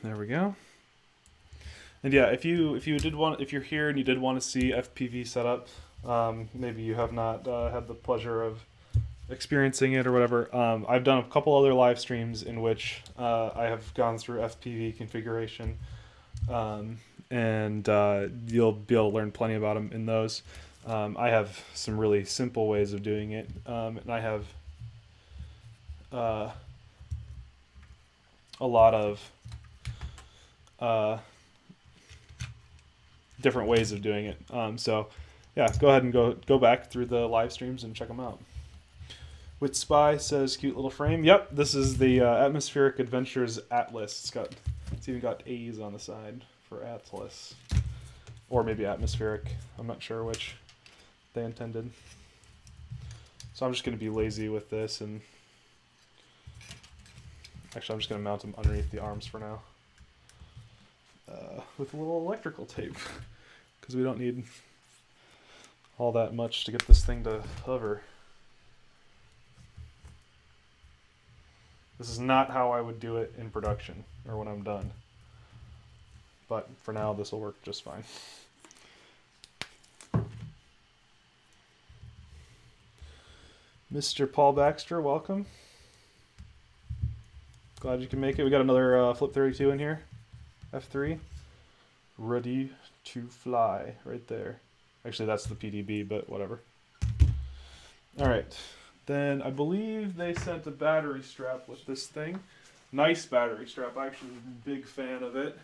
There we go. And yeah, if you're here and you did want to see FPV setup, maybe you have not had the pleasure of experiencing it or whatever. I've done a couple other live streams in which I have gone through FPV configuration, and you'll be able to learn plenty about them in those. I have some really simple ways of doing it, and I have a lot of different ways of doing it. So yeah, go ahead and go back through the live streams and check them out. Wit Spy says, cute little frame. Yep, this is the Atmospheric Adventures Atlas. It's even got A's on the side for Atlas. Or maybe Atmospheric. I'm not sure which they intended. So I'm just going to be lazy with this, and actually I'm just going to mount them underneath the arms for now. With a little electrical tape, because we don't need all that much to get this thing to hover. This is not how I would do it in production or when I'm done. but for now this will work just fine. Mr. Paul Baxter, welcome. Glad you can make it. We got another Flip 32 in here. F3. Ready to fly right there. Actually, that's the PDB, but whatever. All right. Then I believe they sent a battery strap with this thing. Nice battery strap. I'm actually a big fan of it.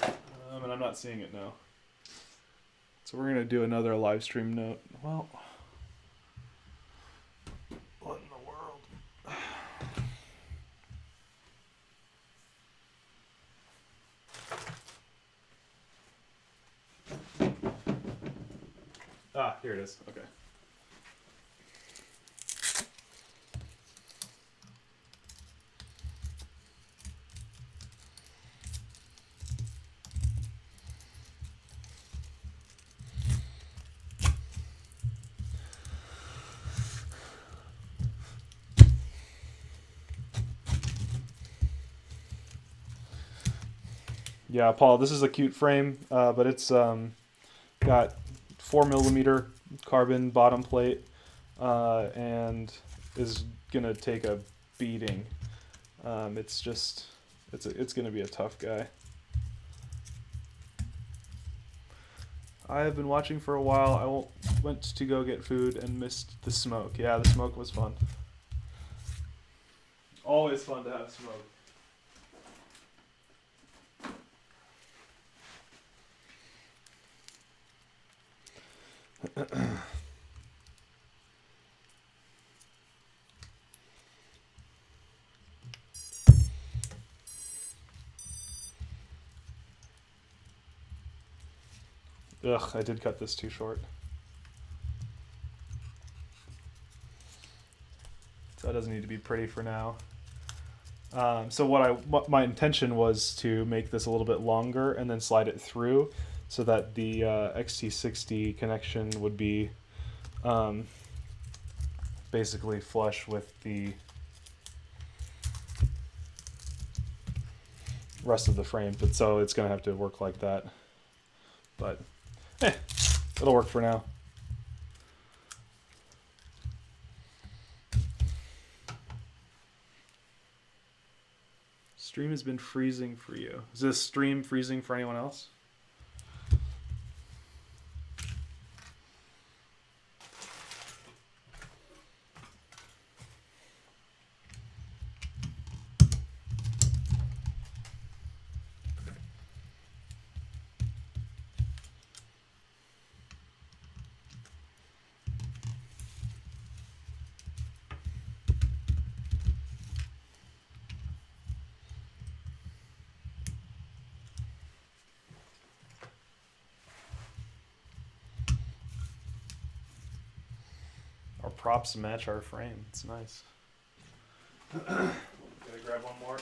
And I'm not seeing it now. So we're going to do another live stream note. Well, what in the world? Ah, here it is. Okay. Yeah, Paul, this is a cute frame, but it's got 4mm carbon bottom plate and is gonna take a beating. It's gonna be a tough guy. I have been watching for a while. I went to go get food and missed the smoke. Yeah, the smoke was fun. Always fun to have smoke. Ugh, I did cut this too short. So that doesn't need to be pretty for now. So what my intention was to make this a little bit longer and then slide it through so that the XT60 connection would be basically flush with the rest of the frame. But so it's gonna have to work like that. But it'll work for now. Stream has been freezing for you. Is this stream freezing for anyone else? Our props match our frame. It's nice. Gonna grab one more.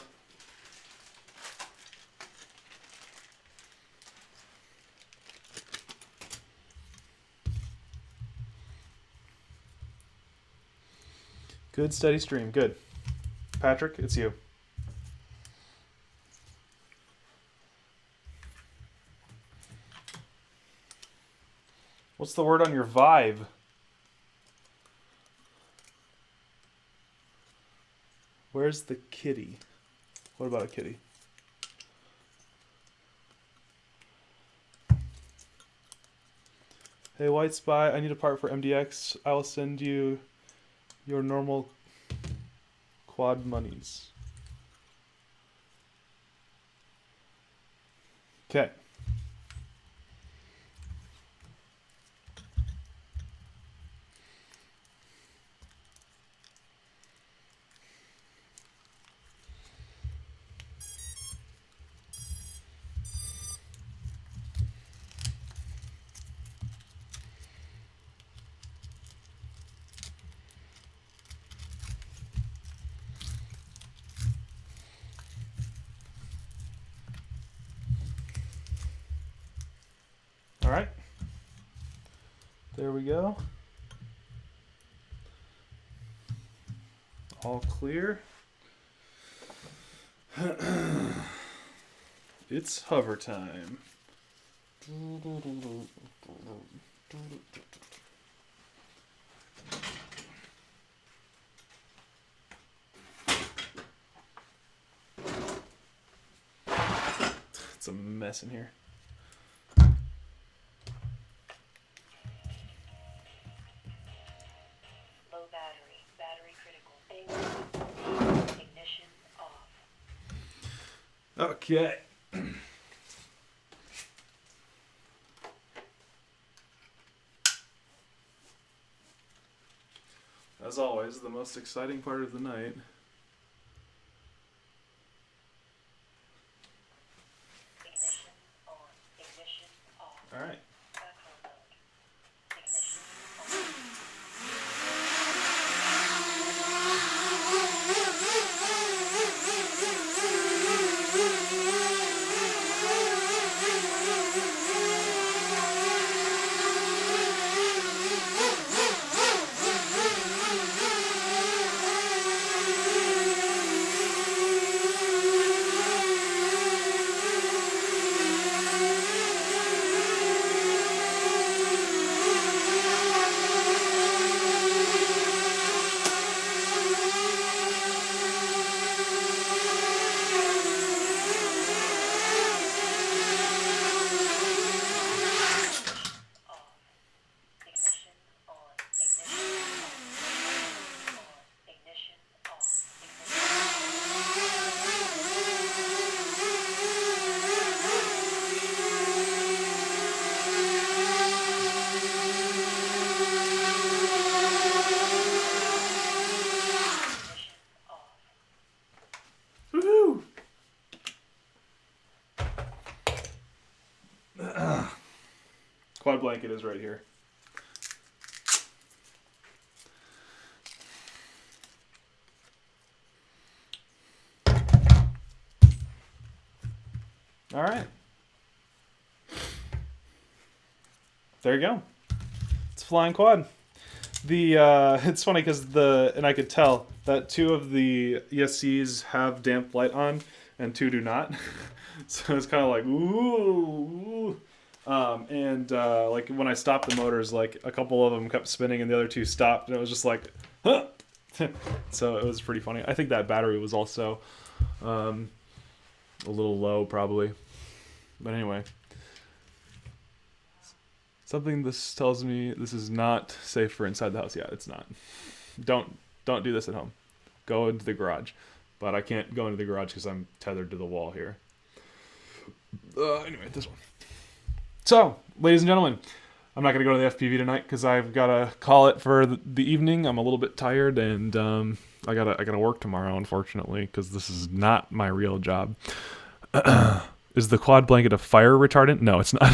Good steady stream. Good. Patrick, it's you. What's the word on your vibe? Where's the kitty? What about a kitty? Hey, White Spy, I need a part for MDX. I will send you your normal quad monies. Okay. All right. There we go. All clear. It's hover time. It's a mess in here. Low battery. Battery critical. Ignition off. Okay. As always, the most exciting part of the night. Ignition on. Ignition off. All right. Background mode. Ignition on. Ignition on. Ignition off. Woohoo! Quad blanket is right here. All right. There you go. It's a flying quad. The it's funny because and I could tell that 2 of the ESCs have damp light on and 2 do not. So it's kind of like ooh. Like when I stopped the motors, like a couple of them kept spinning and the other 2 stopped, and it was just like, huh. So it was pretty funny. I think that battery was also a little low, probably. But anyway, something this tells me this is not safe for inside the house. Yeah, it's not. Don't do this at home. Go into the garage. But I can't go into the garage because I'm tethered to the wall here. Anyway, this one. So, ladies and gentlemen, I'm not going to go to the FPV tonight because I've got to call it for the evening. I'm a little bit tired, and I gotta work tomorrow, unfortunately, because this is not my real job. Is the quad blanket a fire retardant? No, it's not.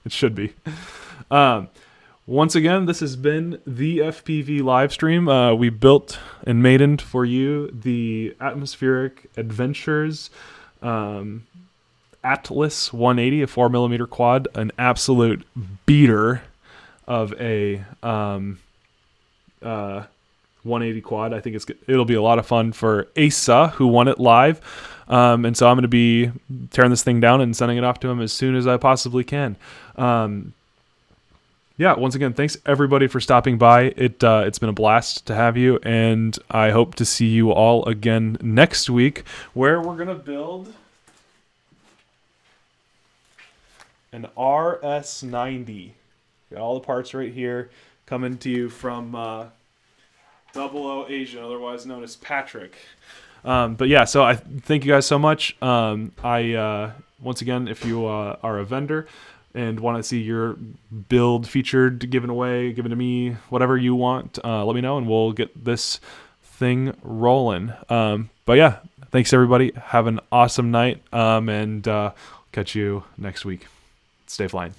It should be. Once again, this has been the FPV live stream. We built and maidened for you the Atmospheric Adventures Atlas 180, a 4mm quad, an absolute beater of a 180 quad. I think it'll be a lot of fun for Asa, who won it live. And so I'm going to be tearing this thing down and sending it off to him as soon as I possibly can. Yeah, once again, thanks everybody for stopping by. It's been a blast to have you, and I hope to see you all again next week, where we're going to build an RS90. Got all the parts right here, coming to you from 00 Asian, otherwise known as Patrick. But yeah, so I thank you guys so much. Once again, if you are a vendor and want to see your build featured, given to me, whatever you want, let me know and we'll get this thing rolling. But yeah, thanks everybody. Have an awesome night, and catch you next week. Stay flying.